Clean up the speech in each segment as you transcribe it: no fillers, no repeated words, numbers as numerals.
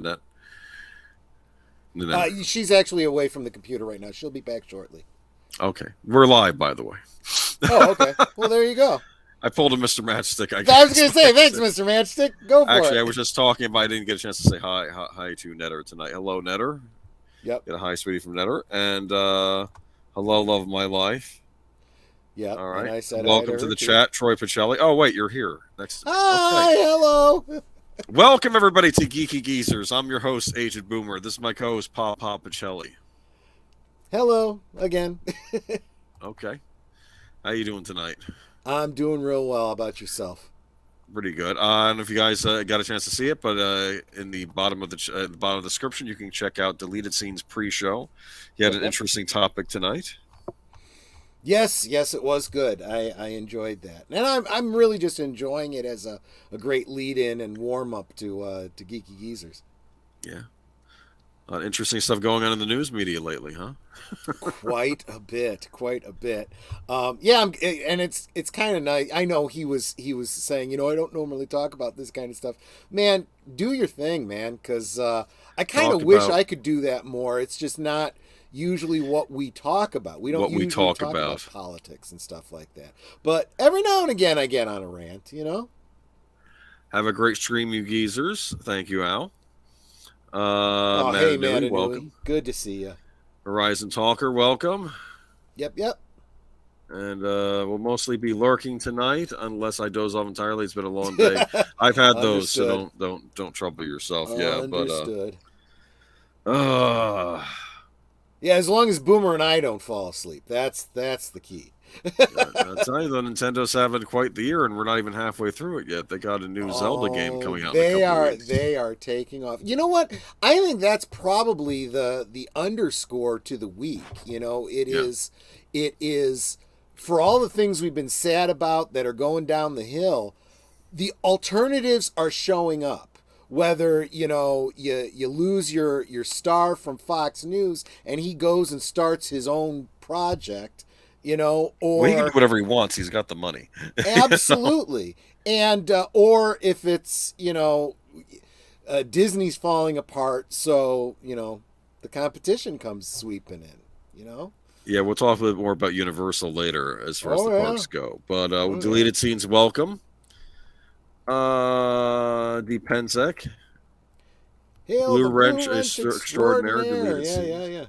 That. No. She's actually away from the computer right now. She'll be back shortly. Okay. We're live, by the way. Oh, okay. Well, there you go. I pulled a Mr. Matchstick, I I was guess. going to say, thanks, Mr. Matchstick. Go for Actually, I it. was just talking, but I didn't get a chance to say hi to Netter tonight. Hello, Netter. Yep. Get a hi, sweetie, from Netter. And hello, love of my life. Yep. All And right. I said hi to Welcome to her, the too. chat, Troy Pacelli. Oh, wait, you're here next to me. Okay. Hi, hello. Welcome, everybody, to Geeky Geezers. I'm your host, Agent Boomer. This is my co-host, PaPa Pacelli. Hello again. Okay. How you doing tonight? I'm doing real well. How about yourself? Pretty good. I don't know if you guys got a chance to see it, but in the bottom of the bottom of the description, you can check out deleted scenes pre-show. He had an Yep. interesting topic tonight. Yes, it was good. I enjoyed that, and I'm really just enjoying it as a great lead in and warm up to Geeky Geezers. Yeah, interesting stuff going on in the news media lately, huh? Quite a bit, quite a bit. Yeah, and it's kind of nice. I know he was saying, I don't normally talk about this kind of stuff. Man, do your thing, man, because I kind Talk of wish about I could do that more. It's just not usually what we talk about. We don't what we usually talk talk about about. politics and stuff like that. But every now and again, I get on a rant. Have a great stream, you geezers. Thank you, Al. Oh, hey, Matanui, Matanui, welcome. good to see you. Horizon Talker, welcome. Yep. And we'll mostly be lurking tonight, unless I doze off entirely. It's been a long day. I've had those, Understood. so don't trouble yourself. Yeah, but Understood. uh, Yeah, as long as Boomer and I don't fall asleep, that's the key. I'll tell you, though, Nintendo's having quite the year, and we're not even halfway through it yet. They got a new Zelda game Oh, coming out in a they couple of are weeks. they are taking off. You know what? I think that's probably the underscore to the week. It Yeah, is for all the things we've been sad about that are going down the hill, the alternatives are showing up. Whether you lose your star from Fox News and he goes and starts his own project, well, he can do or whatever he wants. He's got the money. absolutely. And or if it's Disney's falling apart, so the competition comes sweeping in. Yeah, we'll talk a little bit more about Universal later as far as Oh the yeah, parks go. But oh yeah. deleted scenes, welcome. Depensec, Hail Blue the Blue Wrench Wrench extraordinaire, extraordinaire. deleted Yeah. scenes.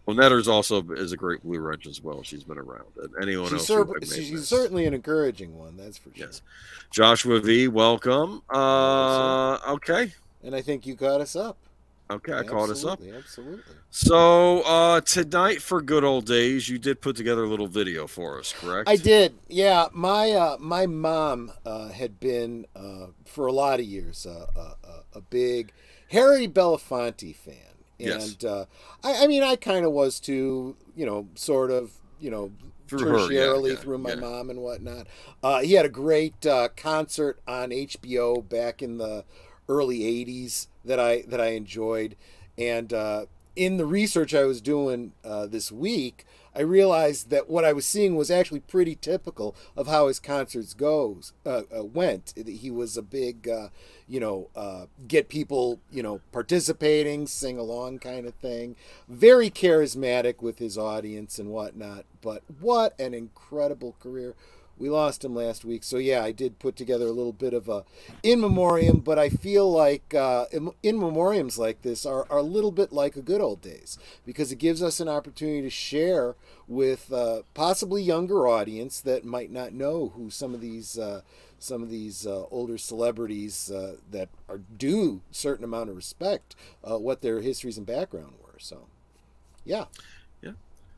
Well, Netter's also is a great Blue Wrench as well. She's been around. And anyone else who I may She's miss. certainly an encouraging one, that's for sure. Yes. Joshua V, welcome. Hello, sir. Okay. And I think you got us up. Okay, I caught us up. Absolutely. So tonight for good old days, you did put together a little video for us, I correct? did. Yeah, my mom had been for a lot of years a big Harry Belafonte fan, Yes. and I mean I kind of was too, sort of, Through her, yeah, tertiarily yeah, through my yeah. mom and whatnot. He had a great concert on HBO back in the early '80s that I enjoyed, and in the research I was doing this week, I realized that what I was seeing was actually pretty typical of how his concerts went. He was a big, get people, participating, sing along kind of thing. Very charismatic with his audience and whatnot. But what an incredible career! We lost him last week, so yeah, I did put together a little bit of a in memoriam. But I feel like in memoriams like this are a little bit like a good old days because it gives us an opportunity to share with possibly younger audience that might not know who some of these older celebrities that are due a certain amount of respect, what their histories and background were. So, yeah. Yeah.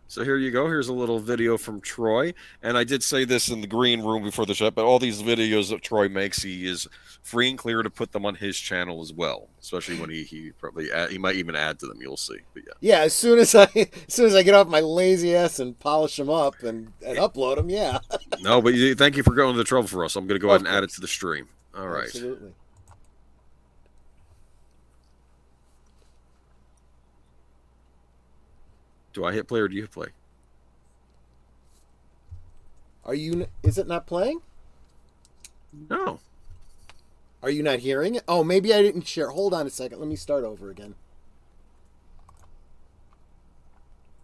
So here you go. Here's a little video from Troy. And I did say this in the green room before the chat, but all these videos that Troy makes, he is free and clear to put them on his channel as well. Especially when he probably he might even add to them. You'll see. But yeah. Yeah, as soon as I get off my lazy ass and polish them up and upload them, yeah. No, but thank you for going to the trouble for us. I'm going to go ahead Of and add it course. to the stream. All right. Absolutely. Do I hit play or do you hit play? Is it not playing? No. Are you not hearing it? Oh, maybe I didn't share. Hold on a second. Let me start over again.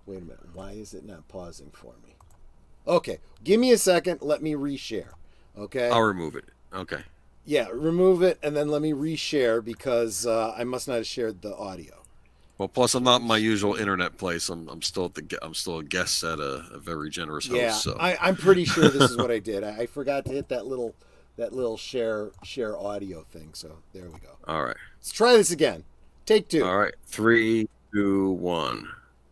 Wait a minute. Why is it not pausing for me? Okay. Give me a second. Let me reshare. Okay? I'll remove it. Okay. Yeah, remove it and then let me reshare because I must not have shared the audio. Well, plus I'm not in my usual internet place. I'm still I'm still a guest at a very generous host. Yeah, So I'm pretty sure this is what I did. I forgot to hit that little share audio thing. So there we go. all right, Let's try this again. Take 2. all right. 3, 2, 1.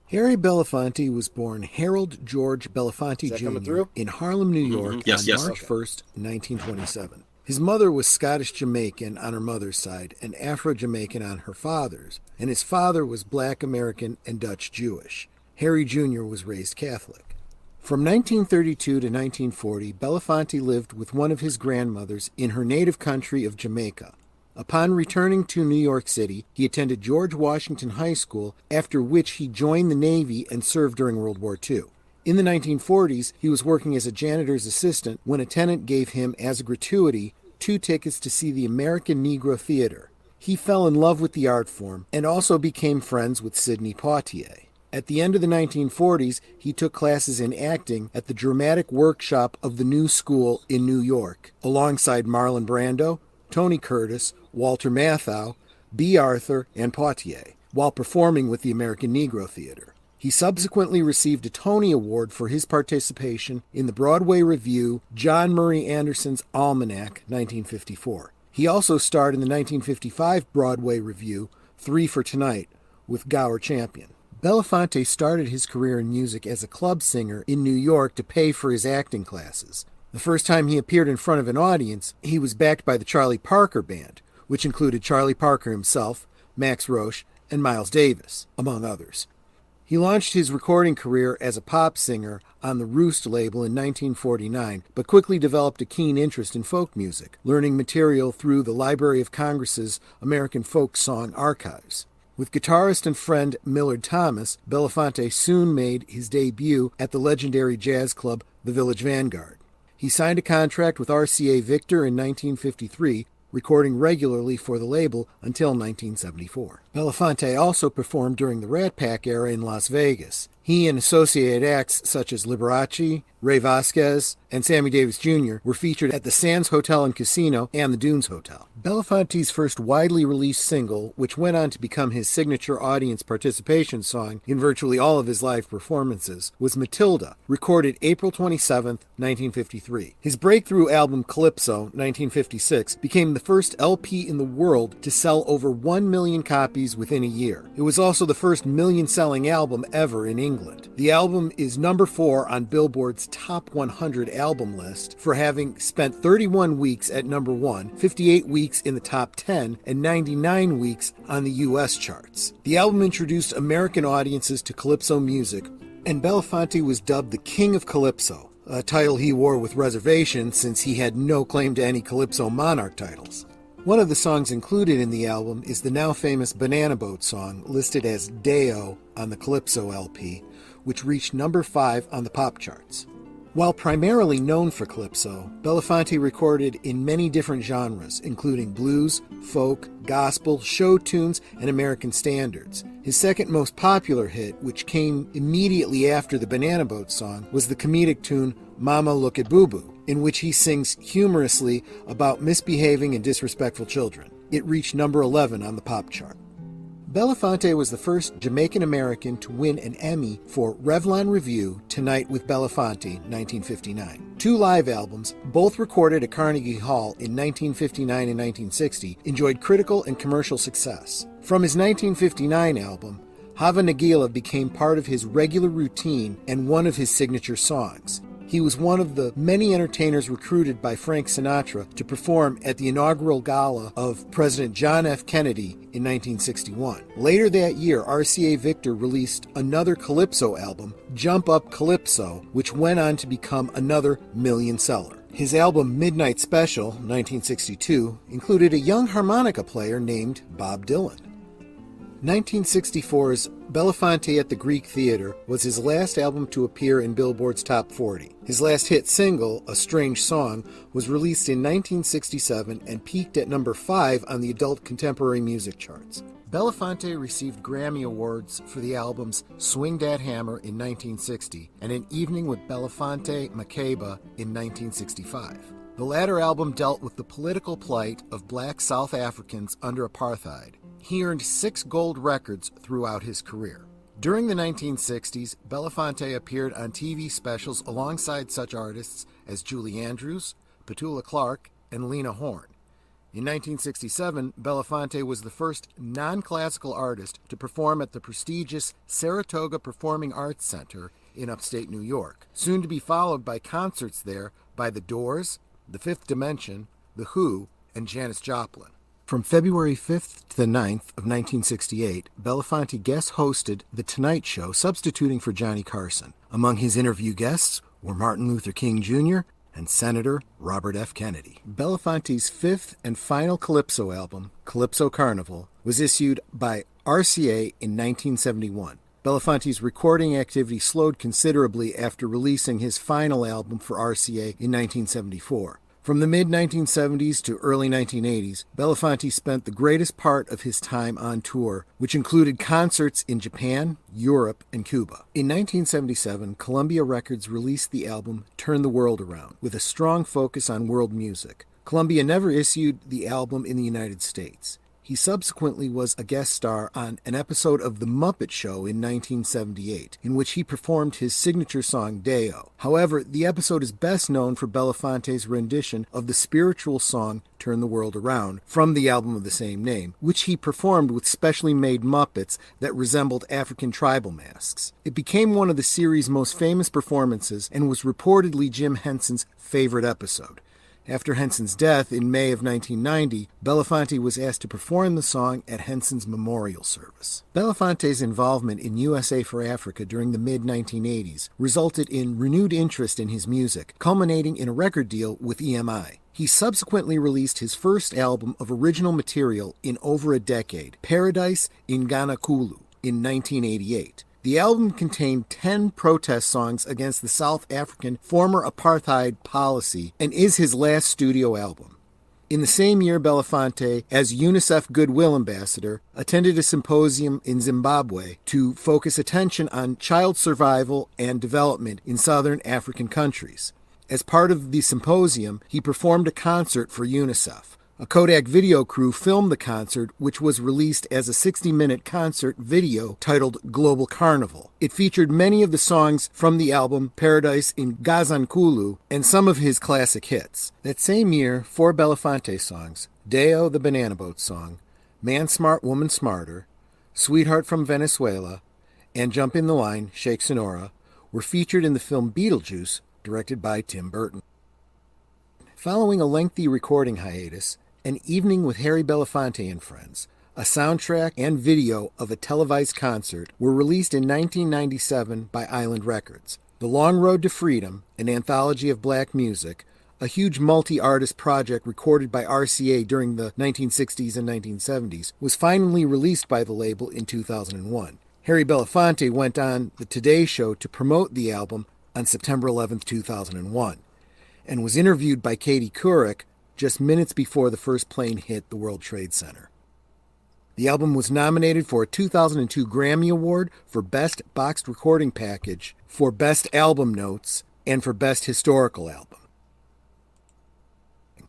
Harry Belafonte was born Harold George Belafonte coming Jr. through? in Harlem, New York Mhm. Yes, on yes. March Okay. 1st, 1927. His mother was Scottish-Jamaican on her mother's side and Afro-Jamaican on her father's, and his father was Black American and Dutch Jewish. Harry Jr. was raised Catholic. From 1932 to 1940, Belafonte lived with one of his grandmothers in her native country of Jamaica. Upon returning to New York City, he attended George Washington High School, after which he joined the Navy and served during World War II. In the 1940s, he was working as a janitor's assistant when a tenant gave him, as a gratuity, 2 tickets to see the American Negro Theater. He fell in love with the art form and also became friends with Sidney Poitier. At the end of the 1940s, he took classes in acting at the Dramatic Workshop of the New School in New York, alongside Marlon Brando, Tony Curtis, Walter Matthau, B. Arthur, and Poitier, while performing with the American Negro Theater. He subsequently received a Tony Award for his participation in the Broadway revue John Murray Anderson's Almanac, 1954. He also starred in the 1955 Broadway revue 3 for Tonight with Gower Champion. Belafonte started his career in music as a club singer in New York to pay for his acting classes. The first time he appeared in front of an audience, he was backed by the Charlie Parker Band, which included Charlie Parker himself, Max Roche, and Miles Davis, among others. He launched his recording career as a pop singer on the Roost label in 1949, but quickly developed a keen interest in folk music, learning material through the Library of Congress's American Folk Song Archives. With guitarist and friend Millard Thomas, Belafonte soon made his debut at the legendary jazz club The Village Vanguard. He signed a contract with RCA Victor in 1953, recording regularly for the label until 1974. Belafonte also performed during the Rat Pack era in Las Vegas. He and associated acts such as Liberace, Ray Vasquez, and Sammy Davis Jr. were featured at the Sands Hotel and Casino and the Dunes Hotel. Belafonte's first widely released single, which went on to become his signature audience participation song in virtually all of his live performances, was Matilda, recorded April 27, 1953. His breakthrough album Calypso, 1956, became the first LP in the world to sell over 1 million copies within a year. It was also the first million-selling album ever in England. The album is number 4 on Billboard's Top 100 album list for having spent 31 weeks at number 1, 58 weeks in the top 10, and 99 weeks on the US charts. The album introduced American audiences to calypso music, and Belafonte was dubbed the King of Calypso, a title he wore with reservation since he had no claim to any Calypso monarch titles. One of the songs included in the album is the now famous Banana Boat song, listed as Deo on the Calypso LP, which reached number 5 on the pop charts. While primarily known for calypso, Belafonte recorded in many different genres, including blues, folk, gospel, show tunes, and American standards. His second most popular hit, which came immediately after the Banana Boat song, was the comedic tune Mama Look at Boo Boo, in which he sings humorously about misbehaving and disrespectful children. It reached number 11 on the pop chart. Belafonte was the first Jamaican-American to win an Emmy for Revlon Revue Tonight with Belafonte, 1959. 2 live albums, both recorded at Carnegie Hall in 1959 and 1960, enjoyed critical and commercial success. From his 1959 album, Hava Nagila became part of his regular routine and one of his signature songs. He was one of the many entertainers recruited by Frank Sinatra to perform at the inaugural gala of President John F. Kennedy in 1961. Later that year, RCA Victor released another Calypso album, Jump Up Calypso, which went on to become another million seller. His album Midnight Special, 1962, included a young harmonica player named Bob Dylan. 1964's Belafonte at the Greek Theater was his last album to appear in Billboard's Top 40. His last hit single, A Strange Song, was released in 1967 and peaked at number 5 on the adult contemporary music charts. Belafonte received Grammy Awards for the albums Swing Dat Hammer in 1960 and An Evening with Belafonte Makeba in 1965. The latter album dealt with the political plight of black South Africans under apartheid. He earned 6 gold records throughout his career. During the 1960s, Belafonte appeared on TV specials alongside such artists as Julie Andrews, Petula Clark, and Lena Horne. In 1967, Belafonte was the first non-classical artist to perform at the prestigious Saratoga Performing Arts Center in upstate New York, soon to be followed by concerts there by The Doors, The Fifth Dimension, The Who, and Janis Joplin. From February 5th to the 9th of 1968, Belafonte guest hosted The Tonight Show, substituting for Johnny Carson. Among his interview guests were Martin Luther King Jr. and Senator Robert F. Kennedy. Belafonte's 5th and final Calypso album, Calypso Carnival, was issued by RCA in 1971. Belafonte's recording activity slowed considerably after releasing his final album for RCA in 1974. From the mid-1970s to early 1980s, Belafonte spent the greatest part of his time on tour, which included concerts in Japan, Europe, and Cuba. In 1977, Columbia Records released the album Turn the World Around, with a strong focus on world music. Columbia never issued the album in the United States. He subsequently was a guest star on an episode of The Muppet Show in 1978, in which he performed his signature song, Deo. However, the episode is best known for Belafonte's rendition of the spiritual song Turn the World Around from the album of the same name, which he performed with specially made Muppets that resembled African tribal masks. It became one of the series' most famous performances and was reportedly Jim Henson's favorite episode. After Henson's death in May of 1990, Belafonte was asked to perform the song at Henson's memorial service. Belafonte's involvement in USA for Africa during the mid-1980s resulted in renewed interest in his music, culminating in a record deal with EMI. He subsequently released his first album of original material in over a decade, Paradise in Ganakulu, in 1988. The album contained 10 protest songs against the South African former apartheid policy and is his last studio album. In the same year, Belafonte, as UNICEF Goodwill Ambassador, attended a symposium in Zimbabwe to focus attention on child survival and development in southern African countries. As part of the symposium, he performed a concert for UNICEF. A Kodak video crew filmed the concert, which was released as a 60-minute concert video titled Global Carnival. It featured many of the songs from the album Paradise in Gazankulu and some of his classic hits. That same year, 4 Belafonte songs, Deo the Banana Boat Song, Man Smart, Woman Smarter, Sweetheart from Venezuela, and Jump in the Line, Shake Sonora, were featured in the film Beetlejuice, directed by Tim Burton. Following a lengthy recording hiatus, An Evening with Harry Belafonte and Friends, a soundtrack and video of a televised concert, were released in 1997 by Island Records. The Long Road to Freedom, an anthology of black music, a huge multi-artist project recorded by RCA during the 1960s and 1970s, was finally released by the label in 2001. Harry Belafonte went on The Today Show to promote the album on September 11, 2001, and was interviewed by Katie Couric just minutes before the first plane hit the World Trade Center. The album was nominated for a 2002 Grammy Award for Best Boxed Recording Package, for Best Album Notes, and for Best Historical Album.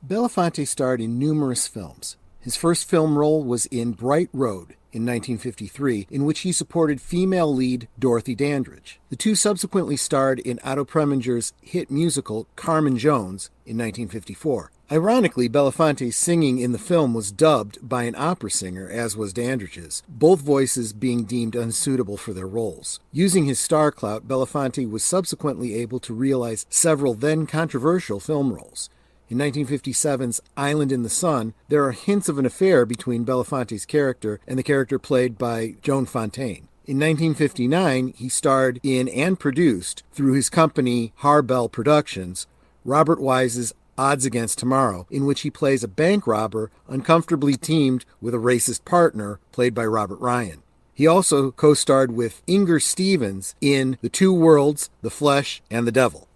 Belafonte starred in numerous films. His first film role was in Bright Road in 1953, in which he supported female lead Dorothy Dandridge. The two subsequently starred in Otto Preminger's hit musical Carmen Jones in 1954. Ironically, Belafonte's singing in the film was dubbed by an opera singer, as was Dandridge's, both voices being deemed unsuitable for their roles. Using his star clout, Belafonte was subsequently able to realize several then controversial film roles. In 1957's Island in the Sun, there are hints of an affair between Belafonte's character and the character played by Joan Fontaine. In 1959, he starred in and produced, through his company Harbell Productions, Robert Wise's Odds Against Tomorrow, in which he plays a bank robber uncomfortably teamed with a racist partner played by Robert Ryan. He also co-starred with Inger Stevens in The Two Worlds, The Flesh, and The Devil.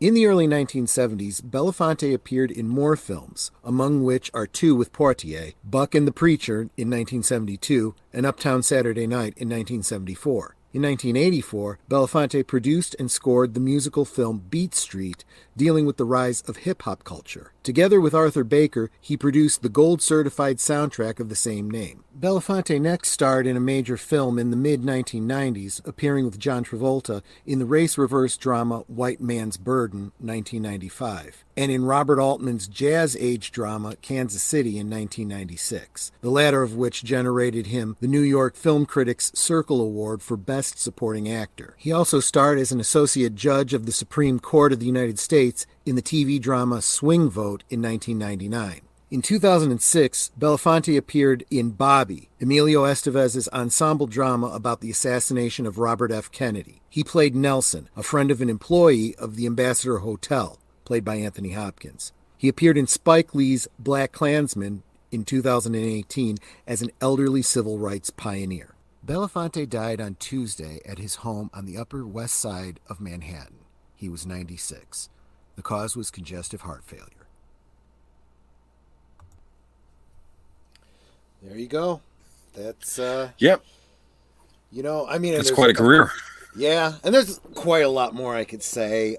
In the early 1970s, Belafonte appeared in more films, among which are two with Poitier, Buck and the Preacher in 1972 and Uptown Saturday Night in 1974. In 1984, Belafonte produced and scored the musical film Beat Street, dealing with the rise of hip-hop culture. Together with Arthur Baker, he produced the gold-certified soundtrack of the same name. Belafonte next starred in a major film in the mid-1990s, appearing with John Travolta in the race-reverse drama White Man's Burden, 1995, and in Robert Altman's jazz-age drama Kansas City in 1996, the latter of which generated him the New York Film Critics Circle Award for Best Supporting Actor. He also starred as an associate judge of the Supreme Court of the United States in the TV drama Swing Vote in 1999. In 2006, Belafonte appeared in Bobby, Emilio Estevez's ensemble drama about the assassination of Robert F. Kennedy. He played Nelson, a friend of an employee of the Ambassador Hotel, played by Anthony Hopkins. He appeared in Spike Lee's Black Klansman in 2018 as an elderly civil rights pioneer. Belafonte died on Tuesday at his home on the Upper West Side of Manhattan. He was 96. The cause was congestive heart failure. There you go. That's Yep, you know, I mean, and that's there's quite a career. Yeah, and there's quite a lot more I could say.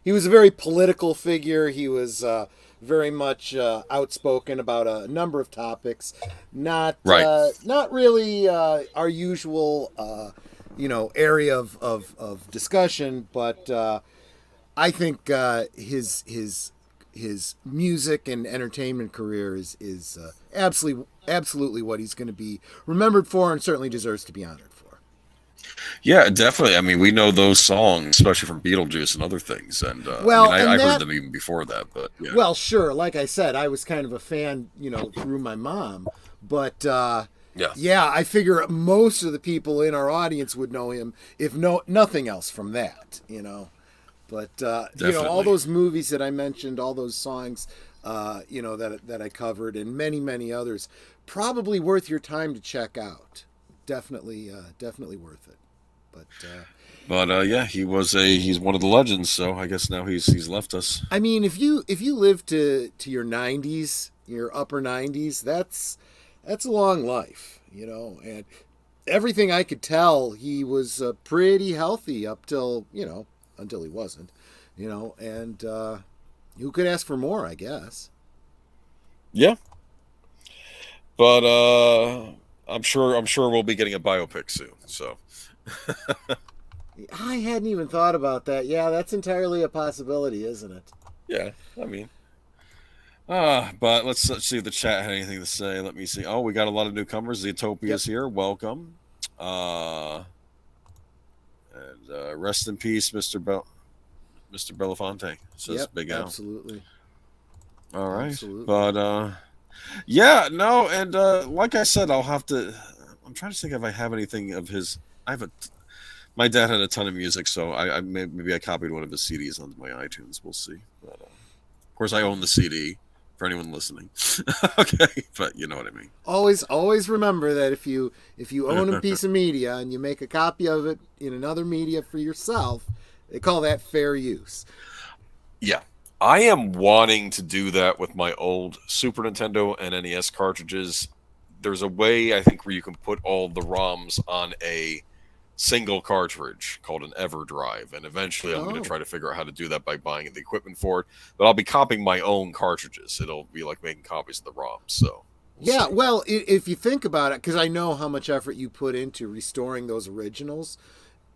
He was a very political figure. He was very much outspoken about a number of topics. Not really our usual area of discussion, but I think his music and entertainment career is absolutely what he's going to be remembered for, and certainly deserves to be honored for. Yeah, definitely. I mean, we know those songs, especially from Beetlejuice and other things. And I heard them even before that. But yeah. Well, sure. Like I said, I was kind of a fan, through my mom. But yeah, I figure most of the people in our audience would know him, if nothing else, from that. But all those movies that I mentioned, all those songs, that I covered, and many others, probably worth your time to check out. Definitely worth it. But yeah, he's one of the legends. So I guess now he's left us. I mean, if you live to your 90s, your upper 90s, that's a long life, And everything I could tell, he was pretty healthy up till until he wasn't, And who could ask for more? I guess. Yeah. But I'm sure we'll be getting a biopic soon. So. I hadn't even thought about that. Yeah, that's entirely a possibility, isn't it? Yeah, I mean. But let's see if the chat had anything to say. Let me see. Oh, we got a lot of newcomers. Zootopia's here. Welcome. And rest in peace, Mr. Belafonte. Says Big Al. Absolutely. All right. Absolutely. But yeah, no, and like I said, I'm trying to think if I have anything of his. My dad had a ton of music, so maybe I copied one of his CDs onto my iTunes. We'll see. But of course, I own the CD for anyone listening. Okay, but you know what I mean. Always remember that if you own a piece of media and you make a copy of it in another media for yourself, they call that fair use. Yeah. I am wanting to do that with my old Super Nintendo and NES cartridges. There's a way, I think, where you can put all the ROMs on a single cartridge called an EverDrive, and eventually I'm going to try to figure out how to do that by buying the equipment for it. But I'll be copying my own cartridges. It'll be like making copies of the ROMs. So yeah, well, if you think about it, because I know how much effort you put into restoring those originals,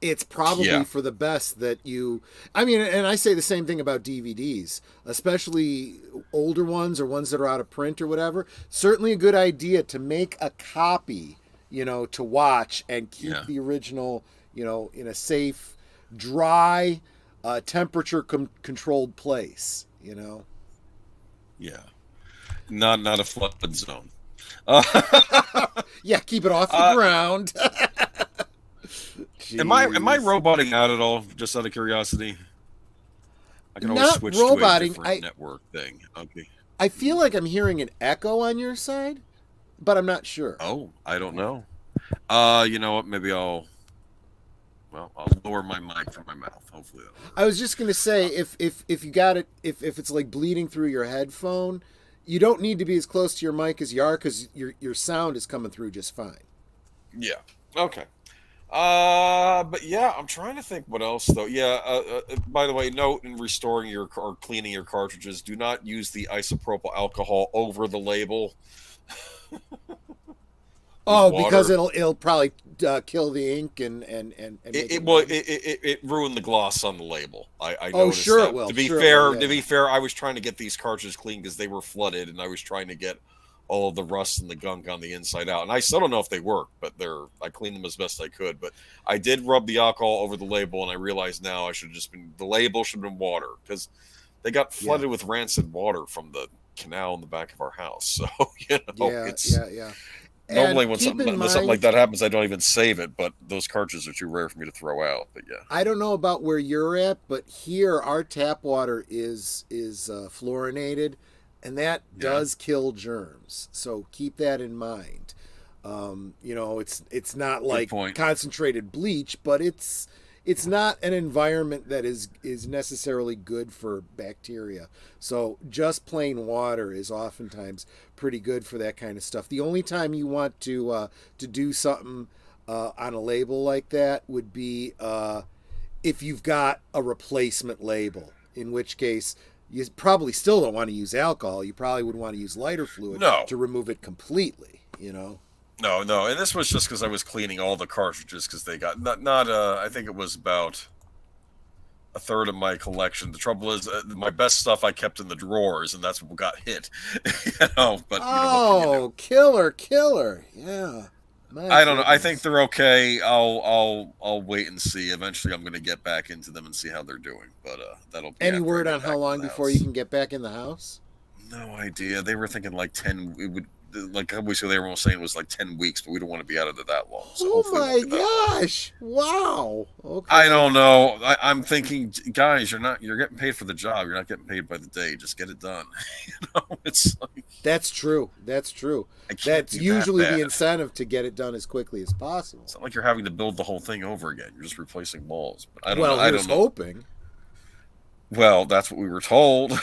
it's probably for the best that you. I mean, and I say the same thing about DVDs, especially older ones or ones that are out of print or whatever. Certainly a good idea to make a copy, to watch and keep the original, in a safe, dry, temperature controlled place, Yeah. Not a flood zone. Yeah, keep it off the ground. Am I roboting out at all? Just out of curiosity. I can always Not switch roboting, to a different network thing. Okay. I feel like I'm hearing an echo on your side, but I'm not sure. Oh, I don't know. You know what? Maybe I'll lower my mic from my mouth. Hopefully that'll work. I was just gonna say, if you got it, if it's like bleeding through your headphone, you don't need to be as close to your mic as you are, because your sound is coming through just fine. Yeah. Okay. But yeah, I'm trying to think what else though. Yeah. By the way, note in restoring your or cleaning your cartridges, do not use the isopropyl alcohol over the label. Use Oh, because water. it'll probably kill the ink and make it Well, run. it ruined the gloss on the label. I Oh, noticed sure it that. will. To be Sure it will. fair, Yeah, yeah. I was trying to get these cartridges clean because they were flooded, and I was trying to get all of the rust and the gunk on the inside out. And I still don't know if they work, but I cleaned them as best I could. But I did rub the alcohol over the label, and I realize now I should have just been the label should have been water, because they got Yeah. flooded with rancid water from the canal in the back of our house. So you know, Yeah, it's yeah, yeah. normally And when keep in something like mind, that happens, I don't even save it. But those cartridges are too rare for me to throw out. But yeah. I don't know about where you're at, but here our tap water is fluorinated, and that Yeah. does kill germs. So keep that in mind. It's not Good like point. concentrated bleach, but it's not an environment that is necessarily good for bacteria. So just plain water is oftentimes pretty good for that kind of stuff. The only time you want to do something on a label like that would be if you've got a replacement label, in which case you probably still don't want to use alcohol. You probably would want to use lighter fluid No, to remove it completely, no. And this was just because I was cleaning all the cartridges because they got not. I think it was about a third of my collection. The trouble is, my best stuff I kept in the drawers, and that's what got hit. But what can you do? Oh, killer, killer. Yeah. My I don't know. I think goodness. they're okay. I'll wait and see. Eventually, I'm going to get back into them and see how they're doing. But that'll be Any after I word on get how back into long the before you house. can get back in the house? No idea. They were thinking like 10. It would like a couple weeks ago. They were saying it was like 10 weeks, but we don't want to be out of it that long. So Oh hopefully, it won't my be that long. gosh. Wow. I Okay. don't know. I'm thinking, guys, you're getting paid for the job. You're not getting paid by the day. Just get it done. It's like That's true. That's true. it can't That's be that usually the bad. incentive to get it done as quickly as possible. It's not like you're having to build the whole thing over again. You're just replacing balls. But I don't know. Well, I here's don't know. hoping. Well, that's what we were told. Yeah.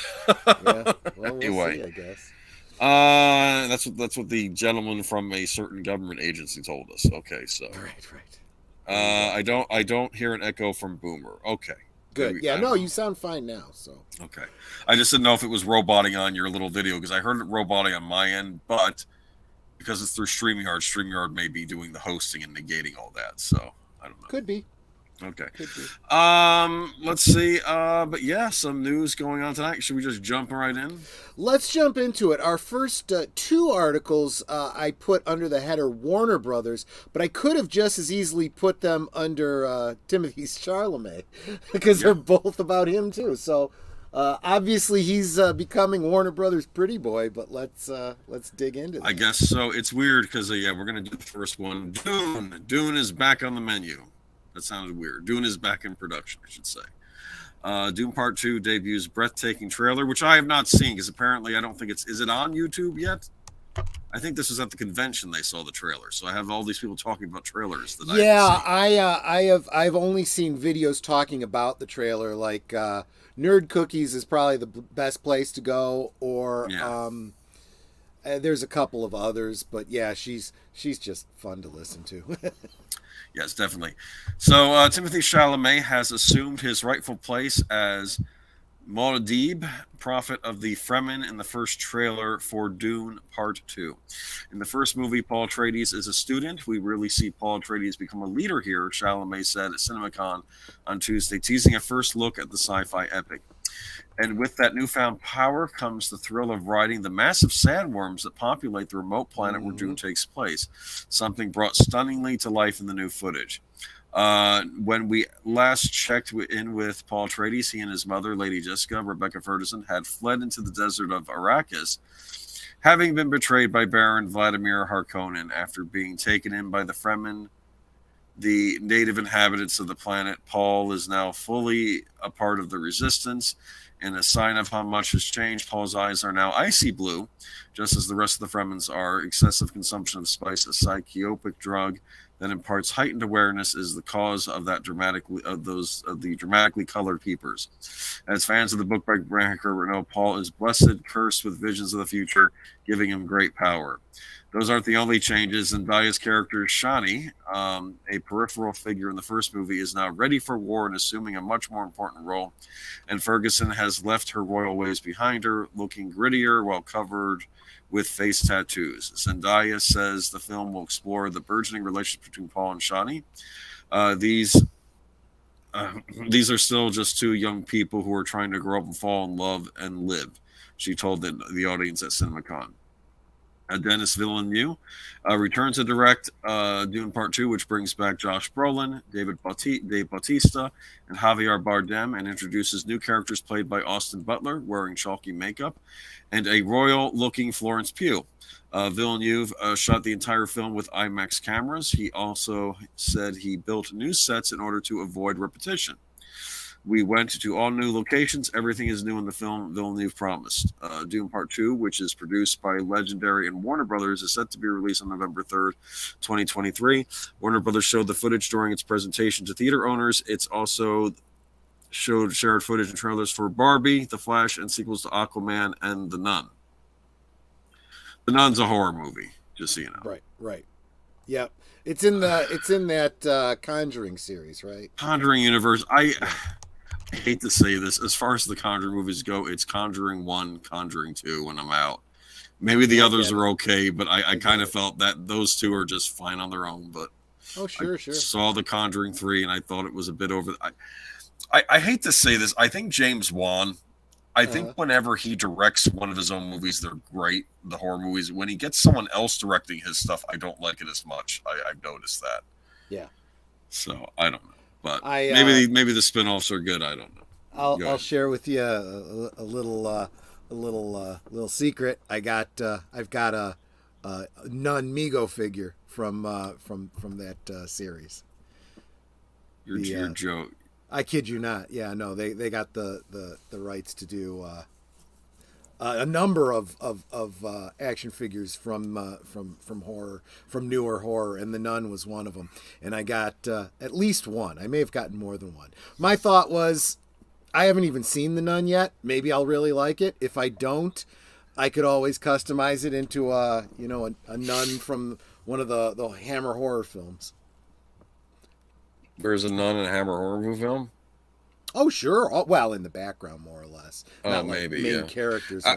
Well, we'll see, Anyway, I guess. that's what the gentleman from a certain government agency told us. Okay, so Right, right. There you go. I don't hear an echo from Boomer. Okay, Good. good. Yeah, I don't no, you know. sound fine now, so. Okay, I just didn't know if it was roboting on your little video because I heard it roboting on my end, but because it's through StreamYard may be doing the hosting and negating all that. So I don't know. Could be. Okay. Could be. Let's see. But yeah, some news going on tonight. Should we just jump right in? Let's jump into it. Our first two articles I put under the header Warner Brothers, but I could have just as easily put them under Timothy Chalamet because Yeah. they're both about him too. So obviously he's becoming Warner Brothers pretty boy. But let's dig into that. I guess so. It's weird because yeah, we're gonna do the first one. Dune. Dune is back on the menu. That sounded weird. Dune is back in production, I should say. Dune Part 2 debuts breathtaking trailer, which I have not seen because apparently I don't think is it on YouTube yet? I think this was at the convention they saw the trailer. So I have all these people talking about trailers that I Yeah, haven't seen. I've only seen videos talking about the trailer. Like Nerd Cookies is probably the best place to go, or Yeah. there's a couple of others, but yeah, she's just fun to listen to. Yes, definitely. So Timothy Chalamet has assumed his rightful place as Muad'Dib, prophet of the Fremen, in the first trailer for Dune Part 2. In the first movie, Paul Atreides is a student. We really see Paul Atreides become a leader here, Chalamet said at CinemaCon on Tuesday, teasing a first look at the sci-fi epic. And with that newfound power comes the thrill of riding the massive sandworms that populate the remote planet where Dune takes place, something brought stunningly to life in the new footage. When we last checked in with Paul Atreides, he and his mother, Lady Jessica, Rebecca Ferguson, had fled into the desert of Arrakis, having been betrayed by Baron Vladimir Harkonnen after being taken in by the Fremen, the native inhabitants of the planet. Paul is now fully a part of the resistance In a sign of how much has changed, Paul's eyes are now icy blue, just as the rest of the Fremens are. Excessive consumption of spice, a psychotropic drug that imparts heightened awareness, is the cause of the dramatically colored peepers. As fans of the book by Brian Herbert know, Paul is blessed, cursed with visions of the future, giving him great power. Those aren't the only changes. Zendaya's character, Shani, a peripheral figure in the first movie, is now ready for war and assuming a much more important role. And Ferguson has left her royal ways behind her, looking grittier while covered with face tattoos. Zendaya says the film will explore the burgeoning relationship between Paul and Shani. These are still just two young people who are trying to grow up and fall in love and live, she told the audience at CinemaCon. Denis Villeneuve returns to direct Dune Part 2, which brings back Josh Brolin, Dave Bautista, and Javier Bardem, and introduces new characters played by Austin Butler, wearing chalky makeup, and a royal-looking Florence Pugh. Villeneuve shot the entire film with IMAX cameras. He also said he built new sets in order to avoid repetition. We went to all new locations. Everything is new in the film, Villeneuve promised. Dune Part 2, which is produced by Legendary and Warner Brothers, is set to be released on November 3rd, 2023. Warner Brothers showed the footage during its presentation to theater owners. It's also shared footage and trailers for Barbie, The Flash, and sequels to Aquaman and The Nun. The Nun's a horror movie, just so you know. Right. Yep. It's in that Conjuring series, right? Conjuring universe. I hate to say this, as far as the Conjuring movies go, it's Conjuring 1, Conjuring 2 when I'm out. Maybe the others are okay, but I kind of felt that those two are just fine on their own. But sure. Saw the Conjuring 3, and I thought it was a bit over. I hate to say this. I think James Wan, I think whenever he directs one of his own movies, they're great, the horror movies. When he gets someone else directing his stuff, I don't like it as much. I've noticed that. Yeah. So, I don't know. But maybe the spin-offs are good. I don't know. I'll share with you a little secret. I've got a Nun Migo figure from that series. Your joke. I kid you not. Yeah, no, they got the rights to do a number of action figures from horror, from newer horror, and The Nun was one of them. And I got at least one. I may have gotten more than one. My thought was, I haven't even seen The Nun yet. Maybe I'll really like it. If I don't, I could always customize it into a nun from one of the Hammer horror films. There's a nun in a Hammer horror movie film? Oh, sure. Well, in the background, more or less. Not maybe, like main yeah. characters. Or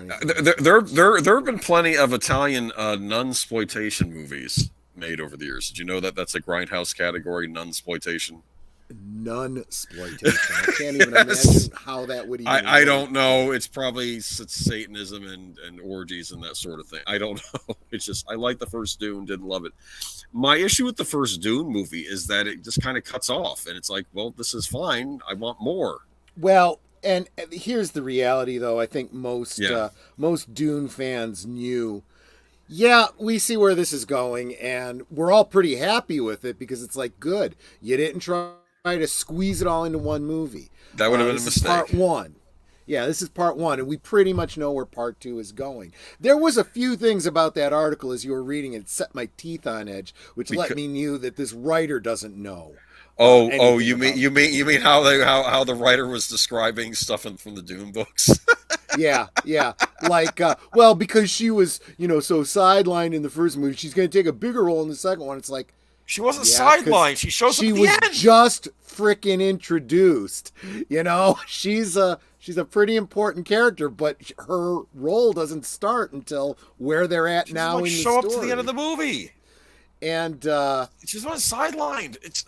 There have been plenty of Italian nun-sploitation movies made over the years. Did you know that that's a grindhouse category, nun-sploitation? Nun-sploitation. I can't even imagine how that would even I don't know. It's probably Satanism and orgies and that sort of thing. I don't know. It's just, I like the first Dune, didn't love it. My issue with the first Dune movie is that it just kind of cuts off, and it's like, well, this is fine. I want more. Well, and here's the reality, though. I think most Dune fans knew, we see where this is going, and we're all pretty happy with it because it's like, good. You didn't try to squeeze it all into one movie. That would have been a mistake. Part one. Yeah, this is part one, and we pretty much know where part two is going. There was a few things about that article as you were reading it set my teeth on edge, which let me know that this writer doesn't know. You mean how the writer was describing stuff from the Dune books? Yeah. Like, because she was, so sidelined in the first movie, she's going to take a bigger role in the second one. It's like, she wasn't sidelined. She shows up at the end. She was just freaking introduced. She's a pretty important character, but her role doesn't start until where they're at now in the story. Show up to the end of the movie. And she's not sidelined. It's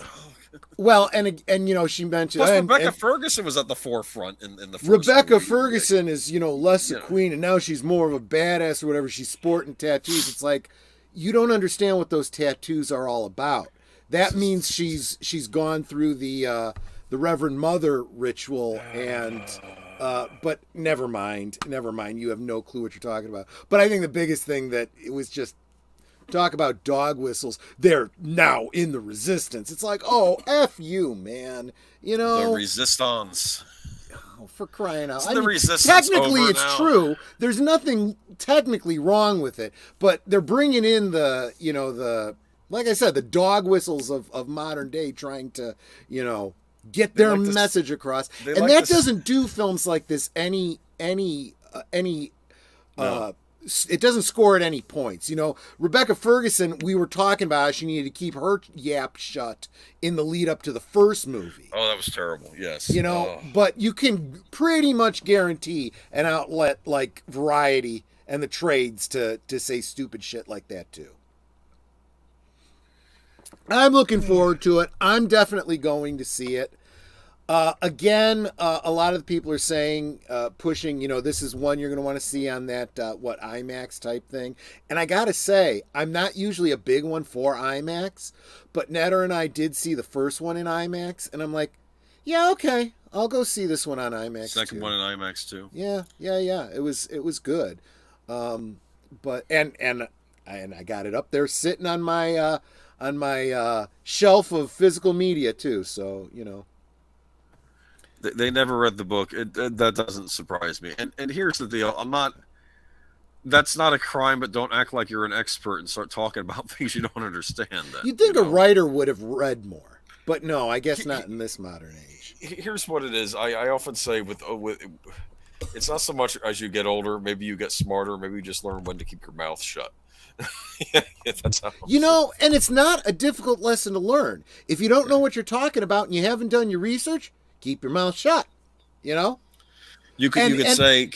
well, and she mentioned. Plus, Rebecca Ferguson was at the forefront in the first Rebecca movie. Ferguson is less a queen, and now she's more of a badass or whatever. She's sporting tattoos. It's like, you don't understand what those tattoos are all about. That means she's gone through the Reverend Mother ritual, and but never mind. You have no clue what you're talking about. But I think the biggest thing that it was just talk about dog whistles. They're now in the resistance. It's like, oh, F you, man. The resistance. Oh for crying out! Isn't the resistance technically, over it's now? true. There's nothing technically wrong with it, but they're bringing in the, the, like I said, the dog whistles of modern day, trying to, get their like to message across, they and like that to doesn't do films like this any. No. It doesn't score at any points. Rebecca Ferguson, we were talking about how she needed to keep her yap shut in the lead up to the first movie. Oh, that was terrible. Yes. But you can pretty much guarantee an outlet like Variety and the trades to say stupid shit like that too. I'm looking forward to it. I'm definitely going to see it. Again, a lot of the people are saying, pushing, this is one you're going to want to see on that, IMAX type thing. And I got to say, I'm not usually a big one for IMAX, but Netter and I did see the first one in IMAX, and I'm like, yeah, okay, I'll go see this one on IMAX. Second too. one in IMAX too. Yeah. It was good. But I got it up there sitting on my shelf of physical media too. So, They never read the book. That doesn't surprise me. And here's the deal. That's not a crime, but don't act like you're an expert and start talking about things you don't understand. You'd think a writer would have read more, but no, I guess not in this modern age. Here's what it is. I often say with it's not so much as you get older, maybe you get smarter, maybe you just learn when to keep your mouth shut. That's how and it's not a difficult lesson to learn. If you don't know what you're talking about and you haven't done your research, keep your mouth shut. You could say,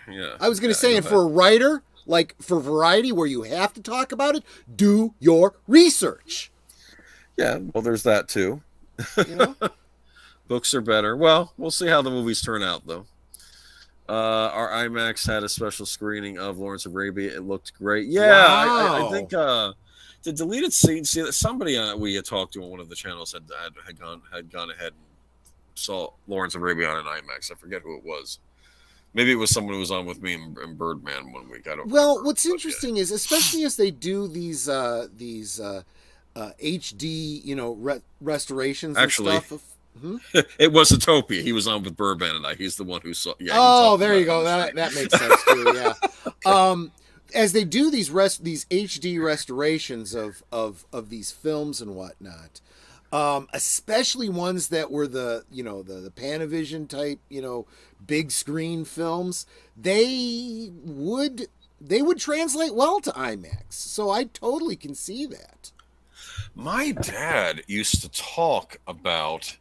yeah. I was going to say, and for a writer, like for Variety, where you have to talk about it, do your research. Yeah, well, there's that too. Books are better. Well, we'll see how the movies turn out, though. Our IMAX had a special screening of Lawrence of Arabia. It looked great. Yeah, wow. I think the deleted scene. See that somebody we had talked to on one of the channels had gone ahead and saw Lawrence of Arabia on an IMAX. I forget who it was. Maybe it was someone who was on with me and Birdman one week. I don't. Well, what's interesting is, especially as they do these HD, restorations Actually, and stuff. It was Utopia. He was on with Birdman and I. He's the one who saw. Yeah. Oh, there you go. That makes sense too. Yeah. As they do these HD restorations of these films and whatnot, especially ones that were the Panavision type, big screen films, they would translate well to IMAX. So I totally can see that. My dad used to talk about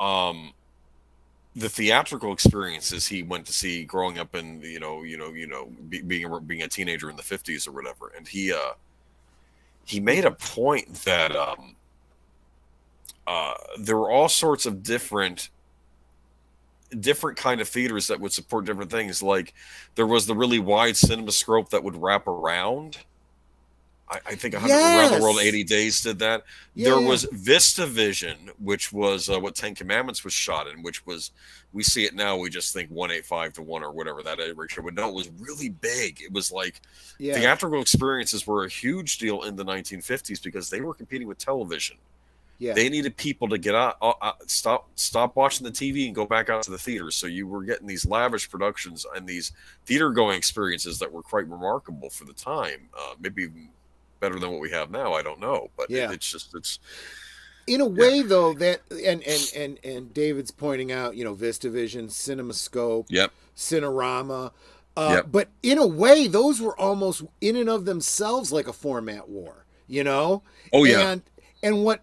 the theatrical experiences he went to see growing up in being a teenager in the 50s or whatever, and he made a point that there were all sorts of different kind of theaters that would support different things. Like there was the really wide CinemaScope that would wrap around. I think 100 Around the World 80 Days did that. There was VistaVision, which was what Ten Commandments was shot in, which was, we see it now, we just think 1:8:5 or whatever that ratio. But no, it was really big. It was like theatrical experiences were a huge deal in the 1950s because they were competing with television. Yeah. They needed people to get out, stop watching the TV and go back out to the theaters. So you were getting these lavish productions and these theater-going experiences that were quite remarkable for the time. Maybe even better than what we have now. I don't know, but it's in a way though that and David's pointing out, VistaVision, CinemaScope, Cinerama, but in a way those were almost in and of themselves like a format war, Oh yeah. And what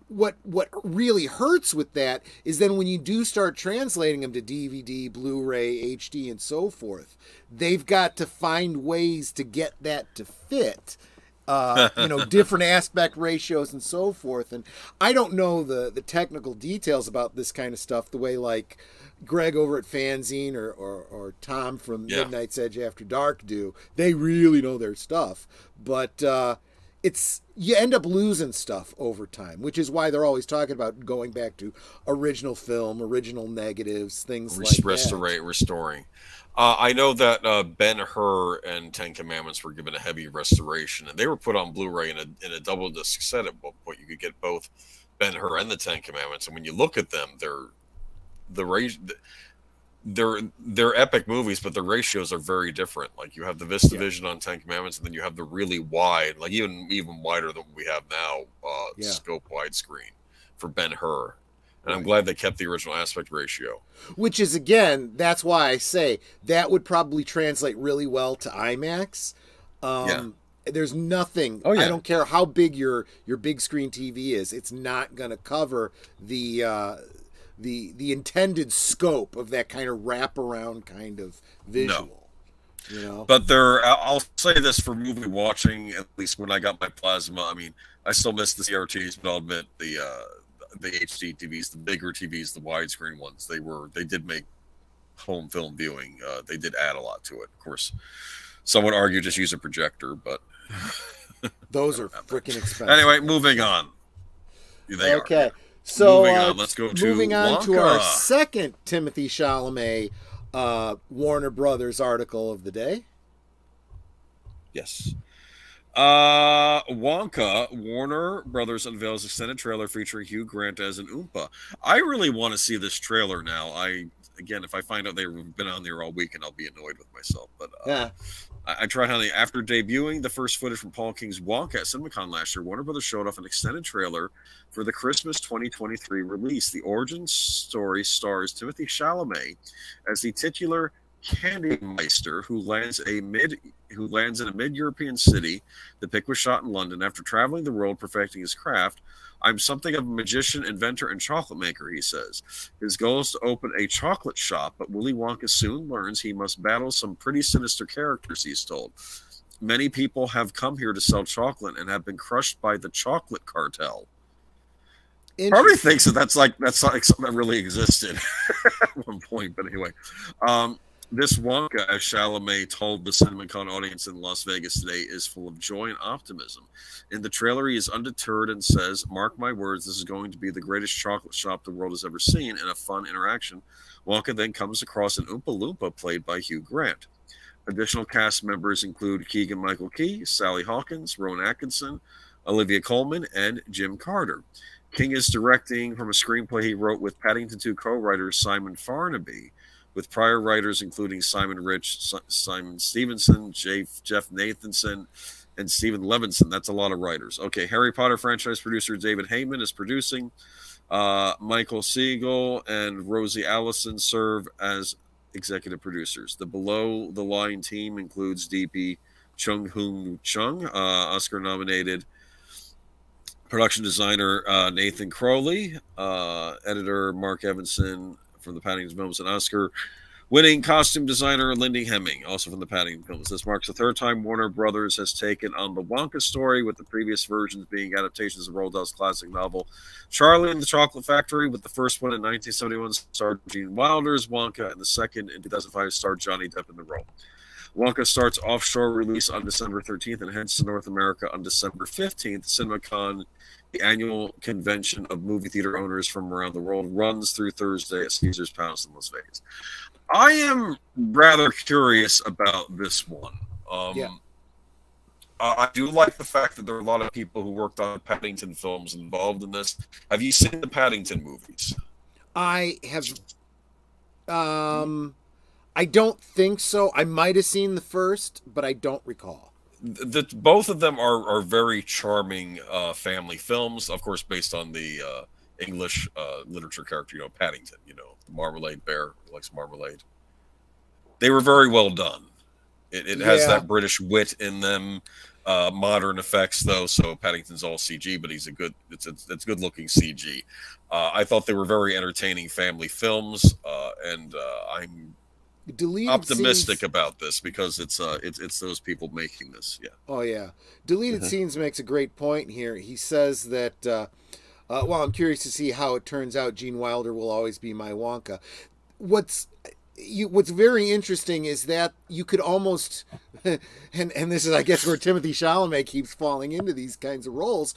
really hurts with that is then when you do start translating them to DVD, Blu-ray, HD, and so forth, they've got to find ways to get that to fit. Different aspect ratios and so forth. And I don't know the technical details about this kind of stuff the way like Greg over at Fanzine or Tom from Midnight's Edge After Dark do. They really know their stuff. But you end up losing stuff over time, which is why they're always talking about going back to original film, original negatives, things like that. Restoring. I know that Ben-Hur and Ten Commandments were given a heavy restoration, and they were put on Blu-ray in a double disc set at one point. You could get both Ben-Hur and the Ten Commandments, and when you look at them, they're epic movies, but the ratios are very different. Like you have the VistaVision on Ten Commandments, and then you have the really wide, like even wider than we have now, scope widescreen for Ben-Hur. And I'm glad they kept the original aspect ratio. Which is, again, that's why I say that would probably translate really well to IMAX. There's nothing. Oh, yeah. I don't care how big your big screen TV is. It's not going to cover the intended scope of that kind of wraparound kind of visual. No. You know. But I'll say this for movie watching. At least when I got my plasma, I mean, I still miss the CRTs, but I'll admit the HD TVs, the bigger TVs, the widescreen ones, they did make home film viewing. They did add a lot to it. Of course, some would argue just use a projector, but those are freaking expensive. Anyway, moving on. Okay, so moving on. Let's go to moving on Wonka. to our second Timothée Chalamet Warner Brothers article of the day. Yes. Wonka, Warner Brothers unveils extended trailer featuring Hugh Grant as an Oompa. I really want to see this trailer now. Again, if I find out they've been on there all week, and I'll be annoyed with myself. But I tried honey. After debuting the first footage from Paul King's Wonka at CinemaCon last year, Warner Brothers showed off an extended trailer for the Christmas 2023 release. The origin story stars Timothée Chalamet as the titular Candy Meister, who lands in a mid-European city. The pic was shot in London. After traveling the world perfecting his craft, I'm something of a magician, inventor, and chocolate maker, he says. His goal is to open a chocolate shop, but Willy Wonka soon learns he must battle some pretty sinister characters, he's told. Many people have come here to sell chocolate and have been crushed by the chocolate cartel. Probably thinks that's like something that really existed at one point, but anyway. This Wonka, as Chalamet told the CinemaCon audience in Las Vegas today, is full of joy and optimism. In the trailer, he is undeterred and says, "Mark my words, this is going to be the greatest chocolate shop the world has ever seen," and a fun interaction. Wonka then comes across an Oompa Loompa played by Hugh Grant. Additional cast members include Keegan-Michael Key, Sally Hawkins, Rowan Atkinson, Olivia Colman, and Jim Carter. King is directing from a screenplay he wrote with Paddington 2 co-writer Simon Farnaby, with prior writers including Simon Rich, Simon Stevenson, Jeff Nathanson, and Stephen Levinson. That's a lot of writers. Okay, Harry Potter franchise producer David Heyman is producing. Michael Siegel and Rosie Allison serve as executive producers. The below-the-line team includes DP Chung-Hoon Chung, Oscar-nominated production designer Nathan Crowley, editor Mark Evanson from the Paddington films, and Oscar-winning costume designer Lindy Hemming, also from the Paddington films. This marks the third time Warner Brothers has taken on the Wonka story, with the previous versions being adaptations of Roald Dahl's classic novel Charlie and the Chocolate Factory, with the first one in 1971 starred Gene Wilder's Wonka, and the second in 2005 starred Johnny Depp in the role. Wonka starts offshore release on December 13th and heads to North America on December 15th. CinemaCon, the annual convention of movie theater owners from around the world, runs through Thursday at Caesars Palace in Las Vegas. I am rather curious about this one. I do like the fact that there are a lot of people who worked on the Paddington films involved in this. Have you seen the Paddington movies? I have. I don't think so. I might have seen the first, but I don't recall. Both of them are very charming family films, of course, based on the English literature character, Paddington, the Marmalade Bear who likes marmalade. They were very well done. It has that British wit in them, modern effects though. So Paddington's all CG, but it's good looking CG. I thought they were very entertaining family films, and I'm optimistic about this because it's those people making this. Yeah. Oh yeah. Deleted Scenes makes a great point here. He says that well, I'm curious to see how it turns out. Gene Wilder will always be my Wonka. What's very interesting is that you could almost and this is, I guess, where Timothée Chalamet keeps falling into these kinds of roles,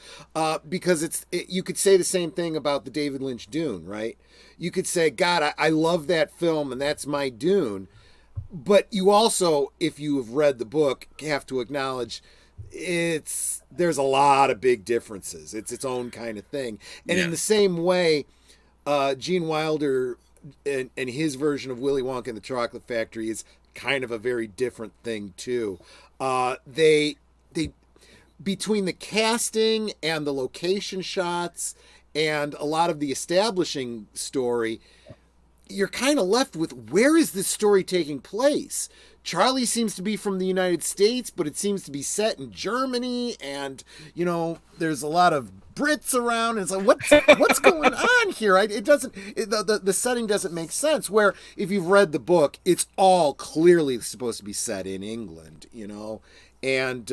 because you could say the same thing about the David Lynch Dune, right? You could say, God, I love that film and that's my Dune. But you also, if you have read the book, have to acknowledge there's a lot of big differences. It's its own kind of thing. And in the same way, Gene Wilder and his version of Willy Wonka and the Chocolate Factory is kind of a very different thing too. They between the casting and the location shots and a lot of the establishing story, you're kind of left with, where is this story taking place? Charlie seems to be from the United States, but it seems to be set in Germany, and there's a lot of Brits around. And it's like, what's going on here? The setting doesn't make sense. Where if you've read the book, it's all clearly supposed to be set in England, and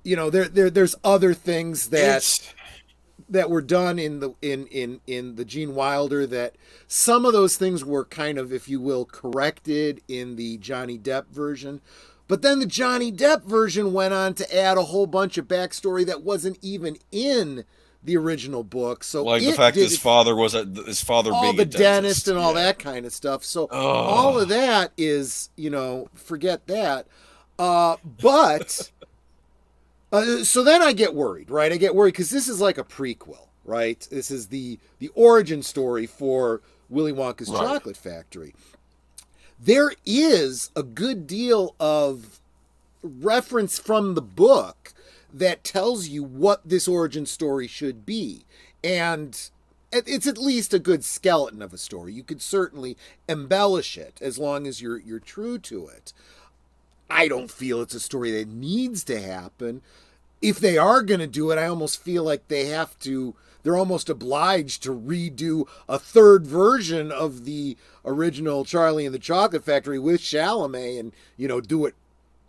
there's other things that were done in the Gene Wilder, that some of those things were kind of, if you will, corrected in the Johnny Depp version. But then the Johnny Depp version went on to add a whole bunch of backstory that wasn't even in the original book. So like the fact his father being the a dentist and all that kind of stuff. So all of that is, forget that. But so then I get worried, right? I get worried because this is like a prequel, right? This is the origin story for Willy Wonka's Chocolate Factory. There is a good deal of reference from the book that tells you what this origin story should be. And it's at least a good skeleton of a story. You could certainly embellish it as long as you're true to it. I don't feel it's a story that needs to happen. If they are going to do it, I almost feel like they're almost obliged to redo a third version of the original Charlie and the Chocolate Factory with Chalamet and, do it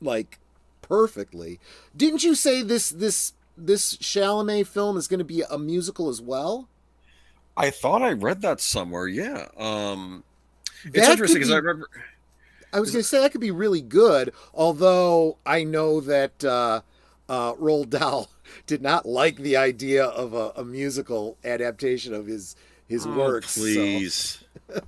like perfectly. Didn't you say this Chalamet film is going to be a musical as well? I thought I read that somewhere. Yeah. It's interesting because I remember. I was going to say that could be really good, although I know that Roald Dahl did not like the idea of a musical adaptation of his works. Please. So.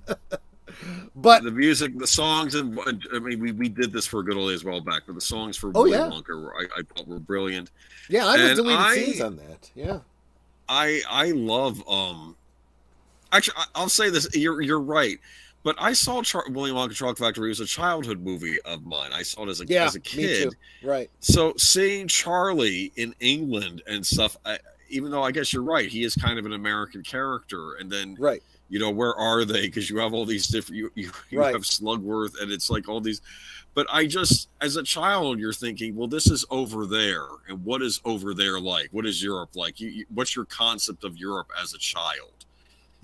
But the music, the songs, and I mean, we did this for a good old as well back, but the songs for Willy Wonka I thought were brilliant. Yeah, I was deleted scenes on that. Yeah, I love. Actually, I'll say this. You're right. But I saw Willy Wonka Chocolate Factory. It was a childhood movie of mine. I saw it as a kid. Me too. Right. So seeing Charlie in England and stuff, even though I guess you're right, he is kind of an American character. And then, where are they? Because you have all these different. You have Slugworth, and it's like all these. But I just, as a child, you're thinking, well, this is over there, and what is over there like? What is Europe like? What's your concept of Europe as a child?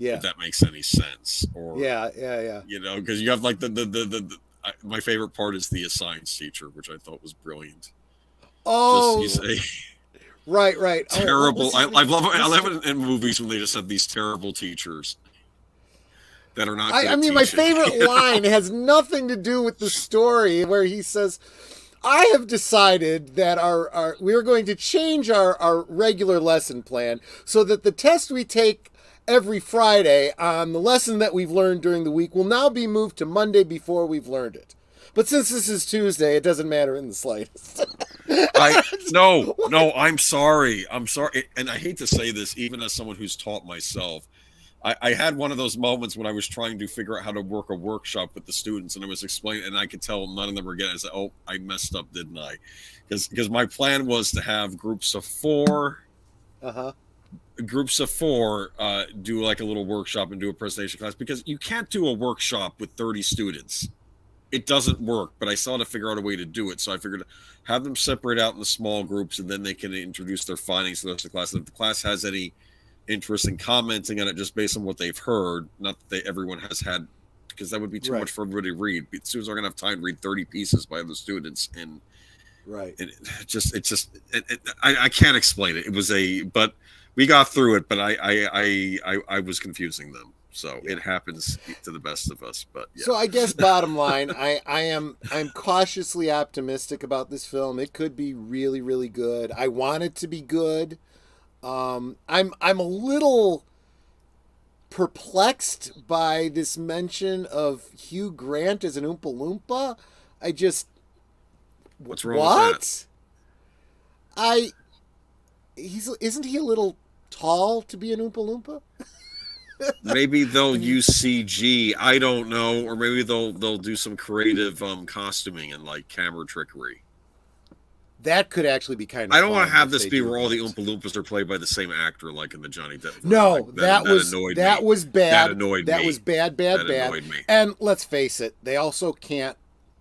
Yeah, if that makes any sense. Or yeah. Because you have like the my favorite part is the science teacher, which I thought was brilliant. Oh, he's a right. Terrible. I love it in movies when they just have these terrible teachers that are not. I mean, my favorite line has nothing to do with the story, where he says, I have decided that we're going to change our regular lesson plan so that the test we take every Friday on the lesson that we've learned during the week will now be moved to Monday before we've learned it. But since this is Tuesday, it doesn't matter in the slightest. No, I'm sorry. And I hate to say this, even as someone who's taught myself. I had one of those moments when I was trying to figure out how to work a workshop with the students, and I was explaining, and I could tell none of them were getting it. I said, oh, I messed up, didn't I? Because my plan was to have groups of 4. Groups of 4 do like a little workshop and do a presentation class, because you can't do a workshop with 30 students. It doesn't work, but I still had to figure out a way to do it. So I figured have them separate out in the small groups, and then they can introduce their findings to the rest of the class. And if the class has any interest in commenting on it just based on what they've heard, not that everyone has had, because that would be too much for everybody to read. Students aren't going to have time to read 30 pieces by other students. And I can't explain it. It was but we got through it, but I was confusing them. So it happens to the best of us. But so I guess bottom line, I'm cautiously optimistic about this film. It could be really, really good. I want it to be good. I'm a little perplexed by this mention of Hugh Grant as an Oompa Loompa. What's wrong with that? Isn't he a little tall to be an Oompa Loompa? Maybe they'll use CG. I don't know, or maybe they'll do some creative costuming and like camera trickery. That could actually be kind of. I don't want fun to have if this they be do where all the that. Oompa Loompas are played by the same actor, like in the Johnny Depp version. No, Like, that was annoyed that me. was bad. That annoyed That me. was bad, That bad. annoyed me. And let's face it, they also can't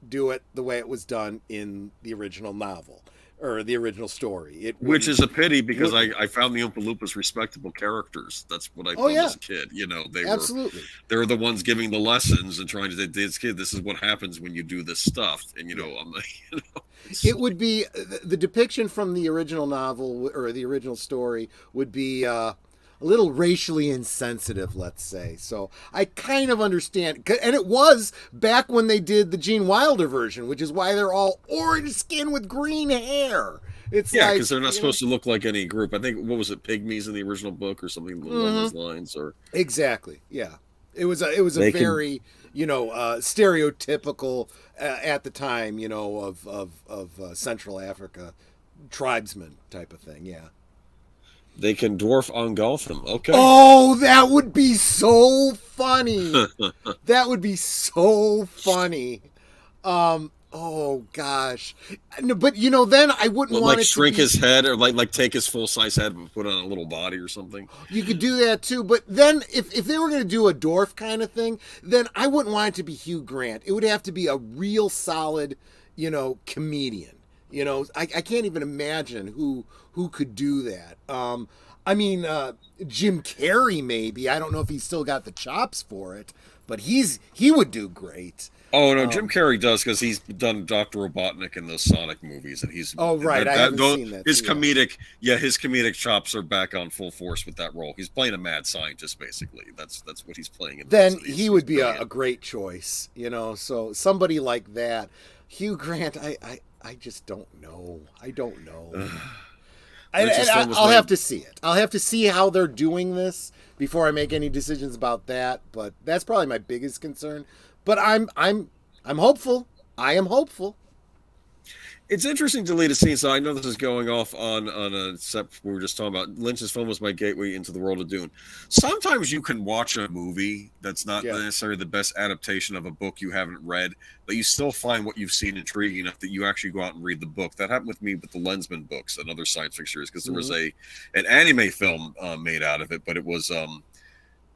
do it the way it was done in the original novel or the original story. Which is a pity because I found the Oompa Loompas respectable characters. That's what I thought as a kid. You know, absolutely. They were the ones giving the lessons and trying to say, this kid, this is what happens when you do this stuff. And you know, I'm like, you know. It would be the depiction from the original novel or the original story would be a little racially insensitive, let's say. So I kind of understand, and it was back when they did the Gene Wilder version, which is why they're all orange skin with green hair. It's because they're not supposed to look like any group. I think what was it, pygmies in the original book or something along those lines, or exactly, yeah. It was a very stereotypical at the time, of Central Africa tribesman type of thing. Yeah. they can dwarf engulf them. Okay. Oh, that would be so funny. That would be so funny. Oh gosh, no, but then I wouldn't want like it shrink to be, his head, or like take his full size head and put it on a little body or something. You could do that too, but then if they were going to do a dwarf kind of thing, then I wouldn't want it to be Hugh Grant. It would have to be a real solid, comedian. I can't even imagine who could do that. I mean, Jim Carrey maybe. I don't know if he's still got the chops for it, but he would do great. Oh no, Jim Carrey does, because he's done Dr. Robotnik in those Sonic movies, and he's right. I haven't seen that. His comedic chops are back on full force with that role. He's playing a mad scientist, basically. That's what he's playing. Then he would be a great choice, So somebody like that, Hugh Grant. I just don't know. I don't know. I'll have to see it. I'll have to see how they're doing this before I make any decisions about that. But that's probably my biggest concern. But I'm hopeful. I am hopeful. It's interesting to lead a scene. So I know this is going off on a set we were just talking about. Lynch's film was my gateway into the world of Dune. Sometimes you can watch a movie that's not necessarily the best adaptation of a book you haven't read, but you still find what you've seen intriguing enough that you actually go out and read the book. That happened with me with the Lensman books and other science fiction series, because there was an anime film made out of it, but it was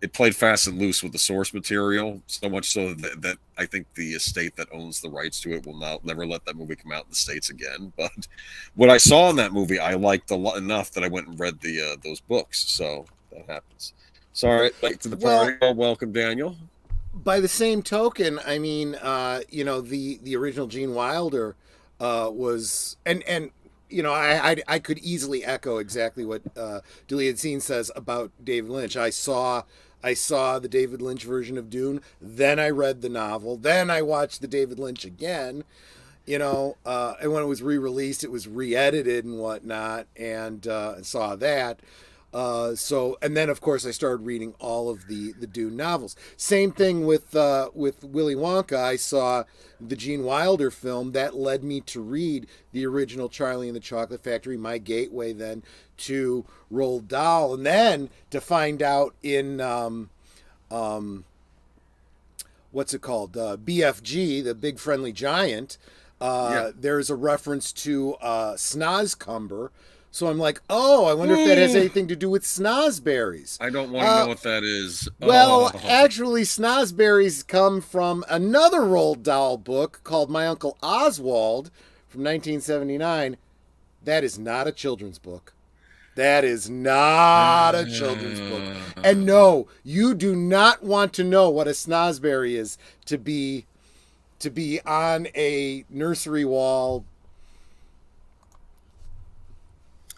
it played fast and loose with the source material, so much so that I think the estate that owns the rights to it will never let that movie come out in the States again. But what I saw in that movie, I liked a lot enough that I went and read those books. So that happens. Sorry, late to the party. Welcome, Daniel. By the same token, I mean, the original Gene Wilder was, and I could easily echo exactly what Deleted Scene says about David Lynch. I saw the David Lynch version of Dune, then I read the novel, then I watched the David Lynch again, and when it was re-released, it was re-edited and whatnot, and saw that. And then of course I started reading all of the Dune novels. Same thing with Willy Wonka. I saw the Gene Wilder film that led me to read the original Charlie and the Chocolate Factory, my gateway then to Roald Dahl, and then to find out in what's it called, BFG, the Big Friendly Giant. There's a reference to Snozcumber. So I'm like, I wonder if that has anything to do with snozberries. I don't want to know what that is. Well, actually, snozberries come from another Roald Dahl book called My Uncle Oswald from 1979. That is not a children's book. That is not a children's book. And no, you do not want to know what a snozberry is to be on a nursery wall.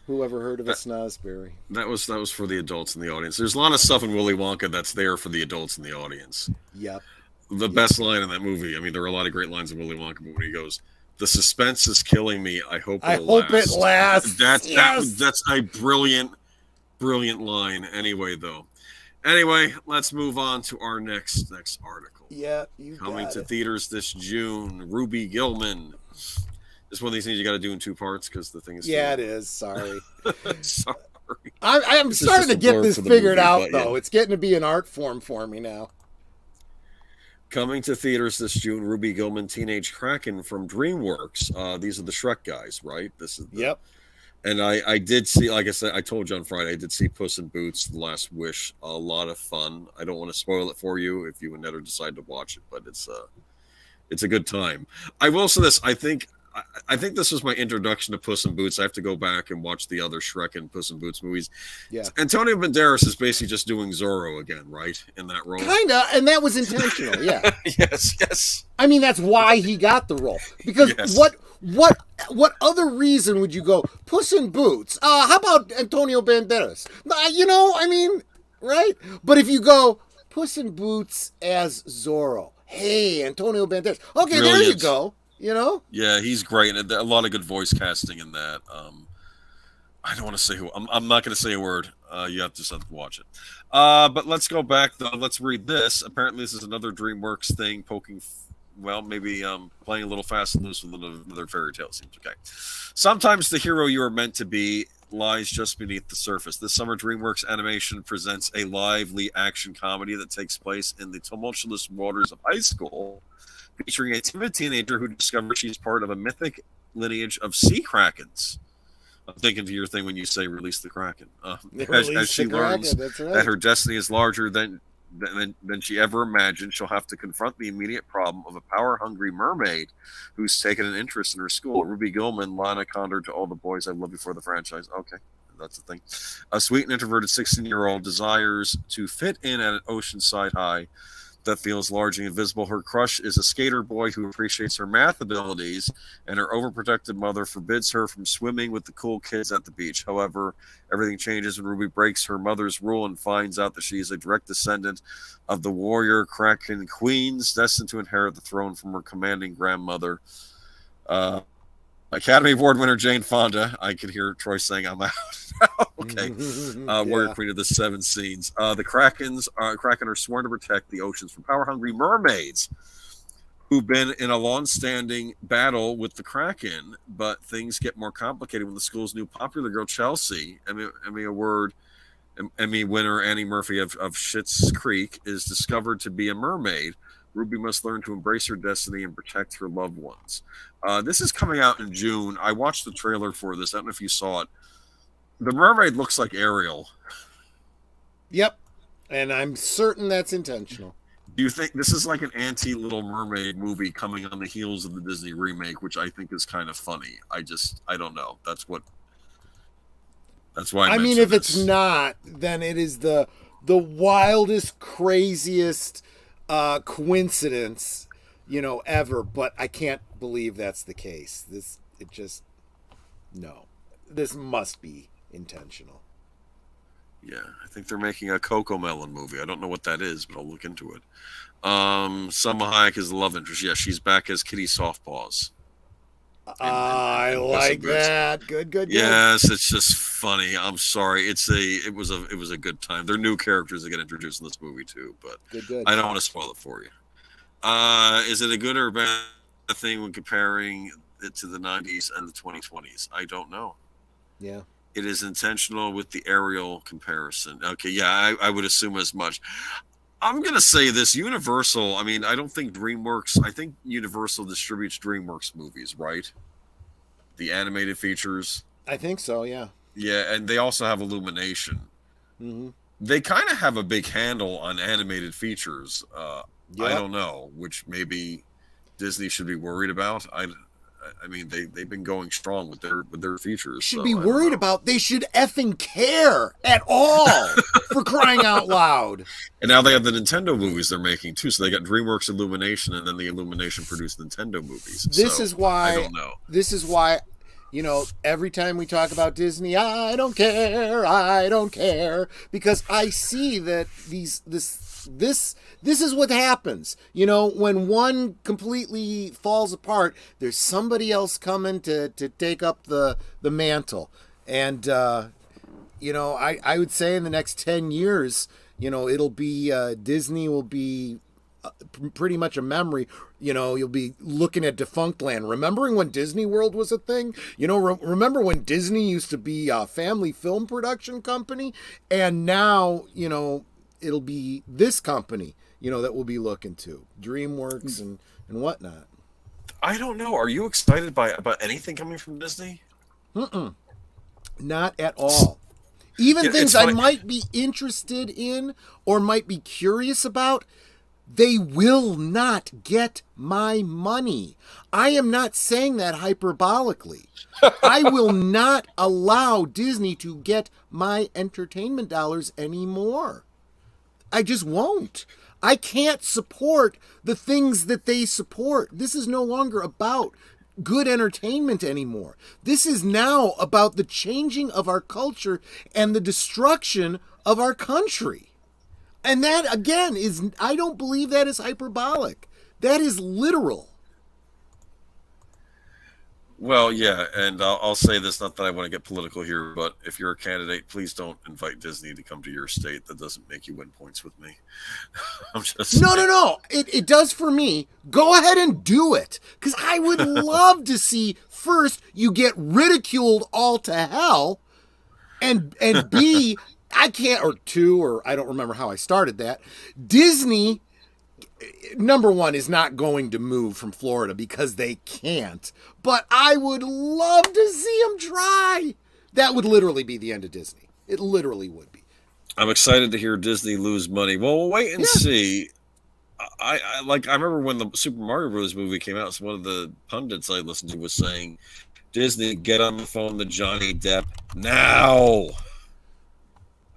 Who ever heard of a snozberry? That was for the adults in the audience. There's a lot of stuff in Willy Wonka that's there for the adults in the audience. Yep. The best line in that movie. I mean, there are a lot of great lines in Willy Wonka, but when he goes, "The suspense is killing me. I hope it lasts." That's a brilliant line. Anyway, let's move on to our next article. Yeah, you coming got to it. theaters this June. Ruby Gillman. It's one of these things you got to do in two parts because the thing is. Yeah, it is. Sorry. I'm This is starting just to a get blurb this for the figured movie, out, but yeah. though. It's getting to be an art form for me now. Coming to theaters this June, Ruby Gillman, Teenage Kraken from DreamWorks. These are the Shrek guys, right? This is the. Yep. And I did see, like I said, I told you on Friday, I did see Puss in Boots: The Last Wish. A lot of fun. I don't want to spoil it for you if you would never decide to watch it, but it's a good time. I will say this: I think this was my introduction to Puss in Boots. I have to go back and watch the other Shrek and Puss in Boots movies. Yeah. Antonio Banderas is basically just doing Zorro again, right? In that role. Kinda, and that was intentional, yeah. Yes. I mean, that's why he got the role. Because Yes. what other reason would you go, Puss in Boots? How about Antonio Banderas? I mean, right? But if you go, Puss in Boots as Zorro, hey, Antonio Banderas. Okay, there you Brilliant. go. Yeah, he's great, and a lot of good voice casting in that. I don't want to say who. I'm not going to say a word. You have to watch it. But let's go back though. Let's read this. Apparently, this is another DreamWorks thing, poking. Well, maybe playing a little fast and loose with another fairy tale. Seems okay. Sometimes the hero you are meant to be lies just beneath the surface. This summer, DreamWorks Animation presents a lively action comedy that takes place in the tumultuous waters of high school, featuring a timid teenager who discovers she's part of a mythic lineage of sea krakens. I'm thinking to your thing when you say "release the kraken," as she learns that her destiny is larger than she ever imagined. She'll have to confront the immediate problem of a power-hungry mermaid who's taken an interest in her school. Ruby Gillman, Lana Condor to all the boys I've loved before the franchise. Okay, that's the thing. A sweet and introverted 16-year-old desires to fit in at an oceanside high that feels largely invisible. Her crush is a skater boy who appreciates her math abilities, and her overprotective mother forbids her from swimming with the cool kids at the beach. However, everything changes when Ruby breaks her mother's rule and finds out that she is a direct descendant of the warrior Kraken queens, destined to inherit the throne from her commanding grandmother. Academy Award winner Jane Fonda. I can hear Troy saying, "I'm out." Okay. Warrior Queen of the Seven Seas. The Kraken are sworn to protect the oceans from power-hungry mermaids who've been in a long-standing battle with the Kraken, but things get more complicated when the school's new popular girl, Chelsea, Emmy winner Annie Murphy of Schitt's Creek, is discovered to be a mermaid. Ruby must learn to embrace her destiny and protect her loved ones. This is coming out in June. I watched the trailer for this. I don't know if you saw it. The mermaid looks like Ariel. Yep. And I'm certain that's intentional. Do you think this is like an anti-Little Mermaid movie coming on the heels of the Disney remake, which I think is kind of funny? I don't know. That's why I mean, if it's not, then it is the wildest, craziest coincidence, ever. But I can't believe that's the case. No. This must be intentional. Yeah, I think they're making a Coco Melon movie. I don't know what that is, but I'll look into it. Salma Hayek is the love interest. Yeah, she's back as Kitty Softpaws. I like that. Good. Yes, it's just funny. I'm sorry. It was a good time. They're new characters that get introduced in this movie too, but good. I don't want to spoil it for you. Is it a good or bad thing when comparing it to the 90s and the 2020s? I don't know. Yeah. It is intentional with the Ariel comparison. Okay, yeah, I would assume as much. I'm going to say this, Universal, I mean, I don't think DreamWorks, I think Universal distributes DreamWorks movies, right? The animated features. I think so, yeah. Yeah, and they also have Illumination. Mm-hmm. They kind of have a big handle on animated features. Yep. I don't know, which maybe Disney should be worried about. I mean, they've been going strong with their features. Should be worried about. They should effing care at all for crying out loud. And now they have the Nintendo movies they're making too. So they got DreamWorks Illumination, and then the Illumination produced Nintendo movies. This is why. I don't know. This is why. Every time we talk about Disney, I don't care, because I see that this is what happens. When one completely falls apart, there's somebody else coming to take up the mantle. And I would say in the next 10 years, it'll be Disney will be pretty much a memory. You'll be looking at defunct land, remembering when Disney World was a thing. Remember when Disney used to be a family film production company, and now it'll be this company that we'll be looking to, DreamWorks and whatnot. I don't know. Are you excited about anything coming from Disney? Not at all. Even things I might be interested in or might be curious about, they will not get my money. I am not saying that hyperbolically. I will not allow Disney to get my entertainment dollars anymore. I just won't. I can't support the things that they support. This is no longer about good entertainment anymore. This is now about the changing of our culture and the destruction of our country. And that, again, I don't believe that is hyperbolic. That is literal. Well, yeah, and I'll say this, not that I want to get political here, but if you're a candidate, please don't invite Disney to come to your state. That doesn't make you win points with me. I'm just No. It does for me. Go ahead and do it. Because I would love to see, first, you get ridiculed all to hell, and B, I don't remember how I started that. Disney, number one, is not going to move from Florida because they can't. But I would love to see them try. That would literally be the end of Disney. It literally would be. I'm excited to hear Disney lose money. Well, we'll wait and see. I remember when the Super Mario Bros. Movie came out, so one of the pundits I listened to was saying, Disney, get on the phone to Johnny Depp now.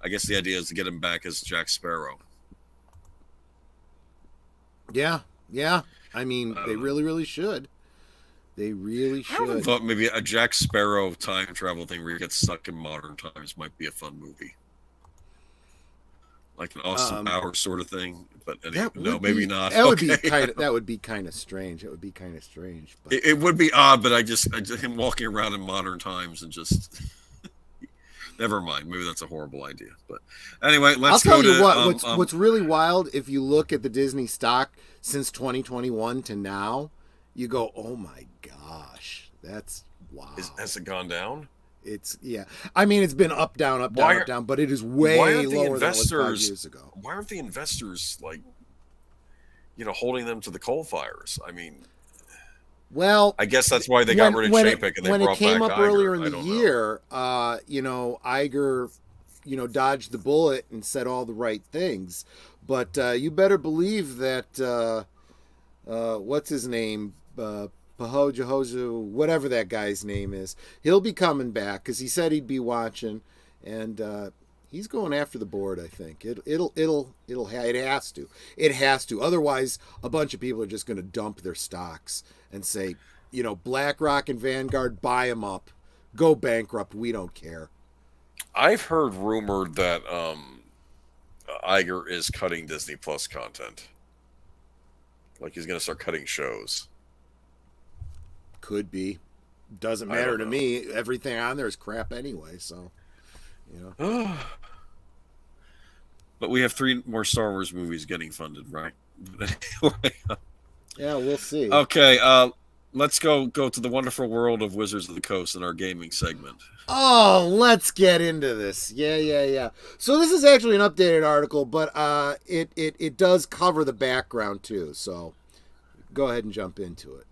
I guess the idea is to get him back as Jack Sparrow. Yeah. I mean, they really, really should. They really should. I thought maybe a Jack Sparrow time travel thing where he gets stuck in modern times might be a fun movie. Like an Austin Powers sort of thing. But anyway, maybe not. That would be kind of strange. It would be kind of strange. But it would be odd, but I just him walking around in modern times and just never mind. Maybe that's a horrible idea. But anyway, let's go. I'll tell you what. What's really wild, if you look at the Disney stock since 2021 to now, you go, "Oh my gosh, that's wow." Has it gone down? I mean, it's been up, down, but it is way lower than it was 5 years ago. Why aren't the investors holding them to the coal fires? I mean, well, I guess that's why they got rid of Chapek and they brought back Iger. When it came up earlier in the year, Iger, dodged the bullet and said all the right things. But you better believe that what's his name, Jehozu, whatever that guy's name is, he'll be coming back because he said he'd be watching, and he's going after the board. I think it has to. It has to. Otherwise, a bunch of people are just going to dump their stocks and say, BlackRock and Vanguard, buy them up, go bankrupt. We don't care. I've heard rumored that Iger is cutting Disney Plus content. Like he's going to start cutting shows. Could be. Doesn't matter to me. Everything on there is crap anyway, so But we have 3 more Star Wars movies getting funded, right? Yeah, we'll see. Okay, let's go to the wonderful world of Wizards of the Coast in our gaming segment. Oh, let's get into this. Yeah. So this is actually an updated article, but it does cover the background too. So go ahead and jump into it.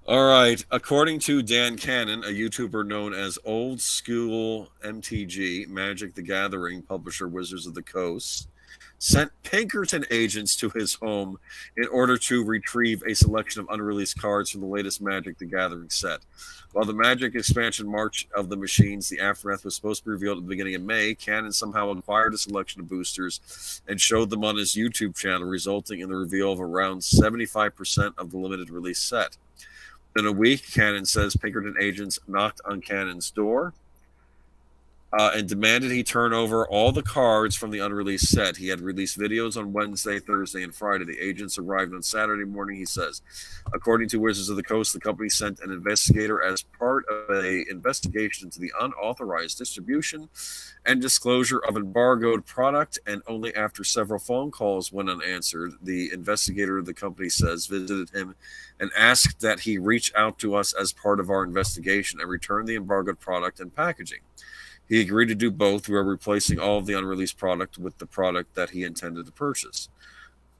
All right. According to Dan Cannon, a YouTuber known as Old School MTG, Magic the Gathering publisher Wizards of the Coast, sent Pinkerton agents to his home in order to retrieve a selection of unreleased cards from the latest Magic the Gathering set. While the Magic expansion March of the Machines, the Aftermath, was supposed to be revealed at the beginning of May, Cannon somehow acquired a selection of boosters and showed them on his YouTube channel, resulting in the reveal of around 75% of the limited release set. In a week, Cannon says Pinkerton agents knocked on Cannon's door. and demanded he turn over all the cards from the unreleased set. He had released videos on Wednesday, Thursday, and Friday. The agents arrived on Saturday morning, he says. According to Wizards of the Coast, the company sent an investigator as part of an investigation into the unauthorized distribution and disclosure of embargoed product, and only after several phone calls went unanswered, the investigator, the company says, visited him and asked that he reach out to us as part of our investigation and return the embargoed product and packaging. He agreed to do both. We are replacing all of the unreleased product with the product that he intended to purchase.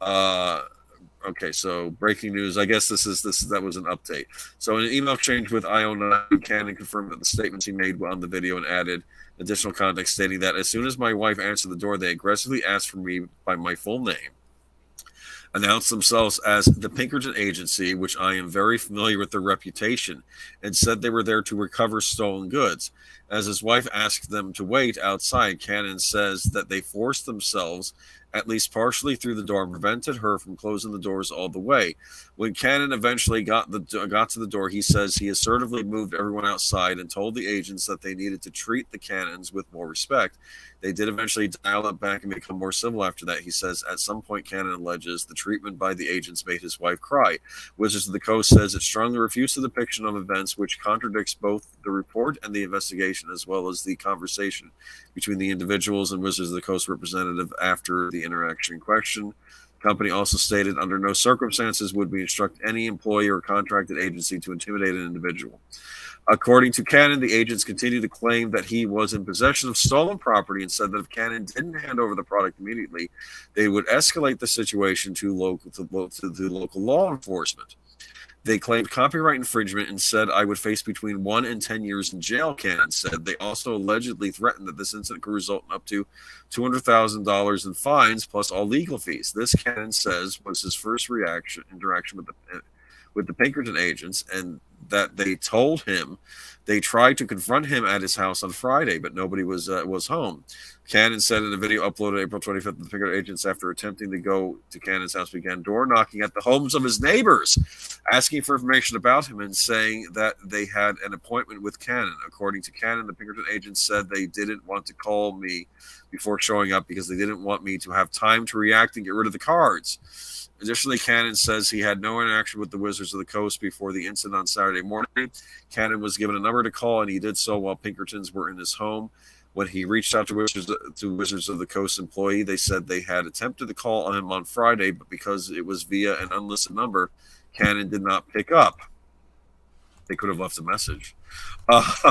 Okay, so breaking news. I guess that was an update. So in an email exchange with IO9, Cannon confirmed that the statements he made were on the video and added additional context stating that as soon as my wife answered the door, they aggressively asked for me by my full name, announced themselves as the Pinkerton Agency, which I am very familiar with their reputation, and said they were there to recover stolen goods. As his wife asked them to wait outside, Cannon says that they forced themselves at least partially through the door and prevented her from closing the doors all the way. When Cannon eventually got to the door, he says he assertively moved everyone outside and told the agents that they needed to treat the Cannons with more respect. They did eventually dial it back and become more civil after that. He says at some point, Cannon alleges the treatment by the agents made his wife cry. Wizards of the Coast says it strongly refutes the depiction of events which contradicts both the report and the investigation, as well as the conversation between the individuals and Wizards of the Coast representative after the interaction in question. The company also stated under no circumstances would we instruct any employee or contracted agency to intimidate an individual. According to Cannon, the agents continued to claim that he was in possession of stolen property and said that if Cannon didn't hand over the product immediately, they would escalate the situation to local law enforcement. They claimed copyright infringement and said I would face between 1 and 10 years in jail, Cannon said. They also allegedly threatened that this incident could result in up to $200,000 in fines plus all legal fees. This, Cannon says, was his first interaction with the Pinkerton agents, and that they told him they tried to confront him at his house on Friday, but nobody was home. Cannon said in a video uploaded April 25th, the Pinkerton agents, after attempting to go to Cannon's house, began door knocking at the homes of his neighbors, asking for information about him and saying that they had an appointment with Cannon. According to Cannon, the Pinkerton agents said they didn't want to call me before showing up because they didn't want me to have time to react and get rid of the cards. Additionally, Cannon says he had no interaction with the Wizards of the Coast before the incident on Saturday morning. Cannon was given a number to call, and he did so while Pinkertons were in his home. When he reached out to Wizards of the Coast employee, they said they had attempted to call on him on Friday, but because it was via an unlisted number, Cannon did not pick up. They could have left a message.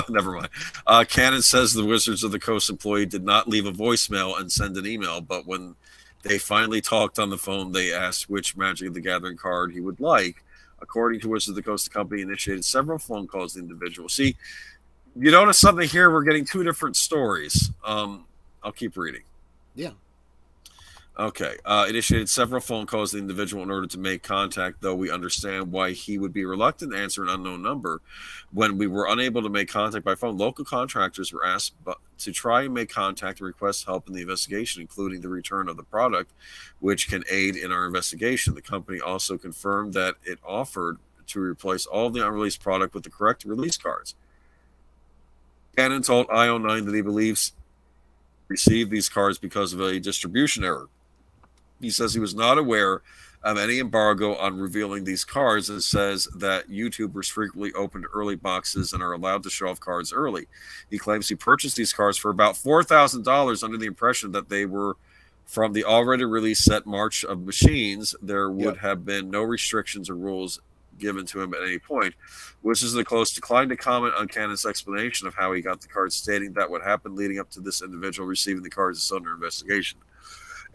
Never mind. Cannon says the Wizards of the Coast employee did not leave a voicemail and send an email, but when they finally talked on the phone, they asked which Magic the Gathering card he would like. According to Wizards of the Coast, the company initiated several phone calls to the individual. See, you notice something here. We're getting two different stories. I'll keep reading. Yeah. Okay. Initiated several phone calls to the individual in order to make contact, though we understand why he would be reluctant to answer an unknown number. When we were unable to make contact by phone, local contractors were asked to try and make contact and request help in the investigation, including the return of the product, which can aid in our investigation. The company also confirmed that it offered to replace all of the unreleased product with the correct release cards. Cannon told IO9 that he believes received these cards because of a distribution error. He says he was not aware of any embargo on revealing these cards, and says that YouTubers frequently open early boxes and are allowed to show off cards early. He claims he purchased these cards for about $4,000 under the impression that they were from the already released set March of Machines. There would have been no restrictions or rules given to him at any point. Wizards of the Coast declined to comment on Cannon's explanation of how he got the cards, stating that what happened leading up to this individual receiving the cards is under investigation.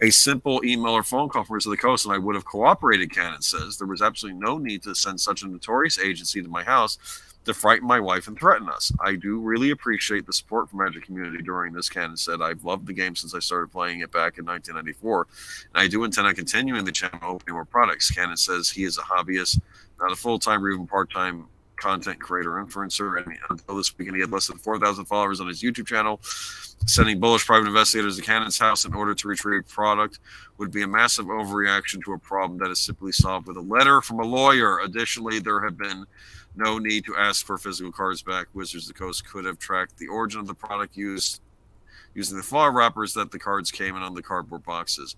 A simple email or phone call from Wizards of the Coast and I would have cooperated, Cannon says. There was absolutely no need to send such a notorious agency to my house to frighten my wife and threaten us. I do really appreciate the support from the Magic community during this, Cannon said. I've loved the game since I started playing it back in 1994, and I do intend on continuing the channel, opening more products. Cannon says he is a hobbyist, not a full-time or even part-time content creator influencer, and until this weekend he had less than 4,000 followers on his YouTube channel. Sending bullish private investigators to Cannon's house in order to retrieve product would be a massive overreaction to a problem that is simply solved with a letter from a lawyer. Additionally, there have been no need to ask for physical cards back. Wizards of the Coast could have tracked the origin of the product used using the file wrappers that the cards came in on the cardboard boxes,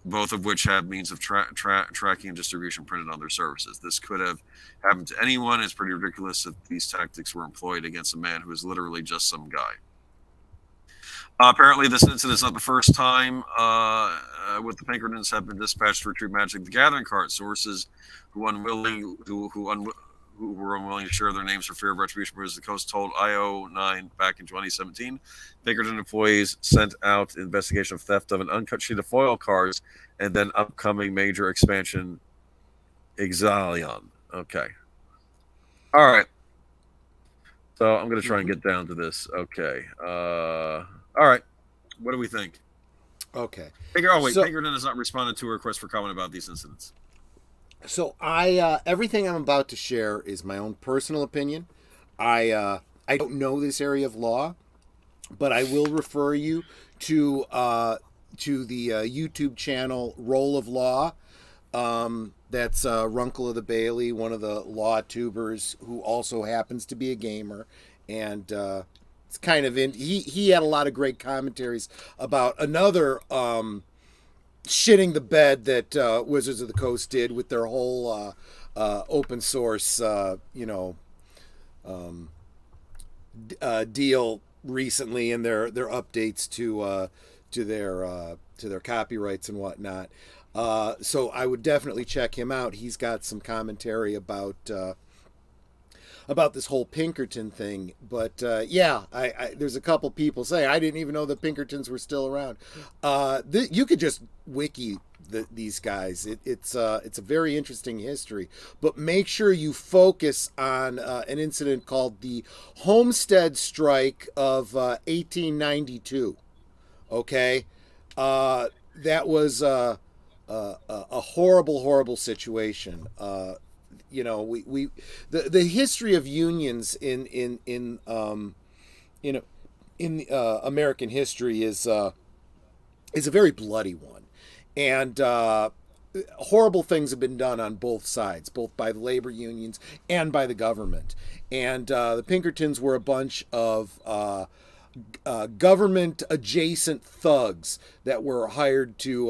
both of which have means of tracking and distribution printed on their services. This could have happened to anyone. It's pretty ridiculous that these tactics were employed against a man who is literally just some guy. Apparently, this incident is not the first time with the Pinkertons have been dispatched to retrieve Magic the Gathering card. Sources who were unwilling to share their names for fear of retribution Wizards of the Coast told IO9 back in 2017. Pinkerton employees sent out an investigation of theft of an uncut sheet of foil cards and then upcoming major expansion Exilion. Okay. All right. So I'm going to try and get down to this. Okay. All right. What do we think? Okay. Pinkerton has not responded to a request for comment about these incidents. So everything I'm about to share is my own personal opinion. I don't know this area of law, but I will refer you to the YouTube channel Roll of Law. That's Runkle of the Bailey, one of the law tubers who also happens to be a gamer, and it's kind of he had a lot of great commentaries about another shitting the bed that Wizards of the Coast did with their whole open source deal recently, and their updates to their copyrights and whatnot. So I would definitely check him out. He's got some commentary about this whole Pinkerton thing. But there's a couple people saying, I didn't even know the Pinkertons were still around. You could just wiki these guys. It's a very interesting history. But make sure you focus on an incident called the Homestead Strike of 1892. Okay? That was a horrible situation. The history of unions in American history is a very bloody one, and horrible things have been done on both sides, both by the labor unions and by the government. And the Pinkertons were a bunch of government adjacent thugs that were hired to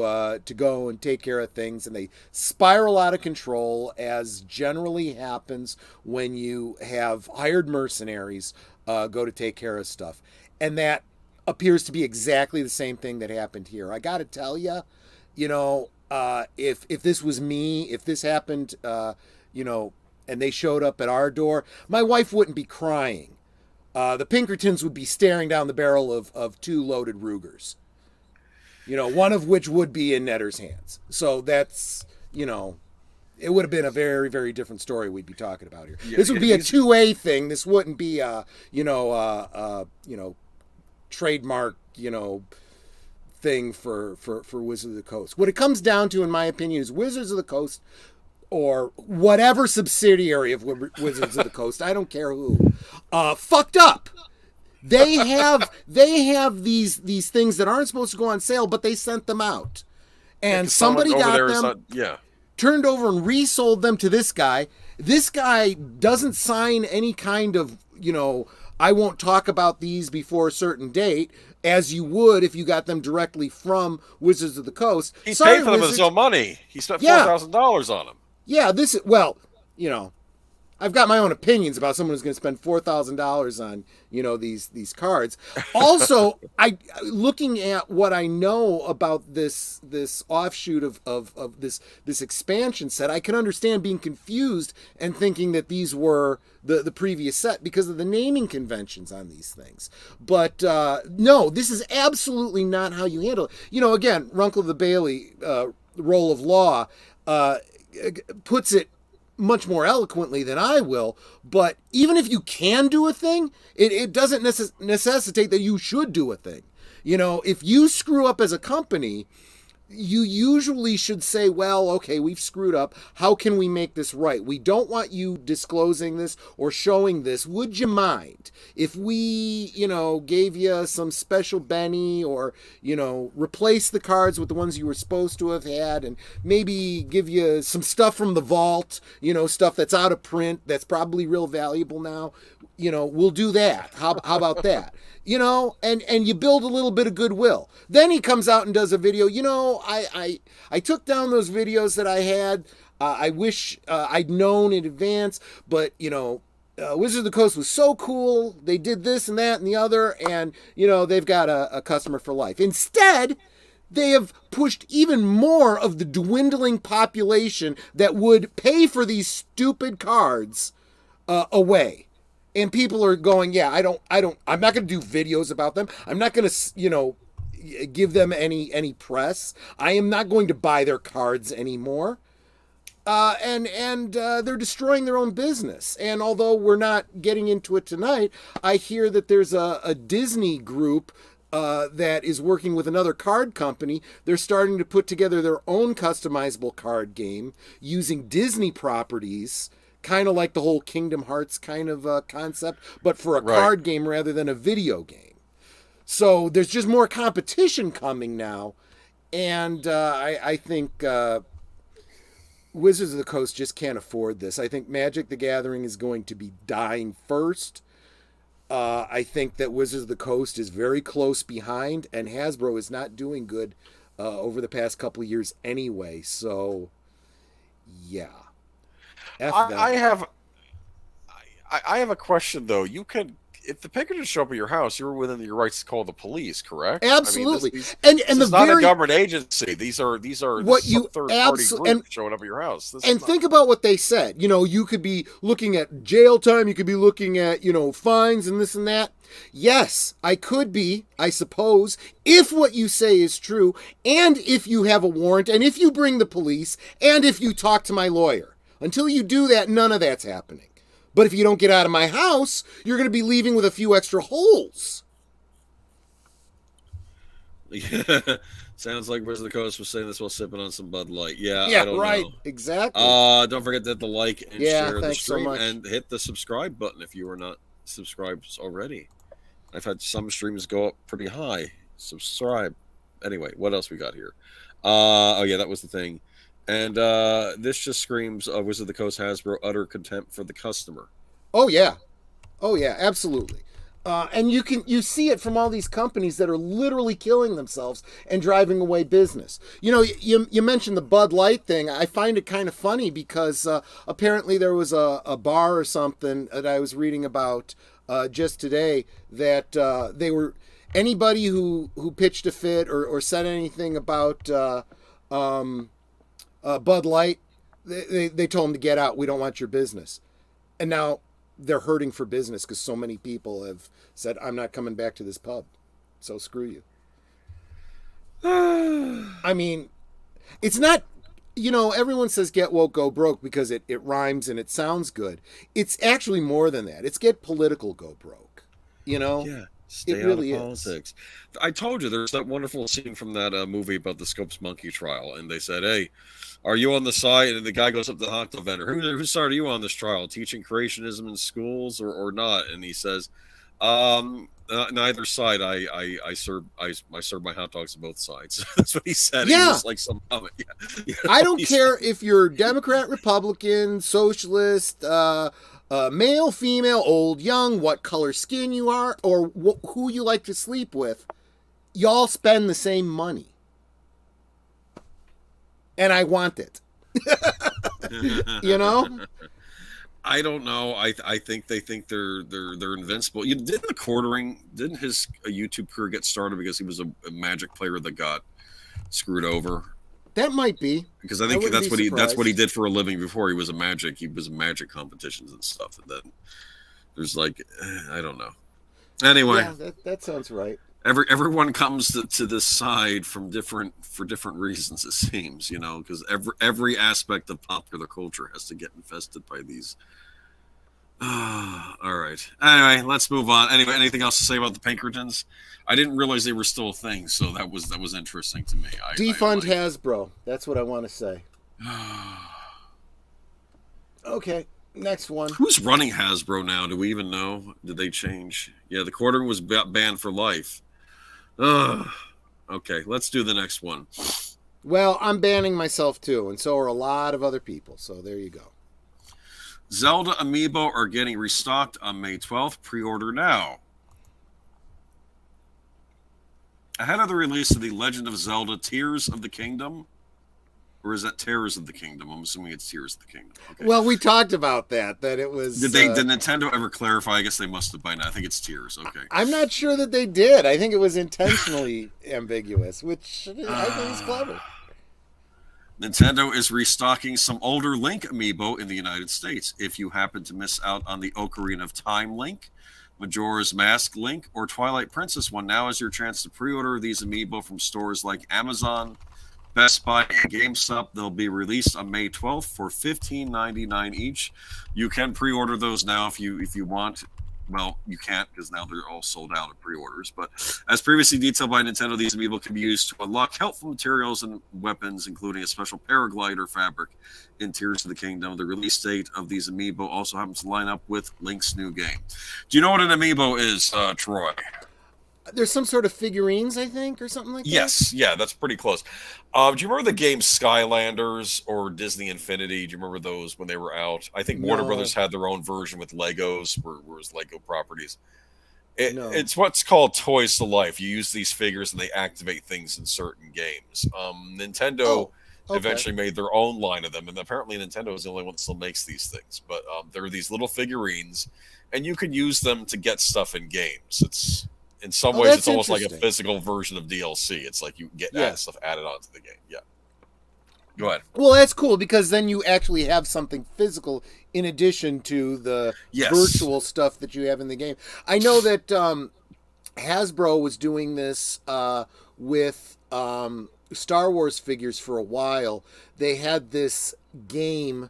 go and take care of things, and they spiral out of control, as generally happens when you have hired mercenaries go to take care of stuff. And that appears to be exactly the same thing that happened here. I gotta tell you, if this was me, if this happened, and they showed up at our door, my wife wouldn't be crying. The Pinkertons would be staring down the barrel of two loaded Rugers, one of which would be in Netter's hands. So that's, it would have been a very, very different story we'd be talking about here. This would be a 2A thing. This wouldn't be a, trademark, thing for Wizards of the Coast. What it comes down to, in my opinion, is Wizards of the Coast, or whatever subsidiary of Wizards of the Coast, I don't care who, fucked up. They have these things that aren't supposed to go on sale, but they sent them out, and somebody got them, turned over and resold them to this guy. This guy doesn't sign any kind of, I won't talk about these before a certain date, as you would if you got them directly from Wizards of the Coast. He paid for them with his own money. He spent $4,000 on them. Yeah, I've got my own opinions about someone who's going to spend $4,000 on, these cards. Also, looking at what I know about this offshoot of this expansion set, I can understand being confused and thinking that these were the previous set because of the naming conventions on these things. But no, this is absolutely not how you handle it. Again, Runkle of the Bailey, Roll of Law, puts it much more eloquently than I will, but even if you can do a thing, it doesn't necessitate that you should do a thing. If you screw up as a company, you usually should say, well, okay, we've screwed up. How can we make this right? We don't want you disclosing this or showing this. Would you mind if we, gave you some special Benny, or, replace the cards with the ones you were supposed to have had, and maybe give you some stuff from the vault, stuff that's out of print that's probably real valuable now. We'll do that. How about that? and you build a little bit of goodwill. Then he comes out and does a video. I took down those videos that I had. I wish I'd known in advance, but Wizards of the Coast was so cool. They did this and that and the other, and they've got a customer for life. Instead, they have pushed even more of the dwindling population that would pay for these stupid cards away. And people are going, yeah, I'm not going to do videos about them. I'm not going to, give them any press. I am not going to buy their cards anymore. And they're destroying their own business. And although we're not getting into it tonight, I hear that there's a Disney group that is working with another card company. They're starting to put together their own customizable card game using Disney properties, kind of like the whole Kingdom Hearts kind of concept, but for a card game rather than a video game. So there's just more competition coming now. And I think Wizards of the Coast just can't afford this. I think Magic the Gathering is going to be dying first. I think that Wizards of the Coast is very close behind, and Hasbro is not doing good over the past couple of years anyway. So, yeah. I have a question though. You could, if the Pinkertons show up at your house, you're within your rights to call the police, correct? Absolutely. I mean, this is not a government agency. These are what you third party group showing up at your house. Think about what they said. You could be looking at jail time. You could be looking at fines and this and that. Yes, I could be, I suppose, if what you say is true, and if you have a warrant, and if you bring the police, and if you talk to my lawyer. Until you do that, none of that's happening. But if you don't get out of my house, you're going to be leaving with a few extra holes. Yeah, sounds like Wizard of the Coast was saying this while sipping on some Bud Light. Yeah, I don't right, know. Exactly. Don't forget to hit the like and share the stream, so much. and hit the subscribe button if you are not subscribed already. I've had some streams go up pretty high. Subscribe. Anyway, what else we got here? Oh yeah, that was the thing. And this just screams Wizard of the Coast Hasbro utter contempt for the customer. Oh yeah, absolutely. And you see it from all these companies that are literally killing themselves and driving away business. You mentioned the Bud Light thing. I find it kind of funny because apparently there was a bar or something that I was reading about just today that they were, anybody who pitched a fit or said anything about Bud Light, they told them to get out. We don't want your business. And now they're hurting for business because so many people have said, I'm not coming back to this pub. So screw you. I mean, it's not, everyone says get woke, go broke because it rhymes and it sounds good. It's actually more than that. It's get political, go broke. Yeah. Stay out of politics. I told you there's that wonderful scene from that movie about the Scopes Monkey trial, and they said, "Hey, are you on the side?" And the guy goes up to the hot dog vendor. Whose side are you on this trial? Teaching creationism in schools or not? And he says, neither side. I serve my hot dogs on both sides. That's what he said. Yeah. He was like some comment. Yeah. I don't care if you're Democrat, Republican, socialist, male, female, old, young, what color skin you are, or who you like to sleep with. Y'all spend the same money. And I want it. I don't know. I think they think they're invincible. Didn't his YouTube career get started because he was a Magic player that got screwed over? That might be, because I think that's what he did for a living before he was in Magic competitions and stuff. And then there's I don't know. Anyway, yeah, that sounds right. Everyone comes to this side for different reasons, it seems, because every aspect of popular culture has to get infested by these. All right. Anyway, let's move on. Anyway, anything else to say about the Pinkertons? I didn't realize they were still a thing, so that was interesting to me. Defund Hasbro. That's what I want to say. Okay, next one. Who's running Hasbro now? Do we even know? Did they change? Yeah, the quartering was banned for life. Okay, let's do the next one. Well, I'm banning myself too, and so are a lot of other people. So there you go. Zelda amiibo are getting restocked on May 12th. Pre-order now. Ahead of the release of The Legend of Zelda Tears of the Kingdom, or is that Tears of the Kingdom? I'm assuming it's Tears of the Kingdom. Okay. Well, we talked about that it was. Did Nintendo ever clarify? I guess they must have by now. I think it's Tears. Okay. I'm not sure that they did. I think it was intentionally ambiguous, which I think is clever. Nintendo is restocking some older Link amiibo in the United States. If you happen to miss out on the Ocarina of Time Link, Majora's Mask Link, or Twilight Princess one, now is your chance to pre-order these amiibo from stores like Amazon, Best Buy, and GameStop. They'll be released on May 12th for $15.99 each. You can pre-order those now if you want. Well, you can't because now they're all sold out of pre-orders. But as previously detailed by Nintendo, these amiibo can be used to unlock helpful materials and weapons, including a special paraglider fabric in Tears of the Kingdom. The release date of these amiibo also happens to line up with Link's new game. Do you know what an amiibo is, Troy? There's some sort of figurines, I think, or something like that. Yes, yeah, that's pretty close. Do you remember the game Skylanders or Disney Infinity? Do you remember those when they were out? I think Warner Brothers had their own version with Legos, where it was Lego properties. It's what's called Toys to Life. You use these figures and they activate things in certain games. Nintendo eventually made their own line of them, and apparently Nintendo is the only one that still makes these things. But they're these little figurines, and you can use them to get stuff in games. It's in some ways, it's almost like a physical version of DLC. It's like you get stuff added onto the game. Yeah. Go ahead. Well, that's cool because then you actually have something physical in addition to the virtual stuff that you have in the game. I know that Hasbro was doing this with Star Wars figures for a while. They had this game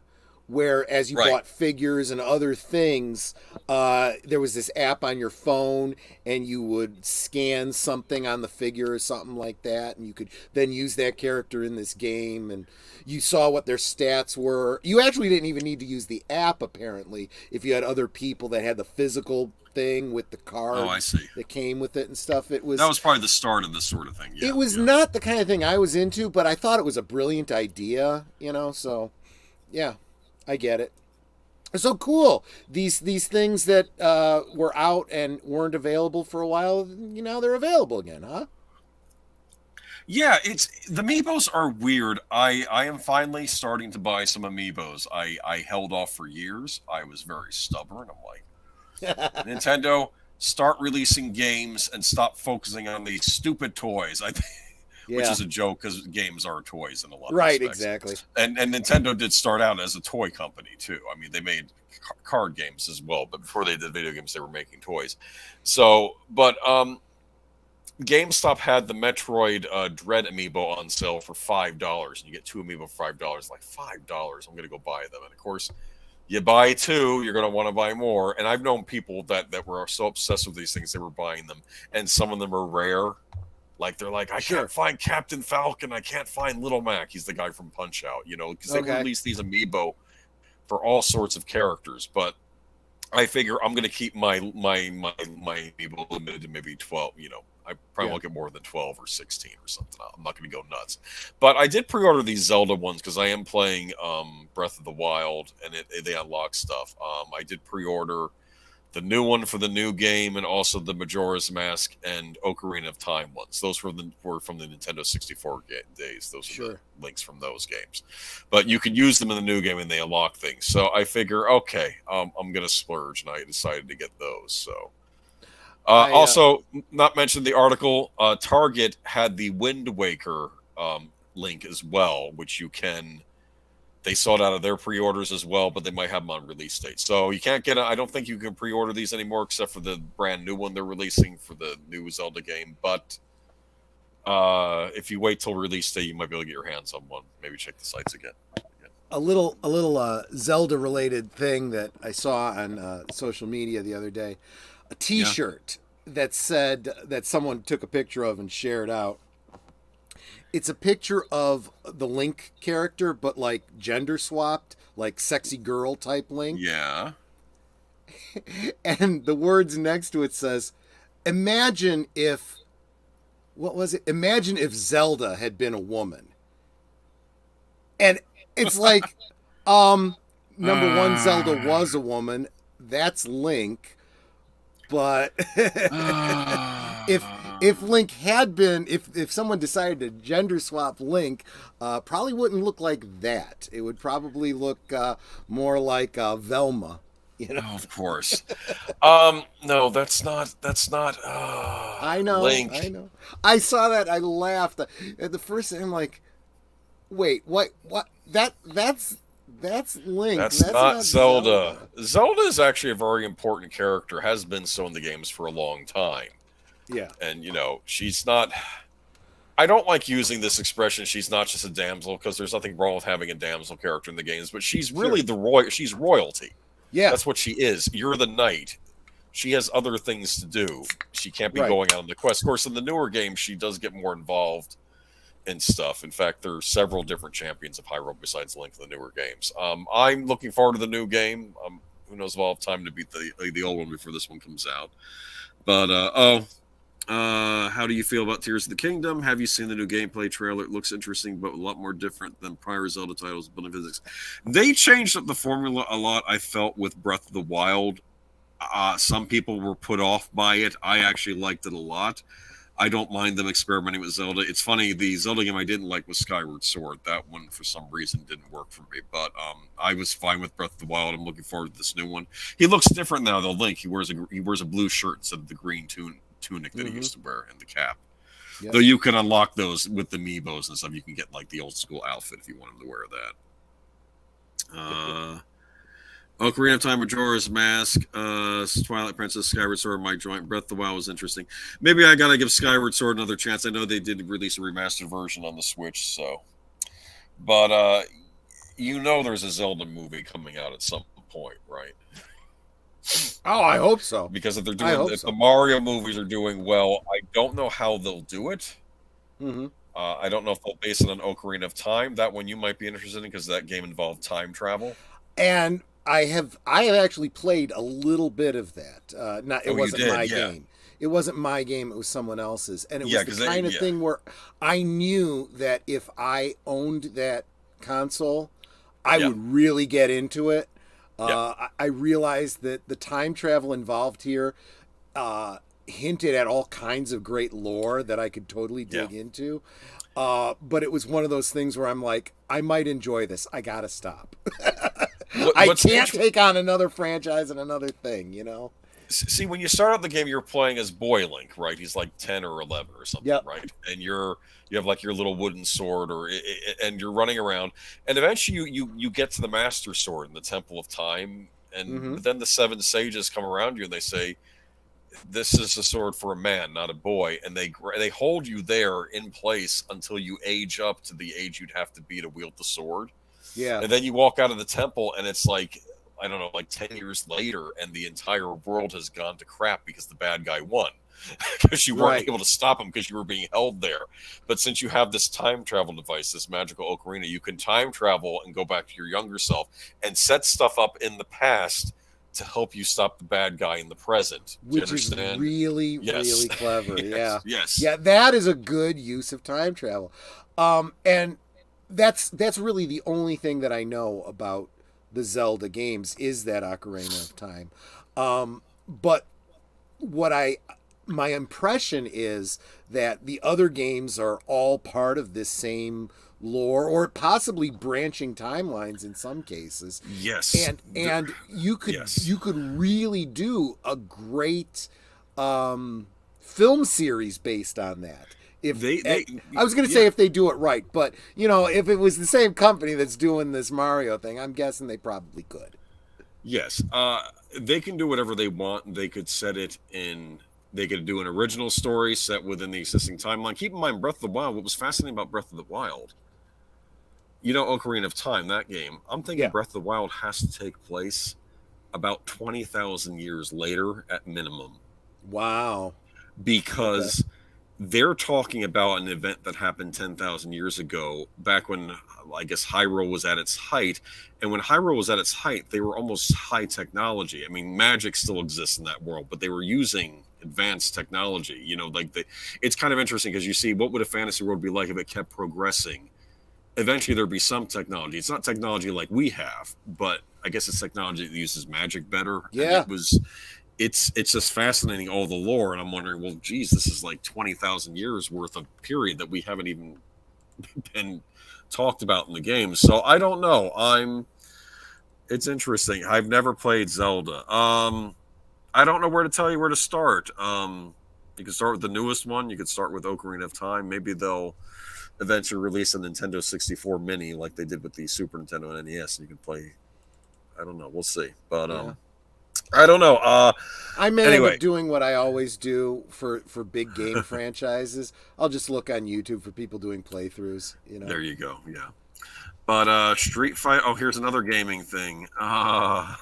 where as you bought figures and other things, there was this app on your phone and you would scan something on the figure or something like that, and you could then use that character in this game, and you saw what their stats were. You actually didn't even need to use the app, apparently, if you had other people that had the physical thing with the card that came with it and stuff. That was probably the start of this sort of thing. Yeah, it was not the kind of thing I was into, but I thought it was a brilliant idea, so yeah. I get it. So cool. These things that were out and weren't available for a while, now they're available again, huh? Yeah, the amiibos are weird. I am finally starting to buy some amiibos. I held off for years. I was very stubborn. I'm like, Nintendo, start releasing games and stop focusing on these stupid toys. I think. Yeah. Which is a joke because games are toys in a lot of respects. Right, exactly. And Nintendo did start out as a toy company, too. I mean, they made card games as well, but before they did video games, they were making toys. So, but GameStop had the Metroid Dread amiibo on sale for $5, and you get two amiibo for $5. Like, $5, I'm going to go buy them. And, of course, you buy two, you're going to want to buy more. And I've known people that were so obsessed with these things, they were buying them. And some of them are rare. Like, they're like, I can't find Captain Falcon. I can't find Little Mac. He's the guy from Punch-Out, because they release these amiibo for all sorts of characters. But I figure I'm going to keep my amiibo limited to maybe 12. I probably won't get more than 12 or 16 or something. I'm not going to go nuts. But I did pre-order these Zelda ones because I am playing Breath of the Wild, and they unlock stuff. I did pre-order the new one for the new game, and also the Majora's Mask and Ocarina of Time ones. Those were from the Nintendo 64 days. Those are the links from those games. But you can use them in the new game, and they unlock things. So I figure, okay, I'm going to splurge, and I decided to get those. So also, not mentioned the article, Target had the Wind Waker link as well, which you can... They sold out of their pre-orders as well, but they might have them on release date. So you can't get I don't think you can pre-order these anymore except for the brand new one they're releasing for the new Zelda game. But if you wait till release date, you might be able to get your hands on one. Maybe check the sites again. A little Zelda related thing that I saw on social media the other day. A T-shirt that said that someone took a picture of and shared out. It's a picture of the Link character, but like gender swapped, like sexy girl type Link. Yeah. And the words next to it says, imagine if Zelda had been a woman. And it's like, number one, Zelda was a woman. That's Link. But if Link had been, if someone decided to gender swap Link, probably wouldn't look like that. It would probably look more like Velma. You know? Oh, of course. No, that's not. I know. Link. I know. I saw that. I laughed at the first thing. I'm like, wait, what? What? That's Link. That's not Zelda. Zelda is actually a very important character. Has been so in the games for a long time. Yeah. And she's not. I don't like using this expression. She's not just a damsel because there's nothing wrong with having a damsel character in the games, but she's really She's royalty. Yeah. That's what she is. You're the knight. She has other things to do. She can't be going out on the quest. Of course, in the newer games, she does get more involved in stuff. In fact, there are several different champions of Hyrule besides Link in the newer games. I'm looking forward to the new game. Who knows if I'll have time to beat the old one before this one comes out. But, how do you feel about Tears of the Kingdom? Have you seen the new gameplay trailer? It looks interesting, but a lot more different than prior Zelda titles. Building physics. They changed up the formula a lot, I felt, with Breath of the Wild. Some people were put off by it. I actually liked it a lot. I don't mind them experimenting with Zelda. It's funny, the Zelda game I didn't like was Skyward Sword. That one, for some reason, didn't work for me. But I was fine with Breath of the Wild. I'm looking forward to this new one. He looks different now, though. Link, he wears a blue shirt instead of the green tunic that he used to wear and the cap. Yep. Though you can unlock those with the Amiibos and stuff. You can get like the old school outfit if you want him to wear that. Ocarina of Time, Majora's Mask, Twilight Princess, Skyward Sword, my joint. Breath of the Wild was interesting. Maybe I gotta give Skyward Sword another chance. I know they did release a remastered version on the Switch, so. But there's a Zelda movie coming out at some point, right? Oh, I hope so. Because if the Mario movies are doing well, I don't know how they'll do it. Mm-hmm. I don't know if they'll base it on Ocarina of Time. That one you might be interested in because that game involved time travel. And I have actually played a little bit of that. It wasn't my game. It wasn't my game. It was someone else's, and it was the kind of thing where I knew that if I owned that console, I would really get into it. I realized that the time travel involved here hinted at all kinds of great lore that I could totally dig into. But it was one of those things where I'm like, I might enjoy this. I gotta stop. I can't take on another franchise and another thing, See, when you start out the game, you're playing as Boy Link, right? He's like 10 or 11 or something, right? And you have like your little wooden sword, and you're running around, and eventually you get to the Master Sword in the Temple of Time, and then the 7 sages come around you and they say, "This is a sword for a man, not a boy," and they hold you there in place until you age up to the age you'd have to be to wield the sword. Yeah, and then you walk out of the temple, and it's like, I don't know, like 10 years later, and the entire world has gone to crap because the bad guy won. Because you weren't able to stop him because you were being held there. But since you have this time travel device, this magical ocarina, you can time travel and go back to your younger self and set stuff up in the past to help you stop the bad guy in the present. Which is really, really clever. Yes. Yeah, that is a good use of time travel. And that's really the only thing that I know about the Zelda games is that Ocarina of Time. But my impression is that the other games are all part of this same lore, or possibly branching timelines in some cases. Yes. And you could really do a great film series based on that. I was going to say if they do it right, but if it was the same company that's doing this Mario thing, I'm guessing they probably could. Yes, they can do whatever they want. They could they could do an original story set within the existing timeline. Keep in mind, Breath of the Wild. What was fascinating about Breath of the Wild, Ocarina of Time, that game. I'm thinking Breath of the Wild has to take place about 20,000 years later at minimum. Wow, because. They're talking about an event that happened 10,000 years ago, back when, I guess, Hyrule was at its height. And when Hyrule was at its height, they were almost high technology. I mean, magic still exists in that world, but they were using advanced technology. It's kind of interesting because you see, what would a fantasy world be like if it kept progressing? Eventually, there'd be some technology. It's not technology like we have, but I guess it's technology that uses magic better. Yeah. And it's just fascinating, all the lore, and I'm wondering, well, geez, this is like 20,000 years worth of period that we haven't even been talked about in the game. So I don't know. It's interesting. I've never played Zelda. I don't know where to tell you where to start. You can start with the newest one. You could start with Ocarina of Time. Maybe they'll eventually release a Nintendo 64 Mini like they did with the Super Nintendo and NES, and you can play. I don't know. We'll see. But Yeah. I don't know. I may end Anyway. up doing what I always do for big game franchises. I'll just look on YouTube for people doing playthroughs. You know. There you go. Yeah. But Street Fighter. Oh, here's another gaming thing. Yeah.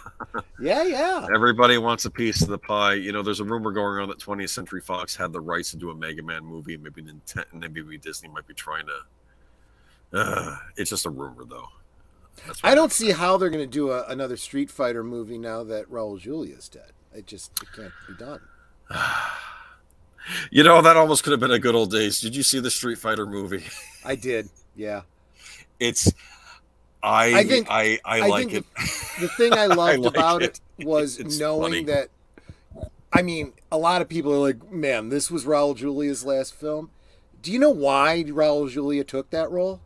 Everybody wants a piece of the pie. You know, there's a rumor going on that 20th Century Fox had the rights to do a Mega Man movie. Maybe Nintendo, maybe Disney might be trying to. It's just a rumor, though. I don't see how they're going to do another Street Fighter movie now that Raul Julia's dead. It can't be done. You know, that almost could have been a good old days. Did you see the Street Fighter movie? I did. Yeah. I think it. The thing I loved like about it. it was It's knowing funny. that. I mean, a lot of people are like, "Man, this was Raul Julia's last film." Do you know why Raul Julia took that role?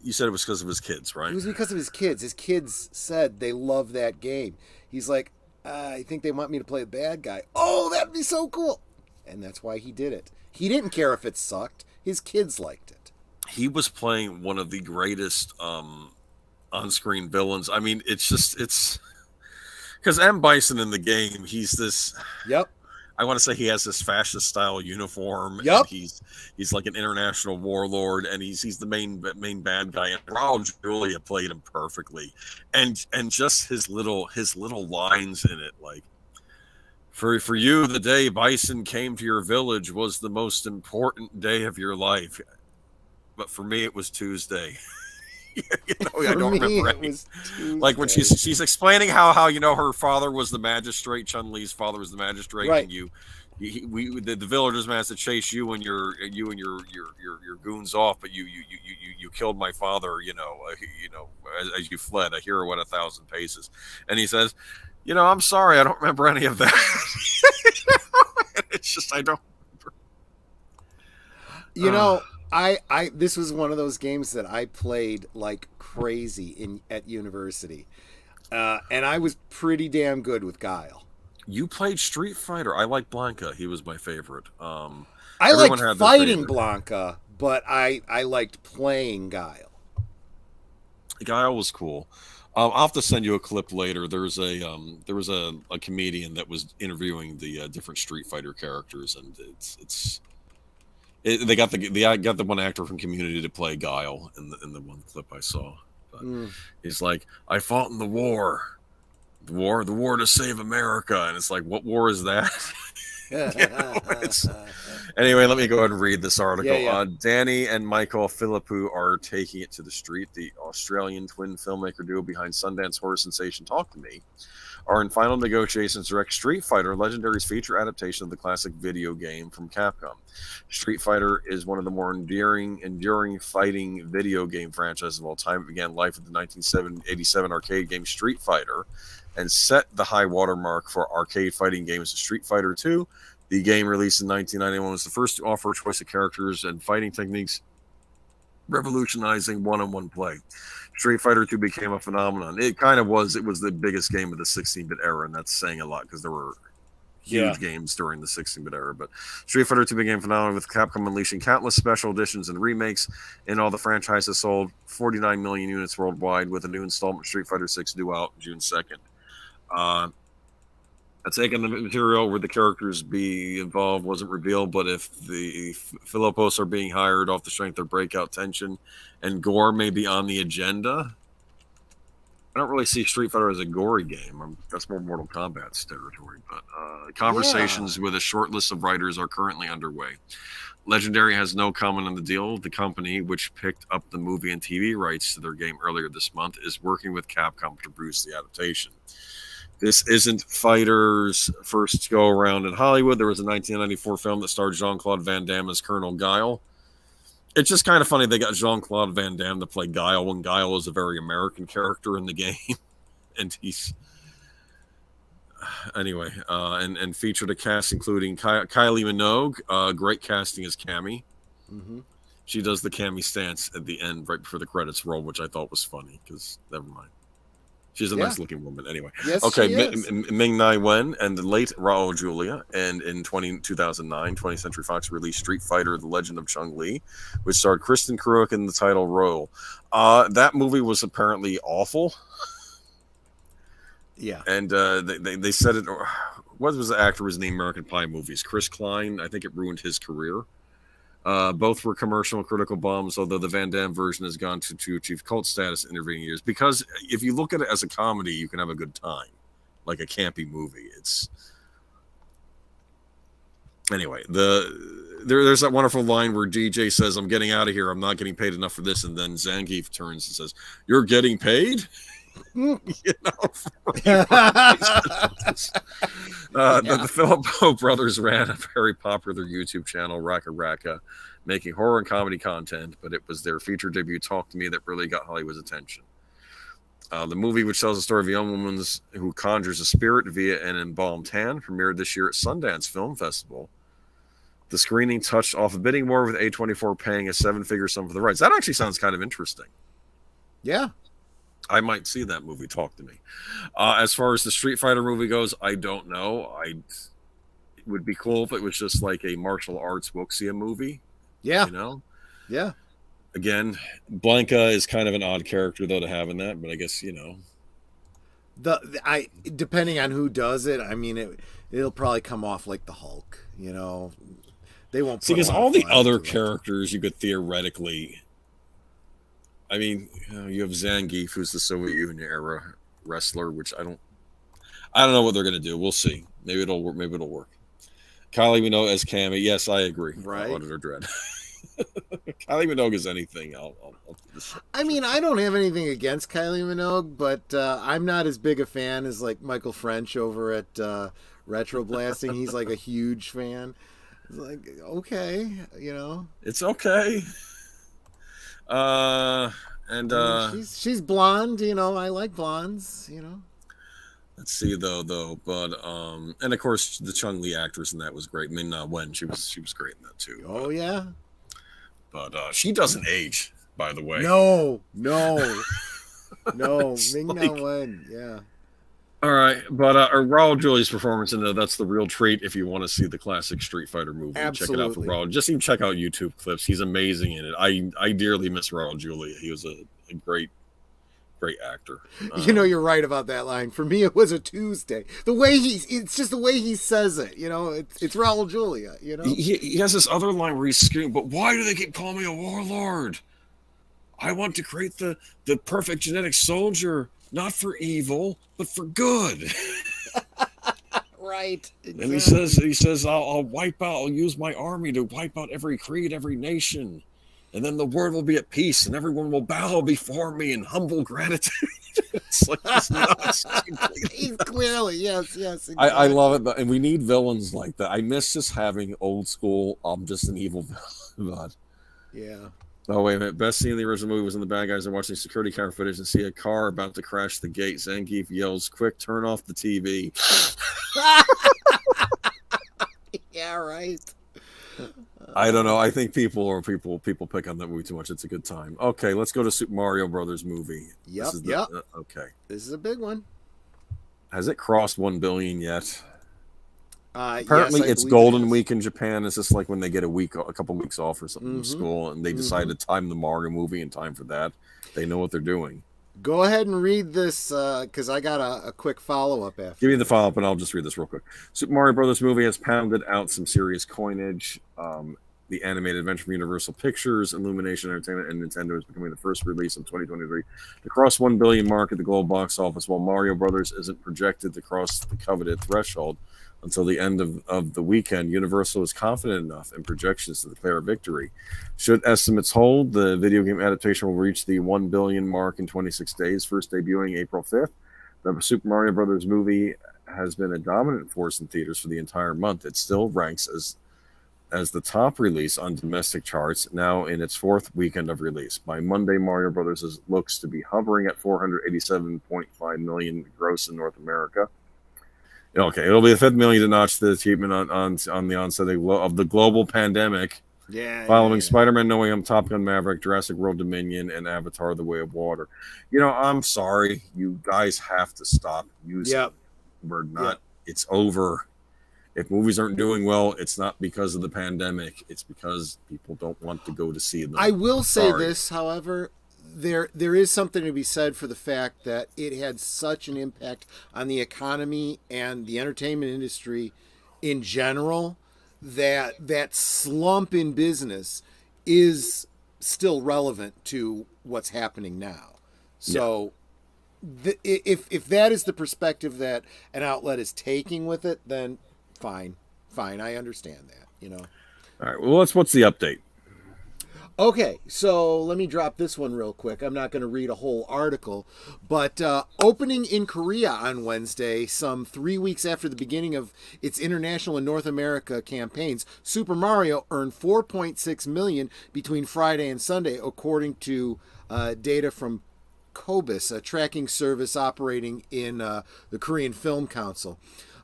You said it was because of his kids, right? It was because of his kids. His kids said they love that game. He's like, I think they want me to play the bad guy. Oh, that'd be so cool. And that's why he did it. He didn't care if it sucked. His kids liked it. He was playing one of the greatest on-screen villains. I mean, it's because M. Bison in the game, he's this. Yep. I want to say he has this fascist style uniform. Yep. And he's like an international warlord, and he's the main bad guy. And Raul Julia played him perfectly, and just his little lines in it, like for you, the day Bison came to your village was the most important day of your life, but for me it was Tuesday. I don't remember any. Like when she's explaining how you know her father was the magistrate, Chun-Li's father was the magistrate, right. and the villagers managed to chase you and your goons off, but you killed my father, as you fled, a hero at 1,000 paces. And he says, I'm sorry, I don't remember any of that. It's just I don't remember. I this was one of those games that I played like crazy at university, and I was pretty damn good with Guile. You played Street Fighter. I like Blanca. He was my favorite. I liked fighting Blanca, but I liked playing Guile. Guile was cool. I'll have to send you a clip later. There was a comedian that was interviewing the different Street Fighter characters, and they got the one actor from Community to play Guile in the one clip I saw. But he's like, I fought in the war to save America, and it's like, what war is that? Anyway, let me go ahead and read this article. Yeah. Danny and Michael Philippou are taking it to the street. The Australian twin filmmaker duo behind Sundance horror sensation Talk to Me are in final negotiations to direct Street Fighter, Legendary's feature adaptation of the classic video game from Capcom. Street Fighter is one of the more enduring fighting video game franchises of all time. It began life with the 1987 arcade game Street Fighter and set the high watermark for arcade fighting games. Street Fighter 2, the game released in 1991, was the first to offer a choice of characters and fighting techniques, revolutionizing one-on-one play. Street Fighter 2 became a phenomenon. It was the biggest game of the 16-bit era, and that's saying a lot because there were huge games during the 16-bit era. But Street Fighter 2 became a phenomenon, with Capcom unleashing countless special editions and remakes. In all, the franchise has sold 49 million units worldwide, with a new installment Street Fighter 6 due out June 2nd. Taking the material where the characters be involved wasn't revealed, but if the Philippos are being hired off the strength of breakout tension and gore may be on the agenda, I don't really see Street Fighter as a gory game. That's more Mortal Kombat's territory. But conversations with a short list of writers are currently underway. Legendary has no comment on the deal. The company, which picked up the movie and TV rights to their game earlier this month, is working with Capcom to produce the adaptation. This isn't Fighter's first go-around in Hollywood. There was a 1994 film that starred Jean-Claude Van Damme as Colonel Guile. It's just kind of funny they got Jean-Claude Van Damme to play Guile when Guile is a very American character in the game. And he's... Anyway, and featured a cast including Kylie Minogue. Great casting as Cammy. Mm-hmm. She does the Cammy stance at the end, right before the credits roll, which I thought was funny. Because never mind, she's a Yeah. nice looking woman. Anyway, Yes, okay, she is. Ming Na Wen and the late Raul Julia, and in 2009, 20th Century Fox released Street Fighter: The Legend of Chun Li, which starred Kristen Kreuk in the title role. That movie was apparently awful. Yeah. And they said it. What was the actor was in the American Pie movies? Chris Klein. I think it ruined his career. Both were commercial and critical bombs, although the Van Damme version has gone to achieve cult status in intervening years. Because if you look at it as a comedy, you can have a good time, like a campy movie. It's anyway. There's that wonderful line where DJ says, "I'm getting out of here. I'm not getting paid enough for this," and then Zangief turns and says, "You're getting paid." You know, the Philippo brothers ran a very popular YouTube channel, Raka Raka, making horror and comedy content, but it was their feature debut, Talk to Me, that really got Hollywood's attention. The movie, which tells the story of a young woman who conjures a spirit via an embalmed hand, premiered this year at Sundance Film Festival. The screening touched off a bidding war with A24 paying a 7-figure sum for the rights. That actually sounds kind of interesting. Yeah. I might see that movie. Talk to Me. As far as the Street Fighter movie goes, I don't know. It would be cool if it was just like a martial arts Wuxia movie. Yeah. You know? Yeah. Again, Blanca is kind of an odd character, though, to have in that, but I guess, you know. Depending on who does it, I mean, it'll probably come off like the Hulk, you know. They won't. See, because all the other characters you could theoretically. I mean, you have Zangief, who's the Soviet Union era wrestler, which I don't know what they're going to do. We'll see. Maybe it'll work. Maybe it'll work. Kylie Minogue as Cammy. Yes, I agree. Right. Auditor Dread. Kylie Minogue is anything. I mean, I don't have anything against Kylie Minogue, but I'm not as big a fan as like Michael French over at Retro Blasting. He's like a huge fan. It's like, okay, you know. It's okay. She's blonde, you know. I like blondes, you know. Let's see though, but and of course the Chun-Li actress in that was great. Ming Na Wen, she was great in that too. Oh yeah. But she doesn't age, by the way. No. Ming like, Na Wen, yeah. All right, but Raul Julia's performance in that's the real treat if you want to see the classic Street Fighter movie. Absolutely. Check it out for Raul. Just even check out YouTube clips. He's amazing in it. I dearly miss Raul Julia. He was a great actor. You know, you're right about that line. For me, it was a Tuesday. It's just the way he says it. You know, it's Raul Julia. You know, he has this other line where he's screaming, "But why do they keep calling me a warlord? I want to create the perfect genetic soldier." Not for evil, but for good. Right. Exactly. And he says, I'll wipe out. I'll use my army to wipe out every creed, every nation, and then the world will be at peace, and everyone will bow before me in humble gratitude. It's like it's nuts. He's clearly, yes. Exactly. I love it, and we need villains like that. I miss just having old school. I'm just an evil villain. Yeah. Oh, wait a minute. Best scene in the original movie was when the bad guys are watching security camera footage and see a car about to crash the gate. Zangief yells, "Quick, turn off the TV." Yeah, right. I don't know. I think people pick on that movie too much. It's a good time. Okay, let's go to Super Mario Brothers movie. Yep. Okay. This is a big one. Has it crossed 1 billion yet? Apparently, yes, it's Golden Week in Japan. It's just like when they get a couple weeks off or something from school, and they decide to time the Mario movie in time for that. They know what they're doing. Go ahead and read this because I got a quick follow-up after. Give me the follow-up, and I'll just read this real quick. Super Mario Brothers movie has pounded out some serious coinage. The animated adventure from Universal Pictures, Illumination Entertainment, and Nintendo is becoming the first release in 2023 to cross 1 billion mark at the global box office, while Mario Brothers isn't projected to cross the coveted threshold until the end of the weekend. Universal is confident enough in projections to declare a victory. Should estimates hold, the video game adaptation will reach the 1 billion mark in 26 days, first debuting April 5th. The Super Mario Brothers movie has been a dominant force in theaters for the entire month. It still ranks as the top release on domestic charts, now in its 4th weekend of release. By Monday, Mario Brothers looks to be hovering at 487.5 million gross in North America. Okay, it'll be the fifth million to notch the achievement on the onset of the global pandemic. Yeah. Following Spider-Man No Way Home, Top Gun Maverick, Jurassic World Dominion, and Avatar The Way of Water. I'm sorry. You guys have to stop using Yep. We're not, Yep. It's over. If movies aren't doing well, it's not because of the pandemic. It's because people don't want to go to see them. I will say Sorry. this, however, there is something to be said for the fact that it had such an impact on the economy and the entertainment industry in general that slump in business is still relevant to what's happening now. So if that is the perspective that an outlet is taking with it, then fine, I understand that. All right. Well, what's the update? Okay, so let me drop this one real quick. I'm not going to read a whole article, but opening in Korea on Wednesday, some 3 weeks after the beginning of its international and North America campaigns, Super Mario earned 4.6 million between Friday and Sunday, according to data from Kobis, a tracking service operating in the Korean Film Council.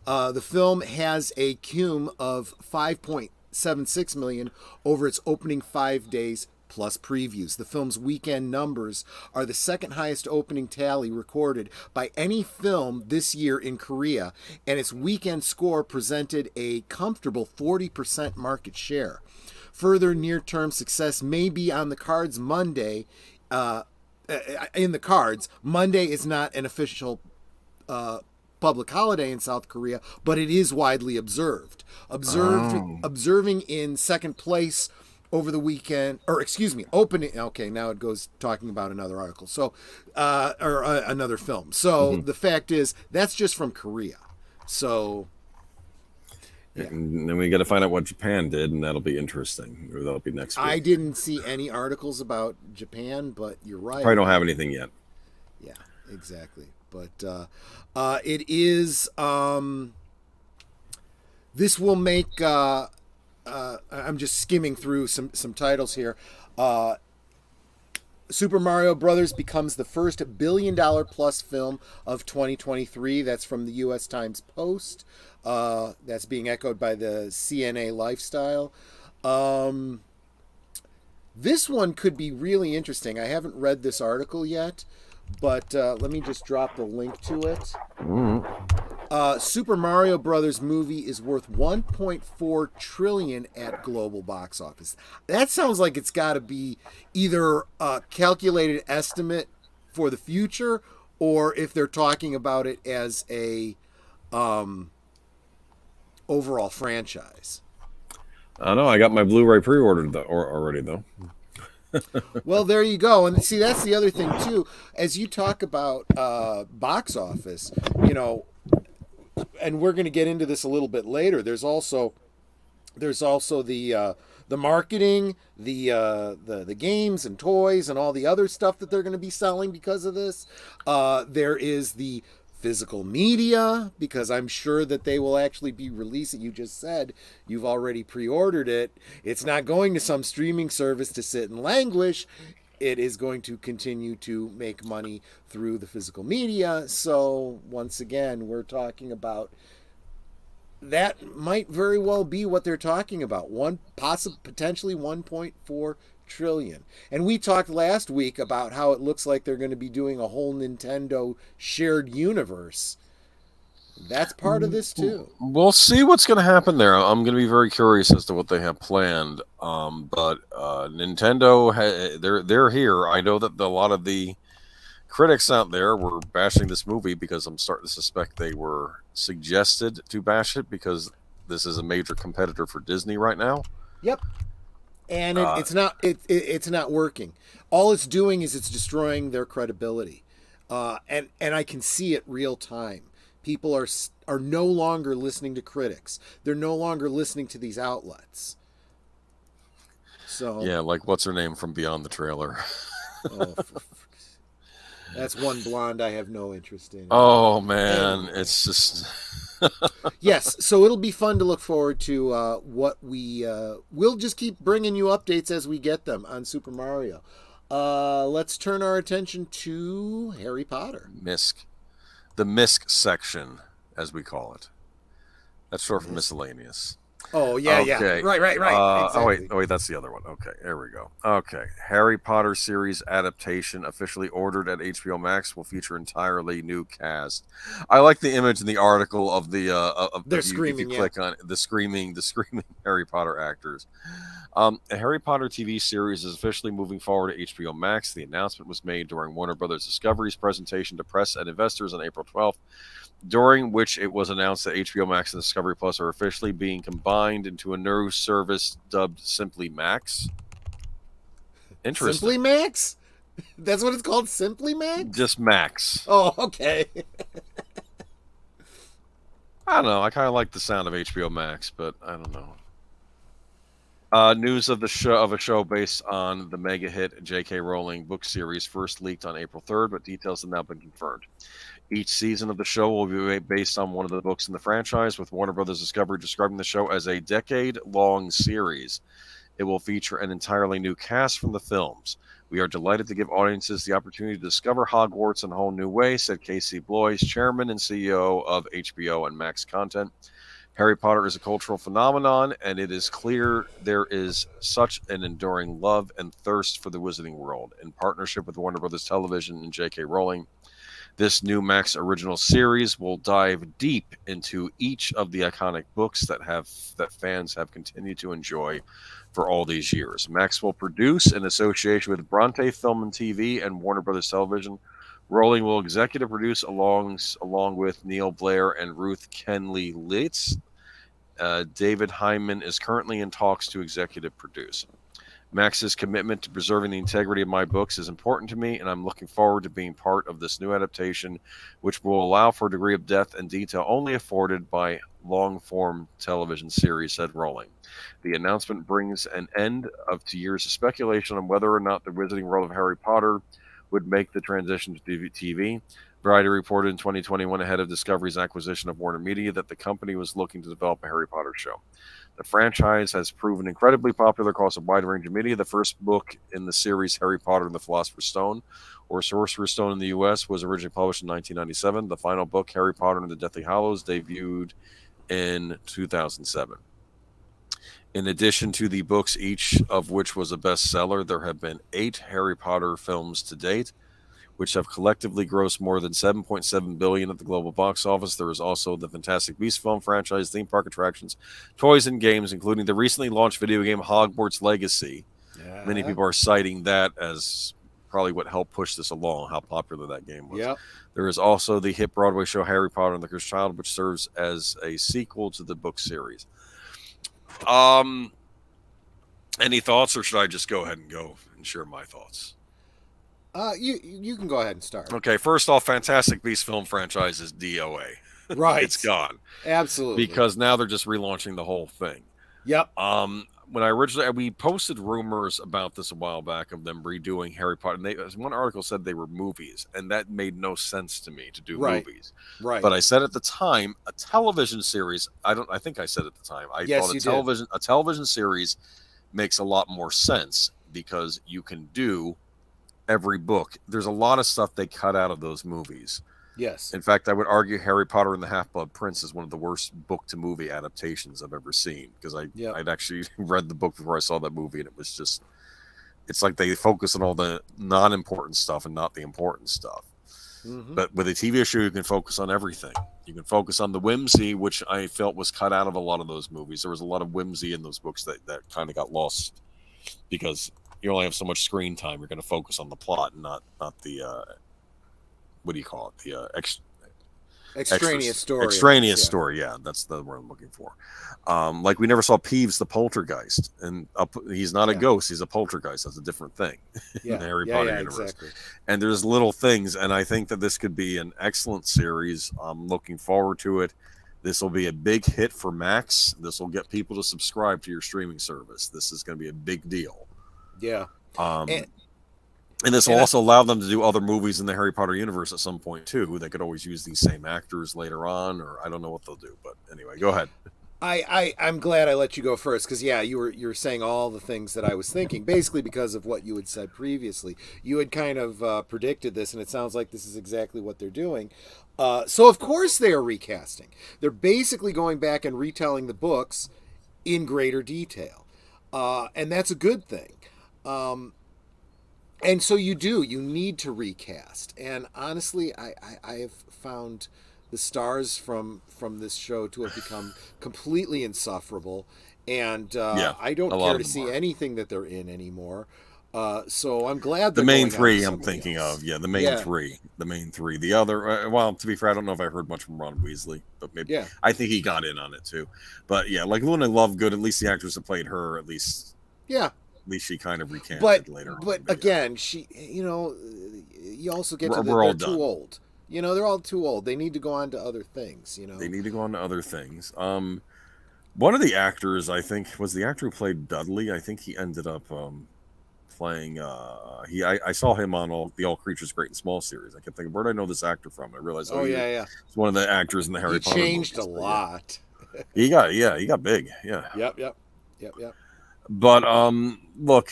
The film has a cum of 5.76 million over its opening 5 days plus previews. The film's weekend numbers are the second highest opening tally recorded by any film this year in Korea, and its weekend score presented a comfortable 40% market share. Further near-term success may be on the cards Monday. Monday is not an official public holiday in South Korea, but it is widely observed. Observing in second place over the weekend, opening. Okay, now it goes talking about another article. So, another film. So the fact is, that's just from Korea. So, yeah. And then we got to find out what Japan did, and that'll be interesting. Or that'll be next week. I didn't see any articles about Japan, but you're right. Probably don't have anything yet. Yeah, exactly. But it is. This will make. I'm just skimming through some titles here. Super Mario Brothers becomes the first $1 billion plus film of 2023. That's from the U.S. Times Post. That's being echoed by the CNA Lifestyle. This one could be really interesting. I haven't read this article yet, but let me just drop the link to it. Super Mario Brothers movie is worth 1.4 trillion at global box office. That sounds like it's got to be either a calculated estimate for the future, or if they're talking about it as a overall franchise. I don't know. I got my Blu-ray pre-ordered already, though. Well, there you go. And see, that's the other thing too. As you talk about box office, and we're going to get into this a little bit later. There's also the marketing, the games and toys and all the other stuff that they're going to be selling because of this. There is the physical media, because I'm sure that they will actually be releasing. You just said you've already pre-ordered it. It's not going to some streaming service to sit and languish. It is going to continue to make money through the physical media. So once again, we're talking about that might very well be what they're talking about. Potentially 1.4 trillion. And we talked last week about how it looks like they're going to be doing a whole Nintendo shared universe. That's part of this too. We'll see what's going to happen there. I'm going to be very curious as to what they have planned. But Nintendo, they're here. I know that a lot of the critics out there were bashing this movie because I'm starting to suspect they were suggested to bash it because this is a major competitor for Disney right now. Yep. And it's not working. All it's doing is it's destroying their credibility. And I can see it real time. People are no longer listening to critics. They're no longer listening to these outlets. So yeah, like what's her name from Beyond the Trailer? That's one blonde I have no interest in. Oh man, it's just yes. So it'll be fun to look forward to what we'll just keep bringing you updates as we get them on Super Mario. Let's turn our attention to Harry Potter. The MISC section, as we call it. That's short for miscellaneous. Oh yeah, Okay. yeah. Right. Exactly. Oh wait, that's the other one. Okay, there we go. Okay, Harry Potter series adaptation officially ordered at HBO Max will feature entirely new cast. I like the image in the article of the They're if you screaming, click on it, the screaming Harry Potter actors. A Harry Potter TV series is officially moving forward to HBO Max. The announcement was made during Warner Brothers Discovery's presentation to press and investors on April 12th, during which it was announced that HBO Max and Discovery Plus are officially being combined into a new service dubbed Simply Max. Interesting. Simply Max? That's what it's called, Simply Max? Just Max. Oh, okay. I don't know. I kind of like the sound of HBO Max, but I don't know. News of a show based on the mega hit J.K. Rowling book series first leaked on April 3rd, but details have now been confirmed. Each season of the show will be based on one of the books in the franchise, with Warner Brothers Discovery describing the show as a decade-long series. It will feature an entirely new cast from the films. We are delighted to give audiences the opportunity to discover Hogwarts in a whole new way, said Casey Bloys, chairman and CEO of HBO and Max Content. Harry Potter is a cultural phenomenon, and it is clear there is such an enduring love and thirst for the Wizarding World. In partnership with Warner Brothers Television and J.K. Rowling, this new Max original series will dive deep into each of the iconic books that fans have continued to enjoy for all these years. Max will produce in association with Bronte Film and TV and Warner Brothers Television. Rowling will executive produce along with Neil Blair and Ruth Kenley Litz. David Hyman is currently in talks to executive produce. Max's commitment to preserving the integrity of my books is important to me, and I'm looking forward to being part of this new adaptation, which will allow for a degree of depth and detail only afforded by long-form television series, said Rowling. The announcement brings an end to years of speculation on whether or not the Wizarding World of Harry Potter would make the transition to TV. Variety reported in 2021, ahead of Discovery's acquisition of Warner Media, that the company was looking to develop a Harry Potter show. The franchise has proven incredibly popular across a wide range of media. The first book in the series, Harry Potter and the Philosopher's Stone, or Sorcerer's Stone in the U.S., was originally published in 1997. The final book, Harry Potter and the Deathly Hallows, debuted in 2007. In addition to the books, each of which was a bestseller, there have been 8 Harry Potter films to date, which have collectively grossed more than $7.7 billion at the global box office. There is also the Fantastic Beasts film franchise, theme park attractions, toys, and games, including the recently launched video game Hogwarts Legacy. Yeah. Many people are citing that as probably what helped push this along, how popular that game was. Yep. There is also the hit Broadway show Harry Potter and the Cursed Child, which serves as a sequel to the book series. Any thoughts, or should I just go ahead and go and share my thoughts? You can go ahead and start. Okay, first off, Fantastic Beasts film franchise is DOA. Right. It's gone. Absolutely. Because now they're just relaunching the whole thing. Yep. When we posted rumors about this a while back of them redoing Harry Potter, and one article said they were movies, and that made no sense to me to do movies. Right. But I said at the time, a television series, I think I said at the time, I thought a television series makes a lot more sense because you can do every book. There's a lot of stuff they cut out of those movies. Yes. In fact, I would argue Harry Potter and the Half-Blood Prince is one of the worst book-to-movie adaptations I've ever seen, because I'd actually read the book before I saw that movie, and it was just, it's like they focus on all the non-important stuff and not the important stuff. Mm-hmm. But with a TV show, you can focus on everything. You can focus on the whimsy, which I felt was cut out of a lot of those movies. There was a lot of whimsy in those books that kind of got lost because you only have so much screen time. You're going to focus on the plot and not the what do you call it? The extraneous story. Extraneous story, yeah, that's the word I'm looking for. Like we never saw Peeves the poltergeist, and he's not a ghost; he's a poltergeist. That's a different thing in the Harry Potter universe. Exactly. And there's little things, and I think that this could be an excellent series. I'm looking forward to it. This will be a big hit for Max. This will get people to subscribe to your streaming service. This is going to be a big deal. Yeah. And this will also allow them to do other movies in the Harry Potter universe at some point, too. They could always use these same actors later on, or I don't know what they'll do. But anyway, go ahead. I'm glad I let you go first because yeah, you were saying all the things that I was thinking, basically because of what you had said previously. You had kind of predicted this, and it sounds like this is exactly what they're doing. So of course they are recasting. They're basically going back and retelling the books in greater detail, and that's a good thing. And so you need to recast. And honestly, I have found the stars from this show to have become completely insufferable, and Yeah, I don't a lot care of to them see are. anything that they're in anymore. So I'm glad The they're main going on to three I'm somebody thinking else. of, yeah, the main Yeah, three, the main three. The other, well, to be fair, I don't know if I heard much from Ron Weasley, but maybe yeah, I think he got in on it too. But yeah, like Luna Lovegood, at least the actress that played her, yeah. at least she kind of But recanted later on. but But yeah, again, you also get to we're they're all too done. old. They're all too old. They need to go on to other things. They need to go on to other things. One of the actors, I think, was the actor who played Dudley. I think he ended up playing. I saw him on All Creatures Great and Small series. I kept thinking, where did I know this actor from? I realized, Oh yeah, yeah. he's one of the actors in the He Harry Potter changed a movies. But yeah, lot. he got big. Yeah, Yep, yep, yep, yep. but look,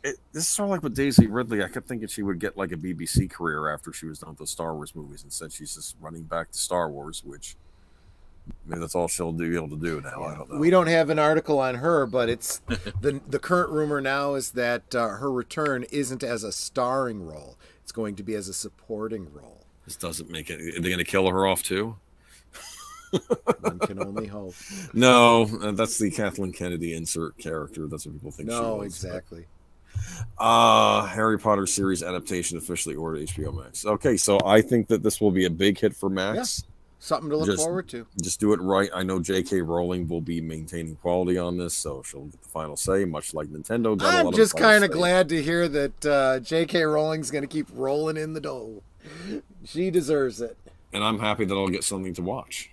this is sort of like with Daisy Ridley. I kept thinking she would get like a BBC career after she was done with the Star Wars movies. Instead, she's just running back to Star Wars, which maybe that's all she'll be able to do now. I Yeah, don't we know. don't have an article on her, but it's the current rumor now is that her return isn't as a starring role; it's going to be as a supporting role. This doesn't make it. Are they going to kill her off too? One can only hope. No, that's the Kathleen Kennedy insert character. That's what people think she No, was. exactly. Harry Potter series adaptation officially ordered HBO Max. Okay, so I think that this will be a big hit for Yeah, Max. something to look Just forward to. just do it right. I know J.K. Rowling will be maintaining quality on this, so she'll get the final say, much like Nintendo got a lot I'm of just the final kind of say. glad to hear that J.K. Rowling's going to keep rolling in the dough. She deserves it. And I'm happy that I'll get something to watch.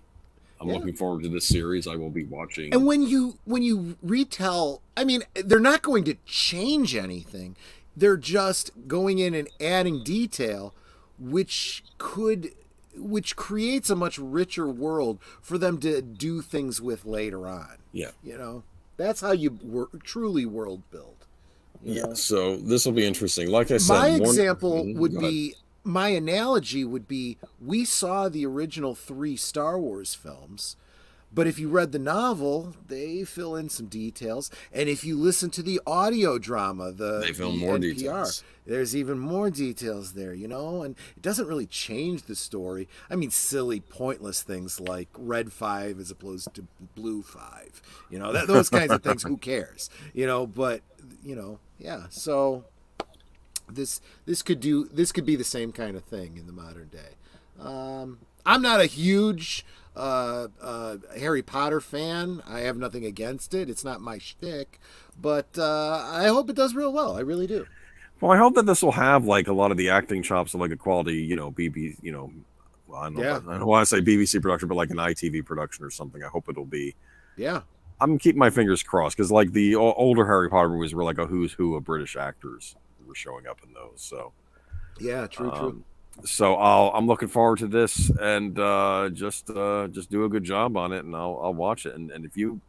I'm Yeah. looking forward to this series. I will be watching. And when you retell, I mean, they're not going to change anything. They're just going in and adding detail, which creates a much richer world for them to do things with later on. Yeah. That's how you truly world build. Yeah. So this will be interesting. Like I said, My example would go ahead. be my analogy would be we saw the original 3 Star Wars films, but if you read the novel, they fill in some details, and if you listen to the audio drama, They fill the more NPR, details. there's even more details there, and it doesn't really change the story. I mean, silly, pointless things like Red 5 as opposed to Blue 5, those kinds of things. Who cares, But yeah. So this could be the same kind of thing in the modern day. I'm not a huge Harry Potter fan. I have nothing against it. It's not my shtick, but I hope it does real well. I really do. Well, I hope that this will have like a lot of the acting chops of like a quality, well, I don't want to say BBC production, but like an ITV production or something. I hope it'll be. Yeah. I'm keeping my fingers crossed because like the older Harry Potter movies were like a who's who of British actors who were showing up in those. So Yeah. True. so I'm looking forward to this and just do a good job on it and I'll watch it and if you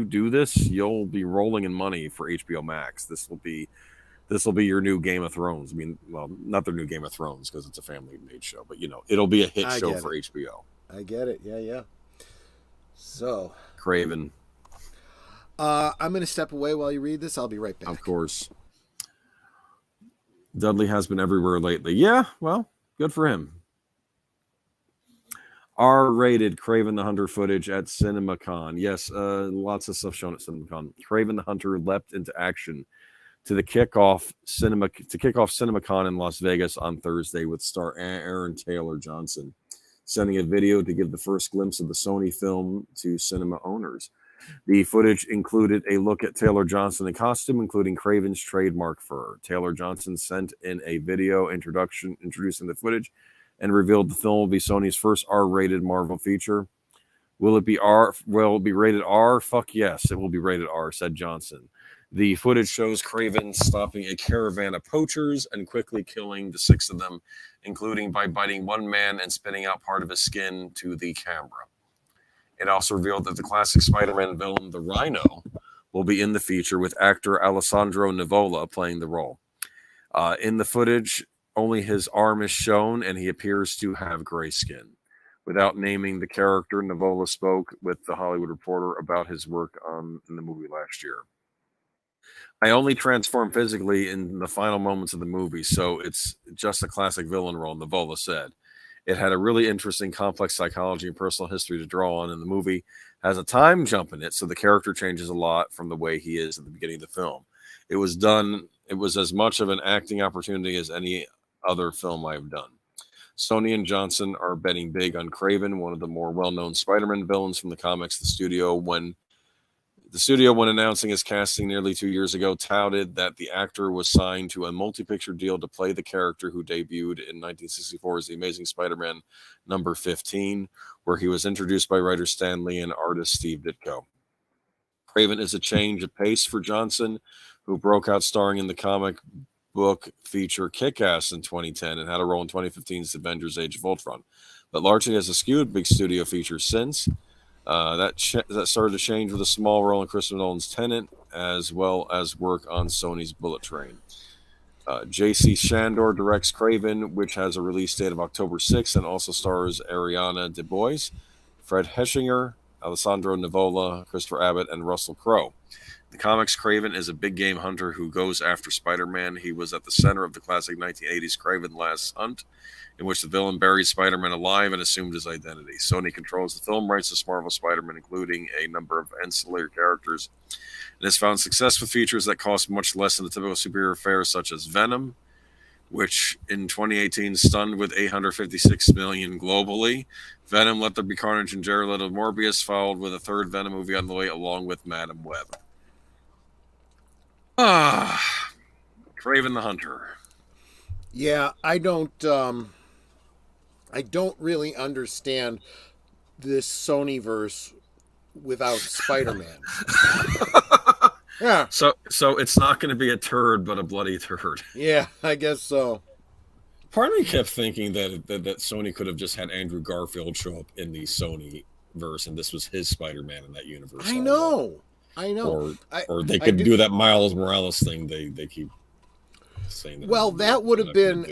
do this you'll be rolling in money for HBO Max. This will be your new Game of Thrones. I mean, well, not their new Game of Thrones because it's a family made show, but it'll be a hit I show get for it. HBO. I get it. Yeah. So Kraven, I'm going to step away while you read this. I'll be right back. of course. Dudley has been everywhere lately. Yeah, well, good for him. R-rated Kraven the Hunter footage at CinemaCon. Yes, lots of stuff shown at CinemaCon. Kraven the Hunter leapt into action to kick off CinemaCon in Las Vegas on Thursday with star Aaron Taylor Johnson sending a video to give the first glimpse of the Sony film to cinema owners. The footage included a look at Taylor Johnson in costume, including Kraven's trademark fur. Taylor Johnson sent in a video introducing the footage and revealed the film will be Sony's first R-rated Marvel feature. Will it be R? Will it be rated R? Fuck yes, it will be rated R, said Johnson. The footage shows Kraven stopping a caravan of poachers and quickly killing the 6 of them, including by biting one man and spitting out part of his skin to the camera. It also revealed that the classic Spider-Man villain, the Rhino, will be in the feature with actor Alessandro Nivola playing the role. In the footage, only his arm is shown, and he appears to have gray skin. Without naming the character, Nivola spoke with the Hollywood Reporter about his work in the movie last year. I only transform physically in the final moments of the movie, so it's just a classic villain role, Nivola said. It had a really interesting, complex psychology and personal history to draw on, and the movie has a time jump in it, so the character changes a lot from the way he is at the beginning of the film. It was as much of an acting opportunity as any other film I've done. Sony and Johnson are betting big on Kraven, one of the more well-known Spider-Man villains from the comics. The studio, when announcing his casting nearly 2 years ago, touted that the actor was signed to a multi-picture deal to play the character who debuted in 1964's The Amazing Spider-Man number 15, where he was introduced by writer Stan Lee and artist Steve Ditko. Kraven is a change of pace for Johnson, who broke out starring in the comic book feature Kick-Ass in 2010 and had a role in 2015's Avengers Age of Ultron, but largely has skewed big studio features since. That started to change with a small role in Christopher Nolan's Tenet, as well as work on Sony's Bullet Train. J.C. Shandor directs Kraven, which has a release date of October 6th and also stars Ariana DeBois, Fred Heschinger, Alessandro Nivola, Christopher Abbott, and Russell Crowe. The comics, Kraven is a big game hunter who goes after Spider-Man. He was at the center of the classic 1980s Kraven Last Hunt, in which the villain buried Spider-Man alive and assumed his identity. Sony controls the film rights to Marvel Spider-Man, including a number of ancillary characters, and has found success with features that cost much less than the typical superhero fare, such as Venom, which in 2018 stunned with $856 million globally. Venom, Let There Be Carnage, and Jared Leto Morbius followed with a third Venom movie on the way, along with Madam Web. Kraven the Hunter. Yeah, I don't really understand this Sonyverse without Spider-Man. Yeah. So it's not going to be a turd, but a bloody turd. Yeah, I guess so. Part of me kept thinking that Sony could have just had Andrew Garfield show up in the Sony verse, and this was his Spider-Man in that universe. I know. Or they could do that Miles Morales thing. They keep saying that. Well, that would have been,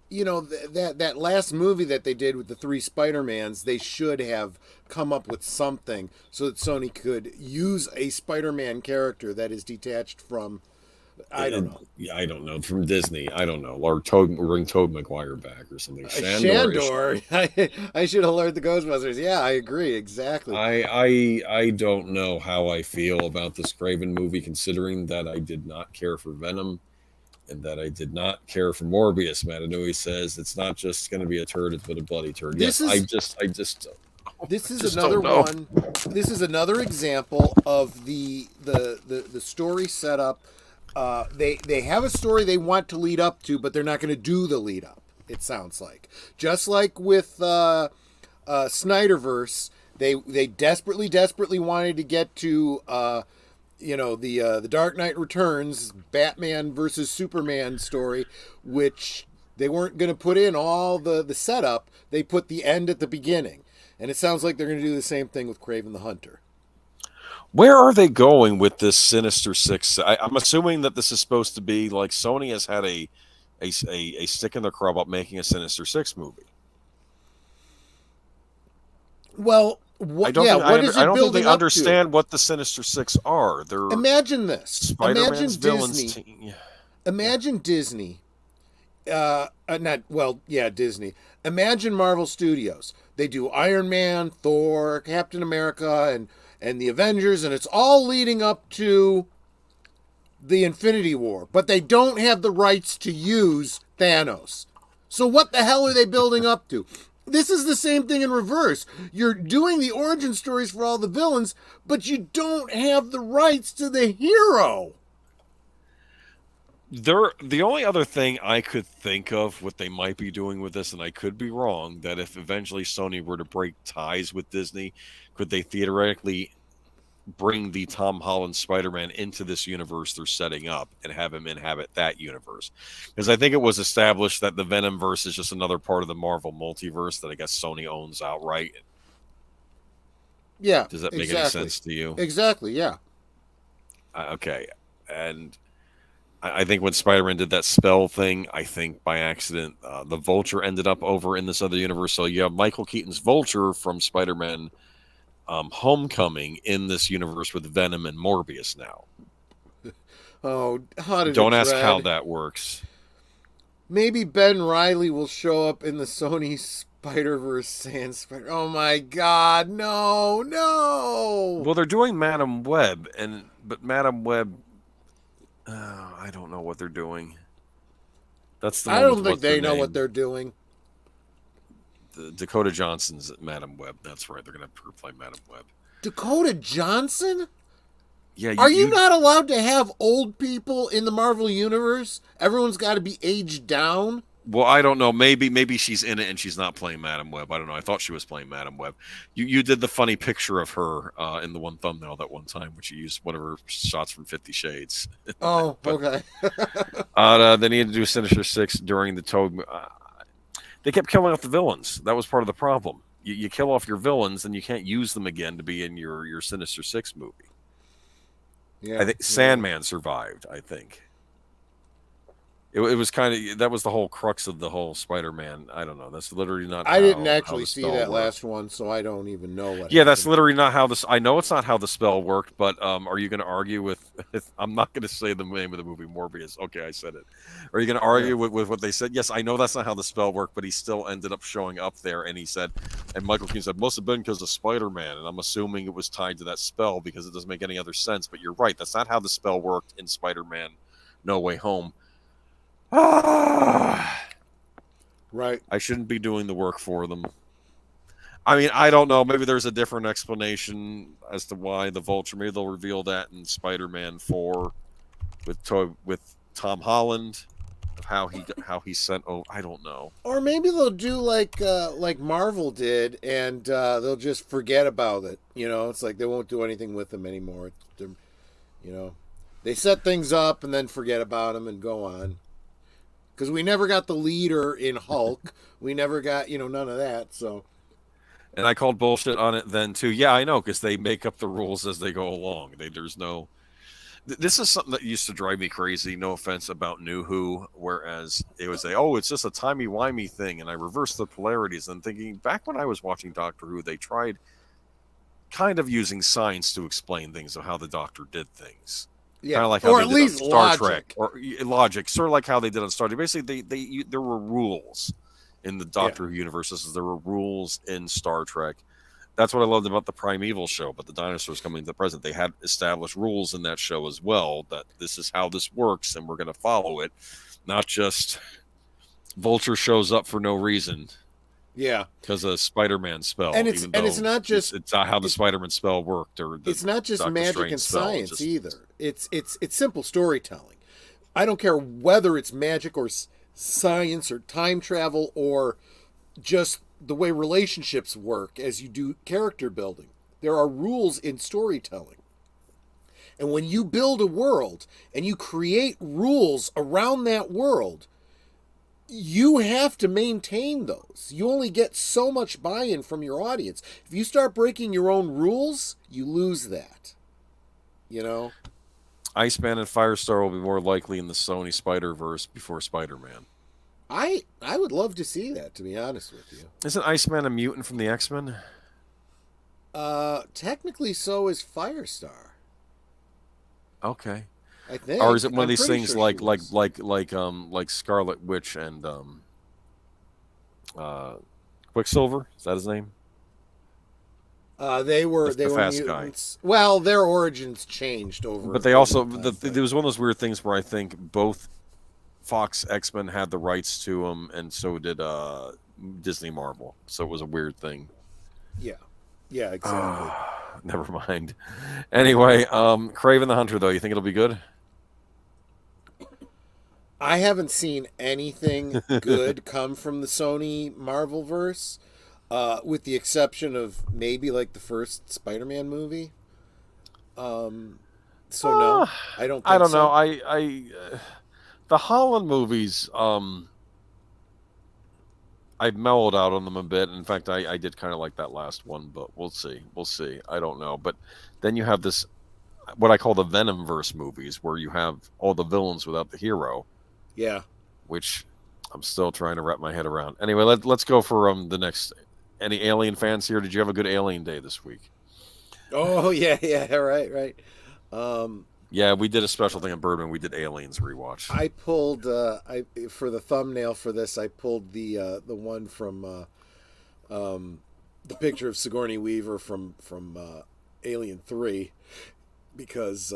that last movie that they did with the 3 Spider-Mans, they should have come up with something so that Sony could use a Spider-Man character that is detached from, I don't know. Yeah, I don't know. From Disney, I don't know. Or bring Tobey Maguire back or something. Shandor. I should have learned the Ghostbusters. Yeah, I agree. Exactly. I don't know how I feel about this Kraven movie, considering that I did not care for Venom and that I did not care for Morbius. Matanui says it's not just going to be a turd, it's been a bloody turd. This is another one. This is another example of the story setup. They have a story they want to lead up to, but they're not going to do the lead up. It sounds like, just like with Snyderverse, they desperately wanted to get to the Dark Knight Returns Batman versus Superman story, which they weren't going to put in all the setup. They put the end at the beginning, and it sounds like they're going to do the same thing with Kraven the Hunter. Where are they going with this Sinister Six? I'm assuming that this is supposed to be like Sony has had a stick in their craw about making a Sinister Six movie. Well, I don't think they understand what the Sinister Six are. They're imagine this. Spider-Man's villains. Imagine Disney. Disney. Imagine Marvel Studios. They do Iron Man, Thor, Captain America, and the Avengers, and it's all leading up to the Infinity War. But they don't have the rights to use Thanos. So what the hell are they building up to? This is the same thing in reverse. You're doing the origin stories for all the villains, but you don't have the rights to the hero. The only other thing I could think of what they might be doing with this, and I could be wrong, that if eventually Sony were to break ties with Disney, could they theoretically bring the Tom Holland Spider-Man into this universe they're setting up and have him inhabit that universe? Because I think it was established that the Venom verse is just another part of the Marvel multiverse that I guess Sony owns outright. Yeah, Does that make any exactly. sense to you? Exactly, yeah. Okay. And I think when Spider-Man did that spell thing, I think by accident, the Vulture ended up over in this other universe. So you have Michael Keaton's Vulture from Spider-Man Homecoming in this universe with Venom and Morbius now. Oh, how did it Don't ask how dread? that works. Maybe Ben Riley will show up in the Sony Spider-Verse Sand Spider. Oh my God, no, no! Well, they're doing Madam Web, but Madam Web, I don't know what they're doing. That's the I one with don't think what's her they know what name? they're doing. Dakota Johnson's Madam Web. That's right. They're gonna have her play Madam Web. Dakota Johnson? Yeah, Are you not allowed to have old people in the Marvel Universe? Everyone's got to be aged down? Well, I don't know. Maybe she's in it and she's not playing Madam Web. I don't know. I thought she was playing Madam Web. You did the funny picture of her in the one thumbnail that one time, which you used one of her shots from 50 Shades. Oh, But okay. they needed to do Sinister Six during the Toad. They kept killing off the villains. That was part of the problem. You kill off your villains, and you can't use them again to be in your Sinister Six movie. Yeah. I think Sandman survived. I think it was kind of that was the whole crux of the whole Spider-Man. I don't know. That's literally not. I didn't how actually the see spell that worked. last one, so I don't even know what Yeah, happened. that's literally not how this. I know it's not how the spell worked, but are you going to argue with? I'm not going to say the name of the movie Morbius. Okay, I said it. Are you going to argue with what they said? Yes, I know that's not how the spell worked, but he still ended up showing up there, and he said, and Michael Keaton said, must have been because of Spider-Man, and I'm assuming it was tied to that spell because it doesn't make any other sense. But you're right, that's not how the spell worked in Spider-Man No Way Home. Right. I shouldn't be doing the work for them. I mean, I don't know. Maybe there's a different explanation as to why the Vulture. Maybe they'll reveal that in Spider-Man 4 with Tom Holland, of how he sent. Oh, I don't know. Or maybe they'll do like Marvel did, and they'll just forget about it. You know, it's like they won't do anything with them anymore. They set things up and then forget about them and go on. Because we never got the leader in Hulk. We never got, none of that. So, And I called bullshit on it then too. Yeah, I know, because they make up the rules as they go along. There's no. This is something that used to drive me crazy. No offense about New Who, whereas it would say, "Oh, it's just a timey-wimey thing," and I reversed the polarities. And thinking back when I was watching Doctor Who, they tried kind of using science to explain things of how the Doctor did things. yeah, Kind of like how or they at did least on Star logic. Trek, or logic, sort of like how they did on Star Trek. Basically, there were rules in the Doctor Who universe. There were rules in Star Trek. That's what I loved about the Primeval show, but the dinosaurs coming to the present. They had established rules in that show as well, that this is how this works and we're going to follow it. Not just Vulture shows up for no reason. Yeah, because of Spider-Man spell. And it's not just it's not how the Spider-Man spell worked, or it's not just Doctor magic Strange and spell. science either. It's simple storytelling. I don't care whether it's magic or science or time travel or just the way relationships work as you do character building. There are rules in storytelling. And when you build a world and you create rules around that world, you have to maintain those. You only get so much buy-in from your audience. If you start breaking your own rules, you lose that. Iceman and Firestar will be more likely in the Sony Spider-Verse before Spider-Man. I would love to see that, to be honest with you. Isn't Iceman a mutant from the X-Men? Technically so is Firestar. Okay. I think. Or is it one of I'm these pretty things sure like Scarlet Witch and Quicksilver? Is that his name? They were fast mutants. Guy. Well, their origins changed over. But they also there was one of those weird things where I think both Fox X-Men had the rights to them, and so did Disney Marvel. So it was a weird thing. Yeah, exactly. Never mind. Anyway, Kraven the Hunter, though, you think it'll be good? I haven't seen anything good come from the Sony Marvel verse, with the exception of maybe like the first Spider-Man movie. No, I don't. I don't so. know. The Holland movies. I I've mellowed out on them a bit. In fact, I did kind of like that last one, but we'll see. We'll see. I don't know. But then you have this, what I call the Venomverse movies, where you have all the villains without the hero, Yeah. which I'm still trying to wrap my head around. Anyway, let's go for the next. Any Alien fans here? Did you have a good Alien day this week? Oh yeah, yeah, right. Um, Yeah, we did a special thing in Bourbon. We did Aliens rewatch. I pulled I for the thumbnail for this. I pulled the one from the picture of Sigourney Weaver from Alien 3 because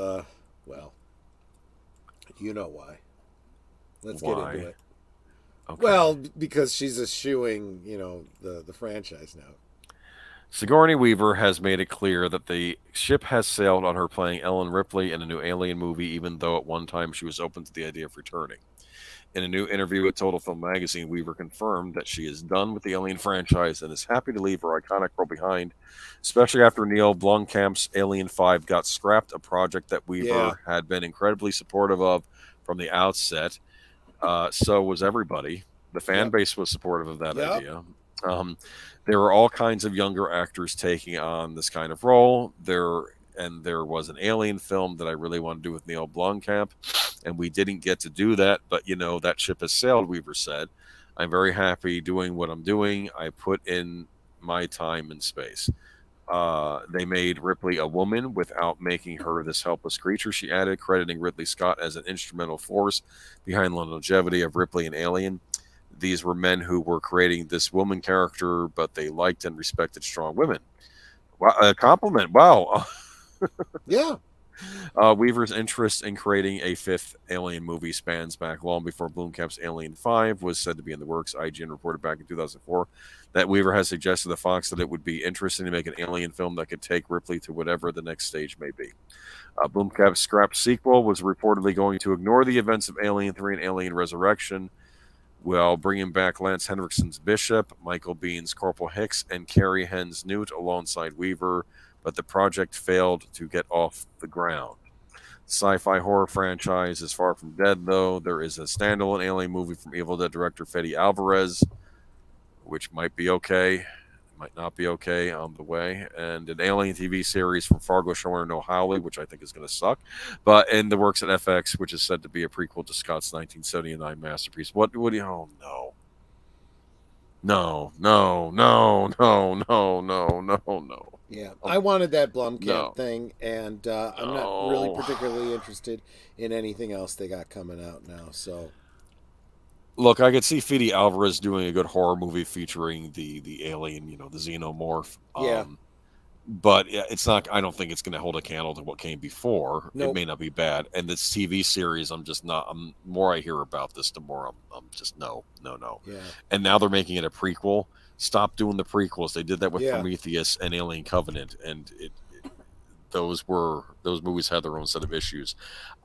well, you know why. Let's Why? get into it. Okay. Well, because she's eschewing, the franchise now. Sigourney Weaver has made it clear that the ship has sailed on her playing Ellen Ripley in a new Alien movie, even though at one time she was open to the idea of returning. In a new interview with Total Film magazine, Weaver confirmed that she is done with the Alien franchise and is happy to leave her iconic role behind, especially after Neil Blomkamp's Alien 5 got scrapped, a project that Weaver had been incredibly supportive of from the outset. So was everybody. The fan base was supportive of that idea. There were all kinds of younger actors taking on this kind of role. There was an Alien film that I really wanted to do with Neil Blomkamp, and we didn't get to do that. But that ship has sailed, Weaver said. I'm very happy doing what I'm doing. I put in my time and space. They made Ripley a woman without making her this helpless creature, she added, crediting Ridley Scott as an instrumental force behind the longevity of Ripley and Alien. These were men who were creating this woman character, but they liked and respected strong women. Wow, a compliment. Wow. Yeah. Weaver's interest in creating a fifth Alien movie spans back long before Blomkamp's Alien 5 was said to be in the works. IGN reported back in 2004 that Weaver has suggested to Fox that it would be interesting to make an Alien film that could take Ripley to whatever the next stage may be. Blomkamp's scrapped sequel was reportedly going to ignore the events of Alien 3 and Alien Resurrection, while bringing back Lance Henriksen's Bishop, Michael Bihn's Corporal Hicks, and Carrie Henn's Newt alongside Weaver, but the project failed to get off the ground. The sci-fi horror franchise is far from dead, though. There is a standalone Alien movie from Evil Dead director Fede Alvarez, which might be okay, might not be okay, on the way, and an Alien TV series from Fargo Shore No Howley, which I think is going to suck, but in the works at FX, which is said to be a prequel to Scott's 1979 masterpiece. What do you? Oh no! No. Yeah, Oh, I wanted that Blomkamp no. thing, and I'm not really particularly interested in anything else they got coming out now. So, look, I could see Fede Alvarez doing a good horror movie featuring the alien, the xenomorph. Yeah. But it's not. I don't think it's going to hold a candle to what came before. Nope. It may not be bad. And this TV series, I'm just not. More I hear about this, the more I'm just no. Yeah. And now they're making it a prequel. Stop doing the prequels. They did that with Prometheus and Alien Covenant, and those movies had their own set of issues.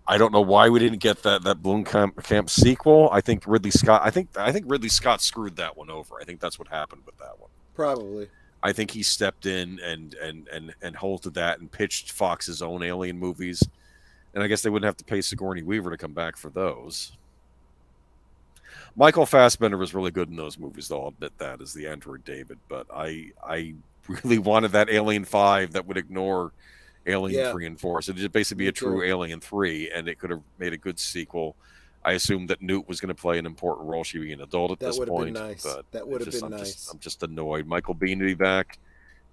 I don't know why we didn't get that Blomkamp sequel. I think Ridley Scott. I think Ridley Scott screwed that one over. I think that's what happened with that one. Probably. I think he stepped in and halted that and pitched Fox's own Alien movies, and I guess they wouldn't have to pay Sigourney Weaver to come back for those. Michael Fassbender was really good in those movies, though. I'll admit that, as the android David. But I really wanted that Alien 5 that would ignore Alien 3 and 4. So it'd basically be a true Alien 3, and it could have made a good sequel. I assumed that Newt was going to play an important role. She would be an adult at this point. That would have been nice. That would have been nice. I'm just annoyed. Michael Biehn to be back.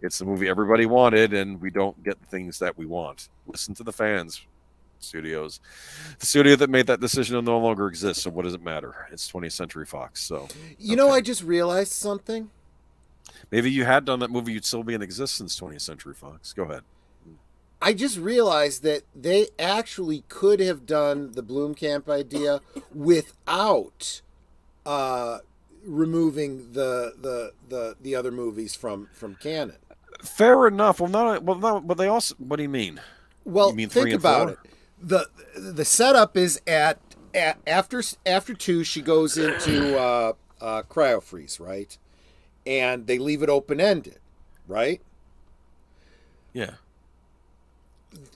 It's the movie everybody wanted, and we don't get the things that we want. Listen to the fans. Studios. The studio that made that decision no longer exists, so what does it matter? It's 20th Century Fox. So you know, I just realized something. Maybe you had done that movie, you'd still be in existence, 20th Century Fox. Go ahead. I just realized that they actually could have done the Blomkamp idea without removing the other movies from canon. Fair enough. But they also. What do you mean? Well, you mean think about it. The setup is after 2, she goes into cryofreeze, right? And they leave it open ended, right? Yeah.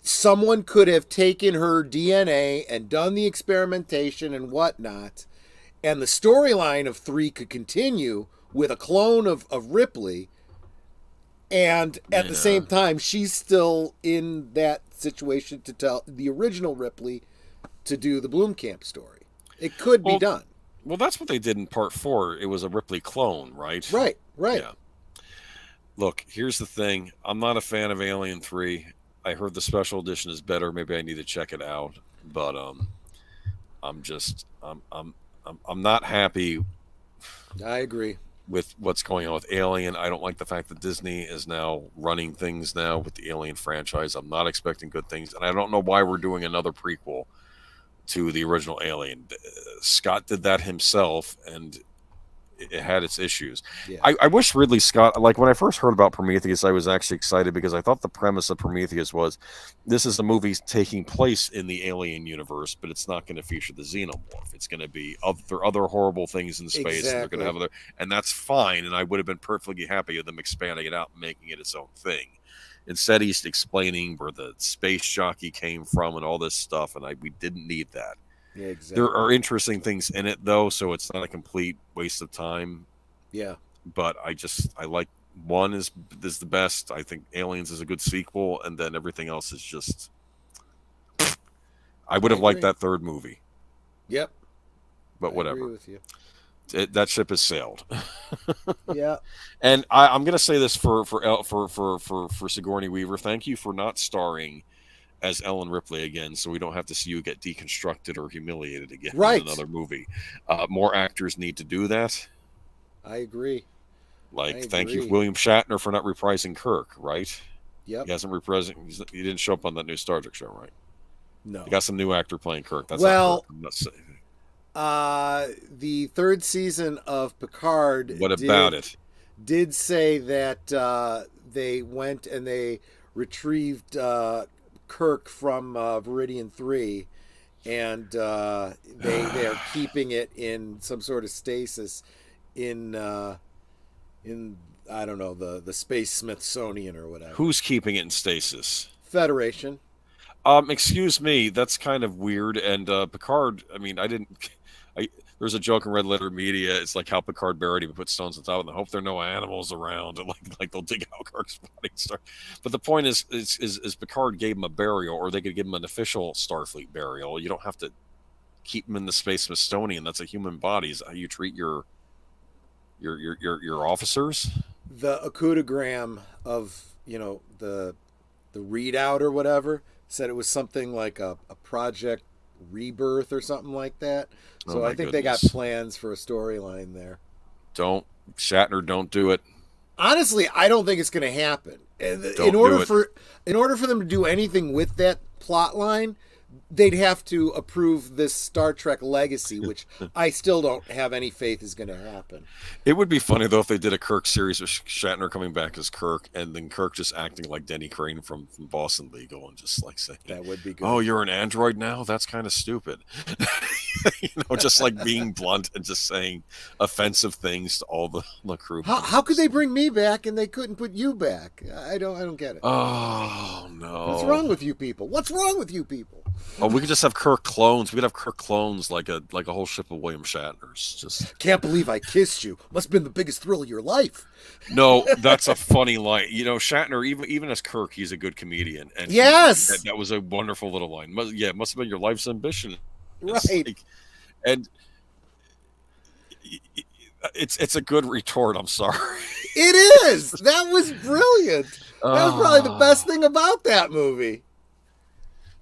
Someone could have taken her DNA and done the experimentation and whatnot, and the storyline of 3 could continue with a clone of Ripley, and at the same time, she's still in that situation to tell the original Ripley to do the Blomkamp story. It could be done. Well, that's what they did in Part 4. It was a Ripley clone, right? Right. Yeah. Look, here's the thing. I'm not a fan of Alien 3. I heard the special edition is better. Maybe I need to check it out. But I'm not happy. I agree with what's going on with Alien. I don't like the fact that Disney is now running things now with the Alien franchise. I'm not expecting good things, and I don't know why we're doing another prequel to the original Alien. Scott did that himself, and it had its issues. Yeah. I wish Ridley Scott, like when I first heard about Prometheus, I was actually excited because I thought the premise of Prometheus was this is a movie taking place in the Alien universe, but it's not going to feature the xenomorph. It's going to be other horrible things in space. Exactly. And they're going to have other, and that's fine. And I would have been perfectly happy with them expanding it out and making it its own thing. Instead, he's explaining where the space jockey came from and all this stuff, and we didn't need that. Yeah, exactly. There are interesting things in it, though, so it's not a complete waste of time. Yeah. But I like one is the best. I think Aliens is a good sequel, and then everything else is just. I would have liked that third movie. Yep. But whatever. I agree with you. That ship has sailed. Yeah. And I'm going to say this for Sigourney Weaver. Thank you for not starring as Ellen Ripley again, so we don't have to see you get deconstructed or humiliated again in another movie. More actors need to do that. I agree. Thank you, William Shatner, for not reprising Kirk, right? Yep. He hasn't reprising. He didn't show up on that new Star Trek show, right? No. You got some new actor playing Kirk. That's well, not Kirk. I'm not the third season of Picard. What about it? Did say that they went and they retrieved Kirk from Viridian 3, and they are keeping it in some sort of stasis in I don't know, the Space Smithsonian or whatever. Who's keeping it in stasis? Federation. Excuse me, that's kind of weird. And Picard, I mean, there's a joke in Red Letter Media. It's like how Picard buried him and put stones on top, and I hope there are no animals around, and like they'll dig out Kirk's body and start. But the point is Picard gave him a burial, or they could give him an official Starfleet burial. You don't have to keep him in the Space Smithsonian. That's a human body. Is how you treat your officers. The acoudogram of the readout or whatever said it was something like a Project Rebirth or something like that. So I think they got plans for a storyline there. Shatner, don't do it. Honestly, I don't think it's going to happen. In order for them to do anything with that plot line, they'd have to approve this Star Trek Legacy, which I still don't have any faith is going to happen. It would be funny, though, if they did a Kirk series with Shatner coming back as Kirk, and then Kirk just acting like Denny Crane from Boston Legal and just like saying, that would be good. Oh, you're an android now? That's kind of stupid. Just like being blunt and just saying offensive things to all the crew. How could they bring me back and they couldn't put you back? I don't get it. Oh, no. What's wrong with you people? What's wrong with you people? Oh, we could just have Kirk clones. We could have Kirk clones like a whole ship of William Shatners. Just can't believe I kissed you. Must have been the biggest thrill of your life. No, that's a funny line. Shatner, even as Kirk, he's a good comedian. And yes, that was a wonderful little line. It must have been your life's ambition. Right. And it's a good retort. I'm sorry. It is. That was brilliant. That was probably the best thing about that movie.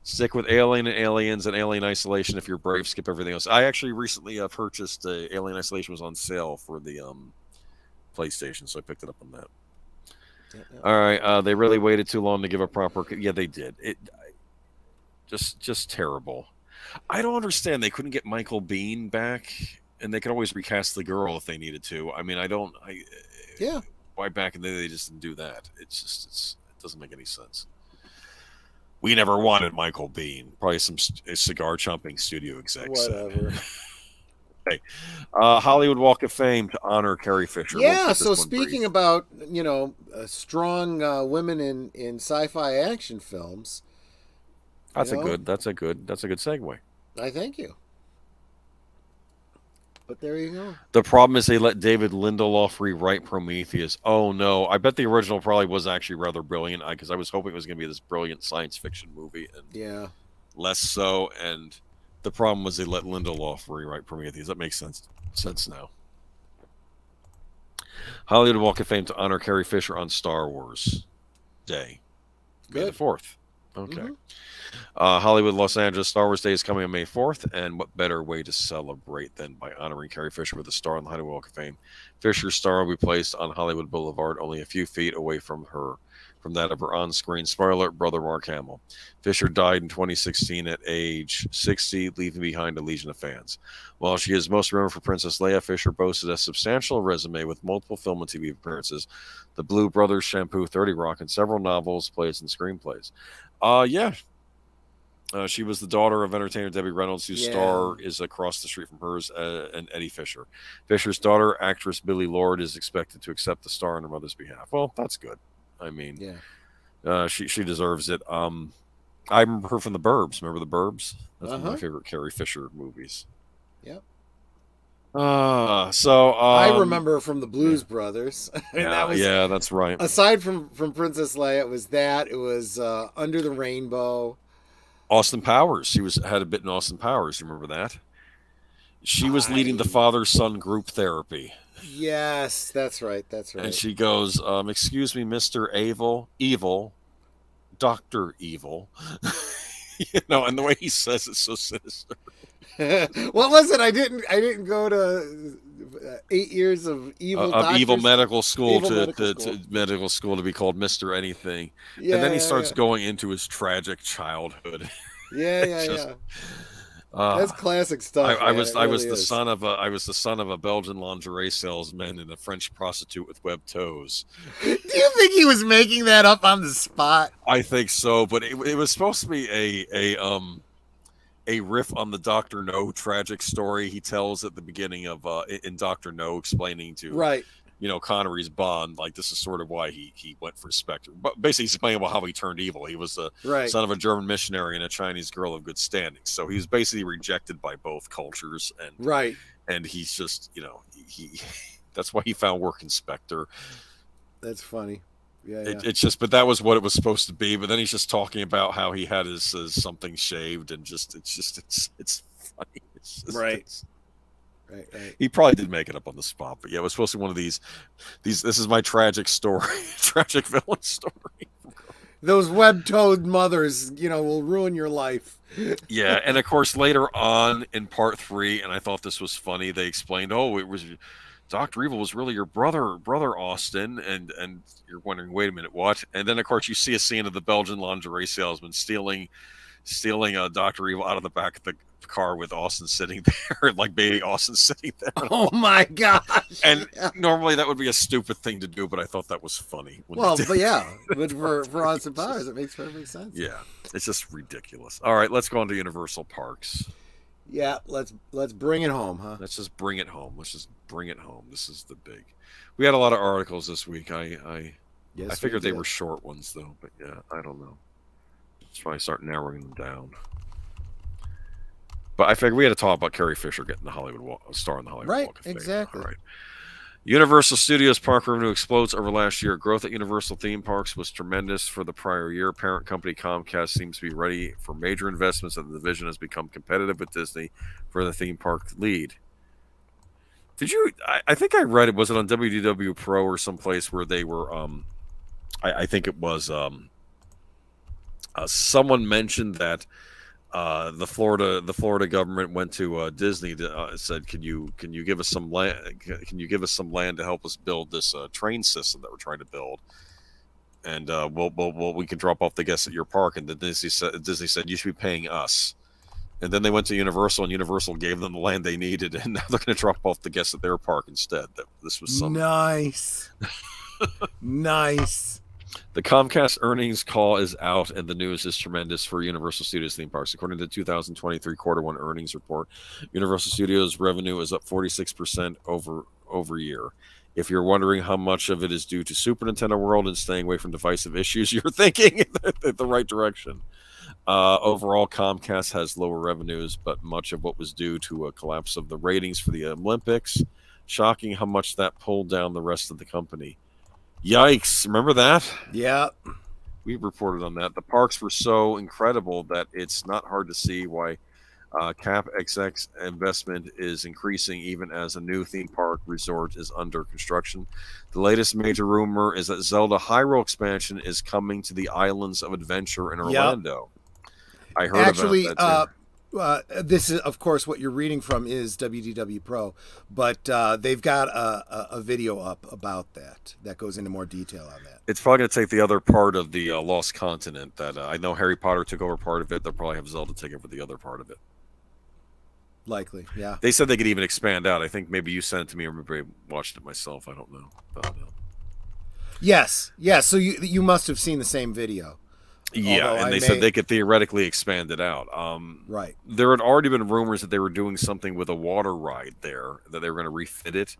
Stick with Alien and Aliens and Alien Isolation if you're brave. Skip everything else. I actually recently purchased Alien Isolation. Was on sale for the PlayStation, so I picked it up on that. Yeah. All right, they really waited too long to give a proper. Yeah, they did. It just terrible. I don't understand. They couldn't get Michael Biehn back, and they could always recast the girl if they needed to. I mean, yeah. Why back in the day they just didn't do that? It doesn't make any sense. We never wanted Michael Biehn. Probably some cigar chomping studio execs. Whatever. Hey, Hollywood Walk of Fame to honor Carrie Fisher. Yeah. So speaking about strong women in sci-fi action films. That's a good segue. I thank you. But there you go. The problem is they let David Lindelof rewrite Prometheus. Oh no, I bet the original probably was actually rather brilliant because I was hoping it was going to be this brilliant science fiction movie, and Yeah. less so. And the problem was they let Lindelof rewrite Prometheus. That makes sense now. Hollywood Walk of Fame to honor Carrie Fisher on Star Wars Day, May the 4th. Okay. Mhm. Hollywood, Los Angeles, Star Wars Day is coming on May 4th, and what better way to celebrate than by honoring Carrie Fisher with a star on the Hollywood Walk of Fame? Fisher's star will be placed on Hollywood Boulevard, only a few feet away from that of her on-screen spoiler brother Mark Hamill. Fisher died in 2016 at age 60, leaving behind a legion of fans. While she is most remembered for Princess Leia, Fisher boasted a substantial resume with multiple film and TV appearances, The Blue Brothers, Shampoo, 30 Rock, and several novels, plays, and screenplays. Yeah. She was the daughter of entertainer Debbie Reynolds, whose star is across the street from hers, and Eddie Fisher. Fisher's daughter, actress Billie Lourd, is expected to accept the star on her mother's behalf. Well, that's good. I mean, she deserves it. I remember her from The Burbs. Remember The Burbs? That's one of my favorite Carrie Fisher movies. Yep. I remember her from the Blues Brothers. That's right. Aside from Princess Leia, it was that. It was Under the Rainbow. Austin Powers. She had a bit in Austin Powers. You remember that? She was leading the father-son group therapy. Yes, that's right. That's right. And she goes, "Excuse me, Mr. Evil, Dr. Evil." And the way he says it's so sinister. What was it? I didn't go to 8 years of evil medical school to medical school to be called Mr. Anything. And then he starts going into his tragic childhood. That's classic stuff. I was the son of a Belgian lingerie salesman and a French prostitute with webbed toes. Do you think he was making that up on the spot? I think so, but it was supposed to be a riff on the Dr. No tragic story he tells at the beginning of in Dr. No, explaining to Connery's Bond, like this is sort of why he went for Spectre. But basically he's explaining about how he turned evil. He was the son of a German missionary and a Chinese girl of good standing. So he was basically rejected by both cultures, and he's just, he that's why he found work in Spectre. That's funny. It's just, but that was what it was supposed to be. But then he's just talking about how he had his something shaved, and it's funny. It's just, right. He probably did make it up on the spot, but yeah, it was supposed to be one of these. This is my tragic story, tragic villain story. Those web-toed mothers, will ruin your life. Yeah, and of course later on in part 3, and I thought this was funny. They explained, it was Dr. Evil was really your brother Austin, and you're wondering, wait a minute, what? And then of course you see a scene of the Belgian lingerie salesman stealing Dr. Evil out of the back of the car with Austin sitting there, like baby Austin sitting there. Oh my gosh! And normally that would be a stupid thing to do, but I thought that was funny. But for Austin Powers, it makes perfect sense. Yeah, it's just ridiculous. All right, let's go on to Universal Parks. Yeah, let's bring it home, huh? Let's just bring it home. This is the big. We had a lot of articles this week. I figured they were short ones though, but yeah, I don't know. Let's try and start narrowing them down. But I figured we had to talk about Carrie Fisher getting the star on the Hollywood Walk of Fame. Exactly. All right. Universal Studios park revenue explodes over last year. Growth at Universal theme parks was tremendous for the prior year. Parent company Comcast seems to be ready for major investments, and the division has become competitive with Disney for the theme park lead. Did you? I think I read it. Was it on WDW Pro or someplace where they were? I think it was. Someone mentioned that the Florida government went to Disney to said, "Can you give us some land? Can you give us some land to help us build this train system that we're trying to build? And we can drop off the guests at your park." And then Disney said, "You should be paying us." And then they went to Universal, and Universal gave them the land they needed, and now they're going to drop off the guests at their park instead. This was some nice. The Comcast earnings call is out, and the news is tremendous for Universal Studios theme parks. According to the 2023 quarter one earnings report, Universal Studios revenue is up 46% over year. If you're wondering how much of it is due to Super Nintendo World and staying away from divisive issues, you're thinking in the right direction. Overall, Comcast has lower revenues, but much of what was due to a collapse of the ratings for the Olympics. Shocking how much that pulled down the rest of the company. Yikes! Remember that? Yeah. We reported on that. The parks were so incredible that it's not hard to see why CapEx investment is increasing even as a new theme park resort is under construction. The latest major rumor is that Zelda Hyrule expansion is coming to the Islands of Adventure in Orlando. I heard Actually, about that too. this is, of course, what you're reading from is WDW Pro, but they've got a video up about that goes into more detail on that. It's probably going to take the other part of the Lost Continent that I know Harry Potter took over part of it. They'll probably have Zelda take over the other part of it. Likely, yeah. They said they could even expand out. I think maybe you sent it to me or maybe I watched it myself. I don't know. Yes. So you must have seen the same video. Yeah, Although and they said they could theoretically expand it out. Right. There had already been rumors that they were doing something with a water ride there, that they were going to refit it,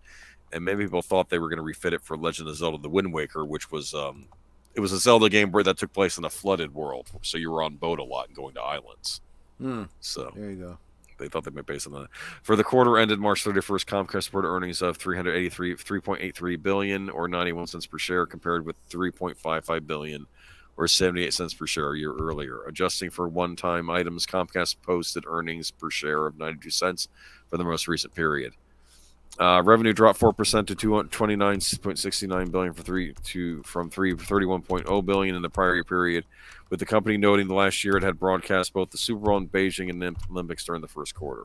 and many people thought they were going to refit it for Legend of Zelda: The Wind Waker, which was it was a Zelda game where that took place in a flooded world, so you were on boat a lot and going to islands. So there you go. They thought they might base on that. For the quarter ended March 31st, Comcast reported earnings of $3.83 billion or 91 cents per share, compared with $3.55 billion or 78 cents per share a year earlier. Adjusting for one-time items, Comcast posted earnings per share of 92 cents for the most recent period. Revenue dropped 4% to $29.69 billion from $31.0 billion in the prior year period, with the company noting the last year it had broadcast both the Super Bowl in Beijing and the Olympics during the first quarter.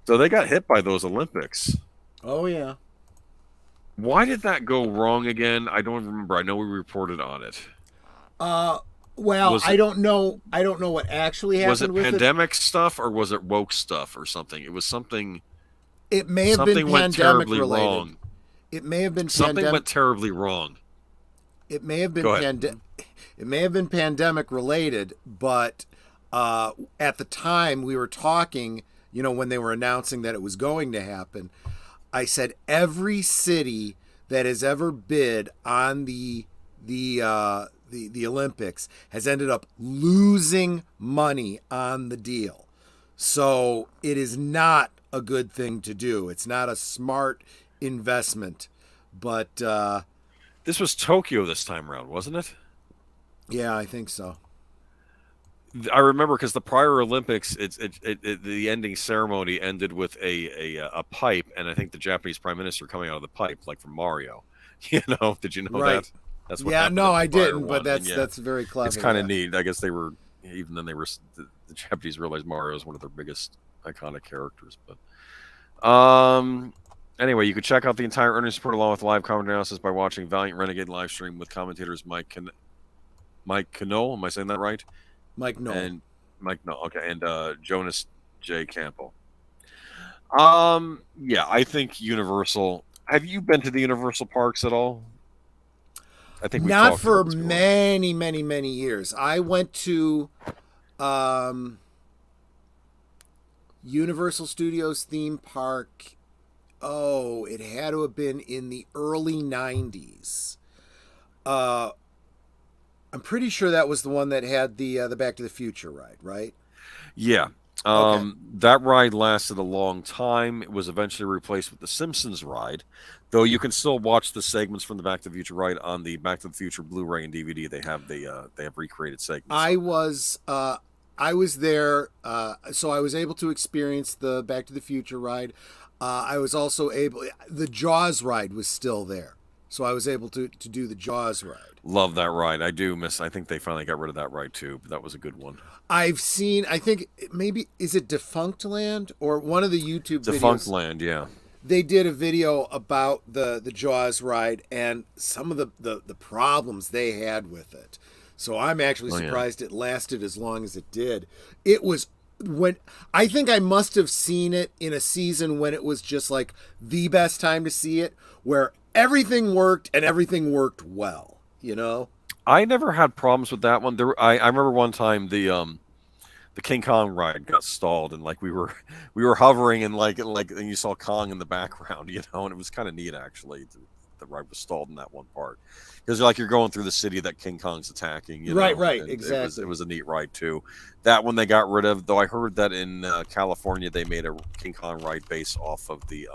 So they got hit by those Olympics. Oh yeah. Why did that go wrong again? I don't remember. I know we reported on it. Well, I don't know. I don't know what actually happened. Was it with pandemic stuff or was it woke stuff or something? It was something. It may have something been went pandemic terribly related. wrong. It may have been something went terribly wrong. It may have been it may have been pandemic related, but at the time we were talking, when they were announcing that it was going to happen, I said every city that has ever bid on the Olympics has ended up losing money on the deal. So it is not a good thing to do. It's not a smart investment. But this was Tokyo this time around, wasn't it? Yeah, I think so. I remember because the prior Olympics, the ending ceremony ended with a pipe, and I think the Japanese Prime Minister coming out of the pipe, like from Mario. Did you know right. that? That's what yeah, no, I didn't, one. but that's very clever. It's kind of neat. I guess they were, even then they were, the Japanese realized Mario is one of their biggest iconic characters. But anyway, you could check out the entire earnings report along with live comment analysis by watching Valiant Renegade live stream with commentators Mike Knoll. Am I saying that right? Mike Knoll. And Mike Knoll. Okay, and Jonas J. Campbell. Yeah, I think Universal. Have you been to the Universal parks at all? I think not for many years. I went to Universal Studios theme park. Oh, it had to have been in the early 90s. I'm pretty sure that was the one that had the Back to the Future ride, right? Yeah. Okay. That ride lasted a long time. It was eventually replaced with the Simpsons ride, though you can still watch the segments from the Back to the Future ride on the Back to the Future Blu-ray and DVD. They have recreated segments. I was there, so I was able to experience the Back to the Future ride. I was also the Jaws ride was still there, so I was able to do the Jaws ride. Love that ride. I do miss. I think they finally got rid of that ride too, but that was a good one. I've seen. I think maybe is it Defunct Land or one of the YouTube videos. Defunct Land, yeah. They did a video about the Jaws ride and some of the problems they had with it. So I'm actually surprised it lasted as long as it did. It was when I think I must have seen it in a season when it was just like the best time to see it, where everything worked and everything worked well. I never had problems with that one. I remember one time the King Kong ride got stalled and like we were hovering and like and you saw Kong in the background, and it was kind of neat actually. The ride was stalled in that one part because like you're going through the city that King Kong's attacking. You Right, know? right, And exactly. It was a neat ride too. That one they got rid of. Though I heard that in California they made a King Kong ride based off of the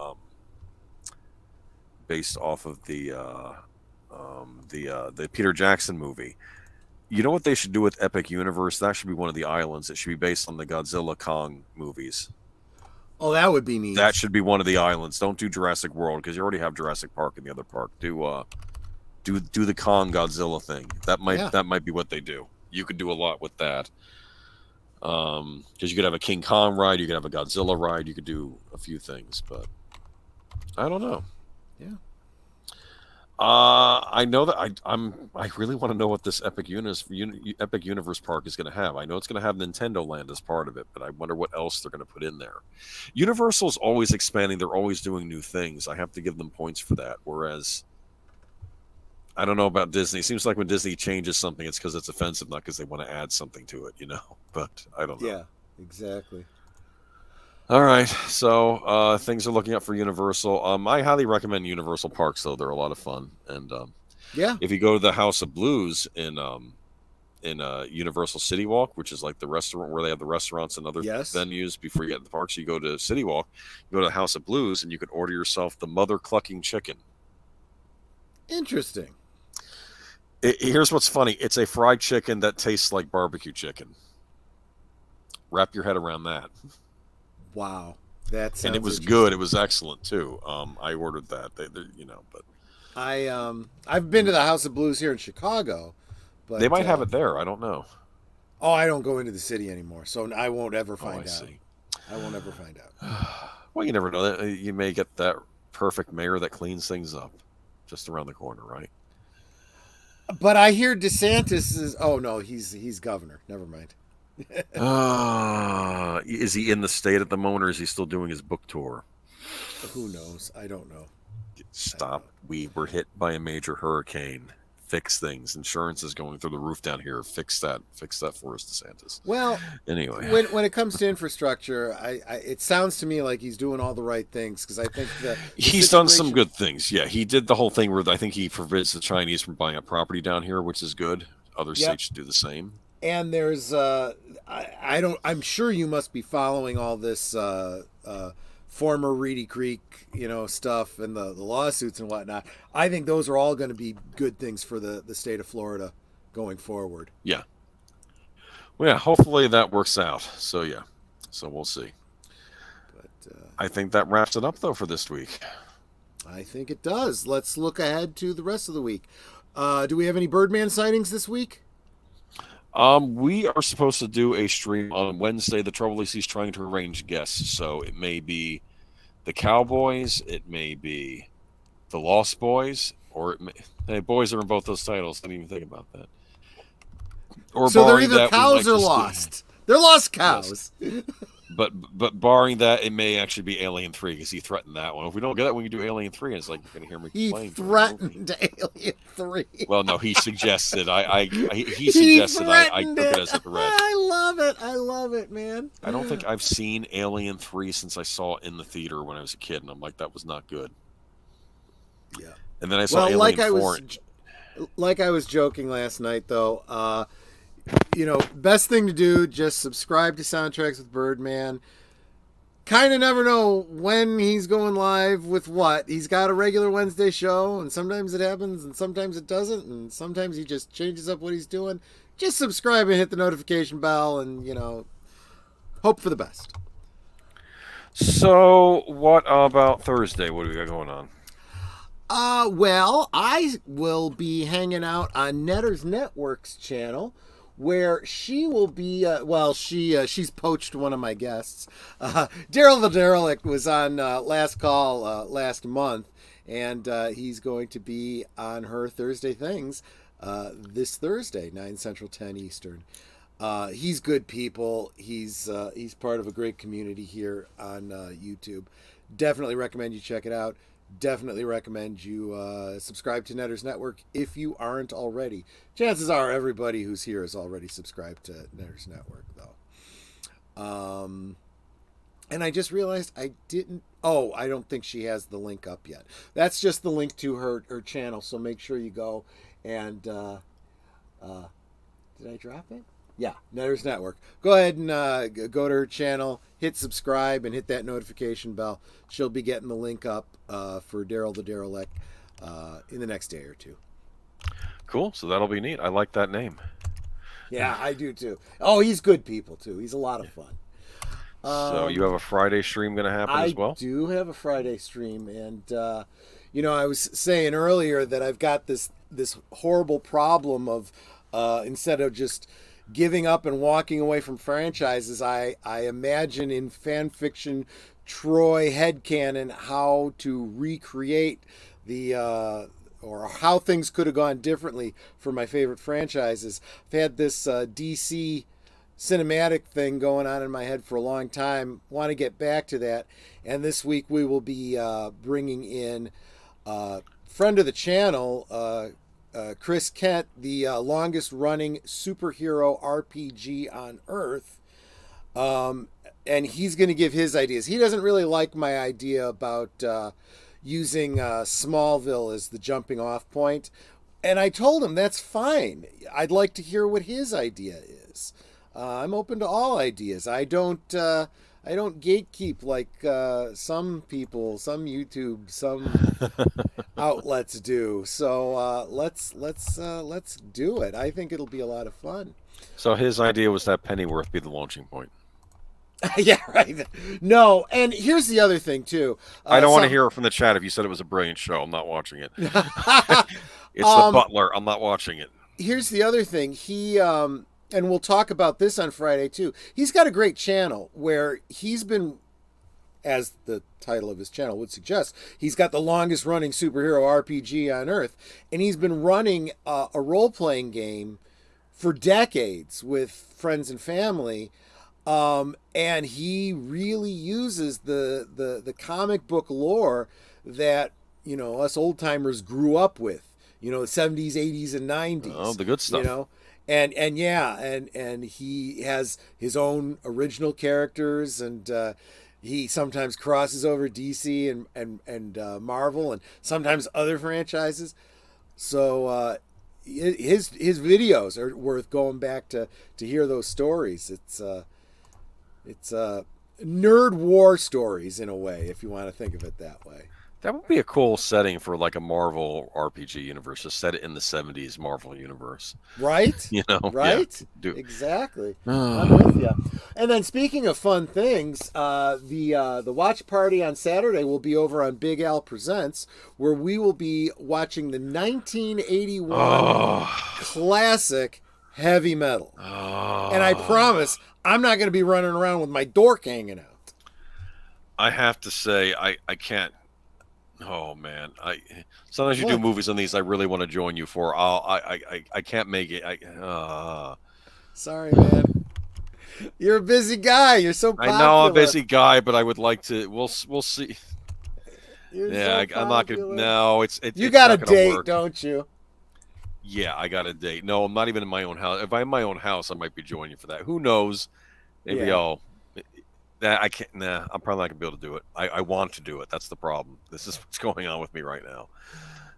Peter Jackson movie. You know what they should do with Epic Universe? That should be one of the islands. It should be based on the Godzilla Kong movies. Oh, that would be neat. That should be one of the islands. Don't do Jurassic World because you already have Jurassic Park in the other park. Do the Kong Godzilla thing. That might be what they do. You could do a lot with that. Because you could have a King Kong ride, you could have a Godzilla ride, you could do a few things, but I don't know. Yeah. I know that I really want to know what this Epic Universe park is going to have. I know it's going to have Nintendo Land as part of it, but I wonder what else they're going to put in there. Universal's always expanding; they're always doing new things. I have to give them points for that. Whereas, I don't know about Disney. It seems like when Disney changes something, it's because it's offensive, not because they want to add something to it. But I don't know. Yeah, exactly. All right, so things are looking up for Universal. I highly recommend Universal Parks, though they're a lot of fun. And Yeah. if you go to the House of Blues in Universal City Walk, which is like the restaurant where they have the restaurants and other Yes. venues before you get to the parks, you go to City Walk, you go to the House of Blues, and you can order yourself the Mother Clucking Chicken. Interesting. Here's what's funny: it's a fried chicken that tastes like barbecue chicken. Wrap your head around that. Wow. That sounds And it was interesting. good. It was excellent too. I ordered that. But I've been to the House of Blues here in Chicago, but they might have it there. I don't know. Oh, I don't go into the city anymore, so I won't ever Oh, find I out. see. I won't ever find out. Well, you never know. You may get that perfect mayor that cleans things up just around the corner, right? But I hear DeSantis is. Oh no, he's governor. Never mind. Is he in the state at the moment, or is he still doing his book tour? Who knows? I don't know. Stop. We were hit by a major hurricane. Fix things. Insurance is going through the roof down here. Fix that for us, DeSantis. Well, Anyway, when it comes to infrastructure, it sounds to me like he's doing all the right things because I think he's done some good things. Yeah, he did the whole thing where I think he forbids the Chinese from buying up property down here, which is good. Other states should do the same. And there's I'm sure you must be following all this former Reedy Creek stuff and the lawsuits and whatnot. I think those are all going to be good things for the state of Florida going forward. Yeah. Well, yeah, hopefully that works out. So yeah, so we'll see. But I think that wraps it up though for this week. I think it does. Let's look ahead to the rest of the week. Do we have any Birdman sightings this week? We are supposed to do a stream on Wednesday. The trouble is he's trying to arrange guests, so it may be the Cowboys, it may be the Lost Boys, or boys are in both those titles. I didn't even think about that. Or so they're barring either that, cows or lost. They're lost cows. Yes. But barring that, it may actually be Alien 3 because he threatened that one. If we don't get that, we can do Alien 3, and it's like you're going to hear me He complain. threatened Alien 3. Well, no, he suggested. He suggested I took it as a threat. I love it, man. I don't think I've seen Alien 3 since I saw it in the theater when I was a kid, and I'm like, that was not good. Yeah. And then I saw Alien 4. Like I was joking last night, though. Best thing to do, just subscribe to Soundtracks with Birdman. Kind of never know when he's going live with what. He's got a regular Wednesday show, and sometimes it happens, and sometimes it doesn't, and sometimes he just changes up what he's doing. Just subscribe and hit the notification bell, and, hope for the best. So, what about Thursday? What do we got going on? Well, I will be hanging out on Netter's Networks channel, where she will be, she's poached one of my guests. Daryl the Derelict was on Last Call last month, and he's going to be on her Thursday Things this Thursday, 9 Central, 10 Eastern. He's good people. He's part of a great community here on YouTube. Definitely recommend you check it out. Definitely recommend you subscribe to Netter's Network if you aren't already. Chances are everybody who's here is already subscribed to Netter's Network, though. And I just realized I didn't. Oh, I don't think she has the link up yet. That's just the link to her channel. So make sure you go and. Did I drop it? Yeah, Netters Network. Go ahead and go to her channel, hit subscribe, and hit that notification bell. She'll be getting the link up for Daryl the Derelict in the next day or two. Cool. So that'll be neat. I like that name. Yeah, I do too. Oh, he's good people too. He's a lot of fun. So you have a Friday stream going to happen as well? I do have a Friday stream, and I was saying earlier that I've got this horrible problem of instead of just giving up and walking away from franchises, I imagine in fan fiction Troy headcanon how to recreate the or how things could have gone differently for my favorite franchises. I've had this DC cinematic thing going on in my head for a long time. Want to get back to that. And this week we will be bringing in friend of the channel, Chris Kent, the longest running superhero RPG on Earth. And he's going to give his ideas. He doesn't really like my idea about using Smallville as the jumping off point. And I told him that's fine. I'd like to hear what his idea is. I'm open to all ideas. I don't gatekeep like some people, some YouTube, some outlets do. So let's do it. I think it'll be a lot of fun. So his idea was that Pennyworth be the launching point. Yeah, right. No, and here's the other thing too. I don't want to hear it from the chat if you said it was a brilliant show. I'm not watching it. It's the Butler. I'm not watching it. Here's the other thing. He and we'll talk about this on Friday too. He's got a great channel where he's been, as the title of his channel would suggest, he's got the longest running superhero RPG on Earth, and he's been running a role playing game for decades with friends and family. And he really uses the comic book lore that, us old timers grew up with, the 70s, 80s, and 90s. Oh, the good stuff. And he has his own original characters, and he sometimes crosses over DC and Marvel, and sometimes other franchises. So his videos are worth going back to hear those stories. It's nerd war stories in a way, if you want to think of it that way. That would be a cool setting for like a Marvel RPG universe, to set it in the 70s Marvel universe. Right? Right? Yeah, exactly. I'm with you. And then speaking of fun things, the watch party on Saturday will be over on Big Al Presents, where we will be watching the 1981 classic Heavy Metal. And I promise I'm not going to be running around with my dork hanging out. I have to say, I can't. Oh man, sometimes you do movies on these I really want to join you for. I can't make it. Sorry, man. You're a busy guy. You're so popular. I know I'm a busy guy, but I would like to. We'll see. You're I'm not gonna. No, it's. You got a date, work. Don't you? Yeah, I got a date. No, I'm not even in my own house. If I'm in my own house, I might be joining you for that. Who knows? Maybe I'll. I can't. Nah, I'm probably not gonna be able to do it. I want to do it. That's the problem. This is what's going on with me right now.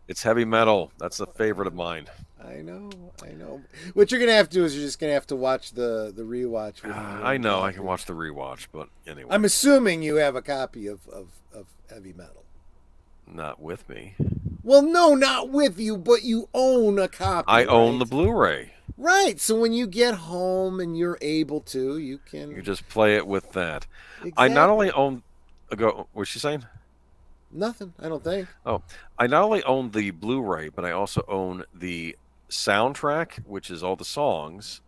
It's Heavy Metal. That's a favorite of mine. I know. What you're gonna have to do is you're just gonna have to watch the rewatch. I know. I can watch the rewatch, but anyway. I'm assuming you have a copy of Heavy Metal. Not with me. Well, no, not with you, but you own a copy. I own the Blu-ray. Right. So when you get home and you're able to, you can. You just play it with that. Exactly. I not only own. What's she saying? Nothing. I don't think. Oh, I not only own the Blu-ray, but I also own the soundtrack, which is all the songs.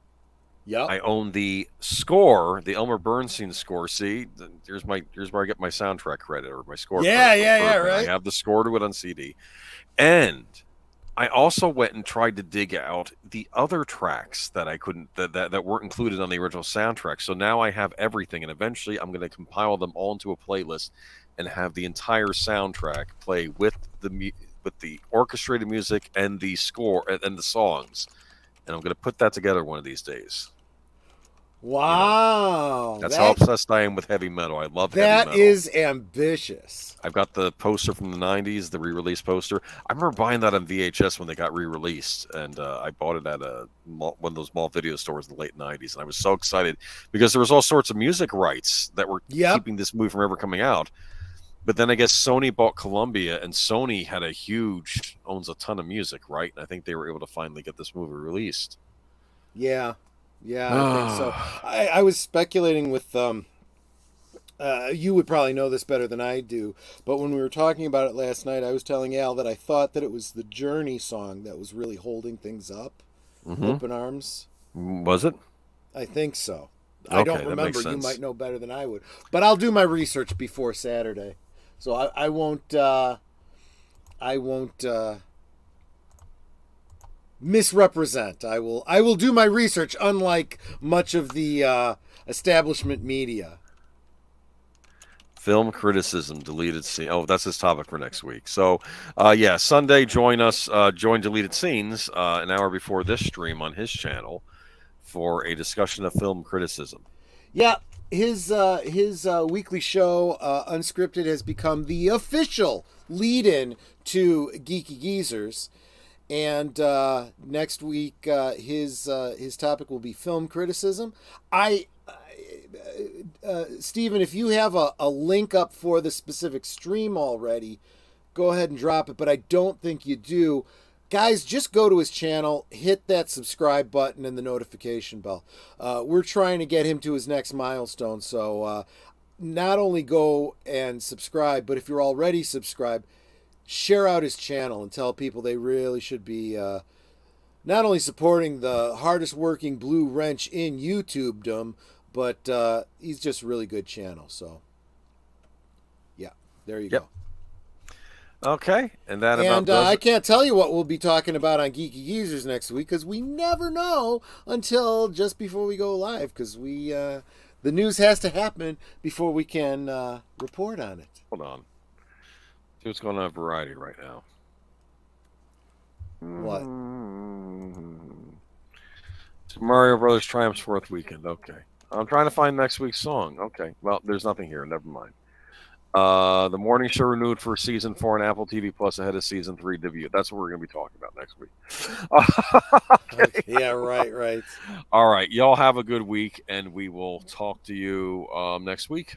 Yep. I own the score, the Elmer Bernstein score. See, here's where I get my soundtrack credit or my score. Yeah, right. I have the score to it on CD, and I also went and tried to dig out the other tracks that I couldn't that weren't included on the original soundtrack. So now I have everything, and eventually I'm going to compile them all into a playlist and have the entire soundtrack play with the orchestrated music and the score and the songs. And I'm going to put that together one of these days. Wow. That's how obsessed I am with heavy metal. I love heavy That metal. is ambitious. I've got the poster from the 90s, the re-release poster. I remember buying that on VHS when they got re-released, and I bought it at one of those mall video stores in the late 90s, and I was so excited because there was all sorts of music rights that were keeping this movie from ever coming out. But then I guess Sony bought Columbia, and Sony owns a ton of music, right? And I think they were able to finally get this movie released. Yeah, I think so. I was speculating with you would probably know this better than I do, but when we were talking about it last night, I was telling Al that I thought that it was the Journey song that was really holding things up. Open Arms. Was it? I think so. Okay, I don't remember. You might know better than I would, but I'll do my research before Saturday, so I won't. I won't misrepresent. I will do my research, unlike much of the establishment media. Film criticism, deleted scene. Oh, that's his topic for next week. So, Sunday, join us. Join Deleted Scenes an hour before this stream on his channel for a discussion of film criticism. Yeah, his weekly show, Unscripted, has become the official lead-in to Geeky Geezers. And next week, his topic will be film criticism. Stephen, if you have a link up for the specific stream already, go ahead and drop it. But I don't think you do. Guys, just go to his channel, hit that subscribe button and the notification bell. We're trying to get him to his next milestone. So not only go and subscribe, but if you're already subscribed, share out his channel and tell people they really should be not only supporting the hardest working blue wrench in YouTubedom, but he's just a really good channel. So, yeah, there you go. Okay, and I can't tell you what we'll be talking about on Geeky Geezers next week because we never know until just before we go live because the news has to happen before we can report on it. Hold on. See what's going on at Variety right now. What? Super Mario Brothers Triumph's 4th weekend. Okay. I'm trying to find next week's song. Okay. Well, there's nothing here. Never mind. The morning show renewed for season 4 on Apple TV Plus ahead of season 3 debut. That's what we're going to be talking about next week. Okay. Yeah, right. All right. Y'all have a good week, and we will talk to you next week.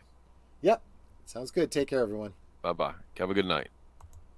Yep. Sounds good. Take care, everyone. Bye-bye. Have a good night.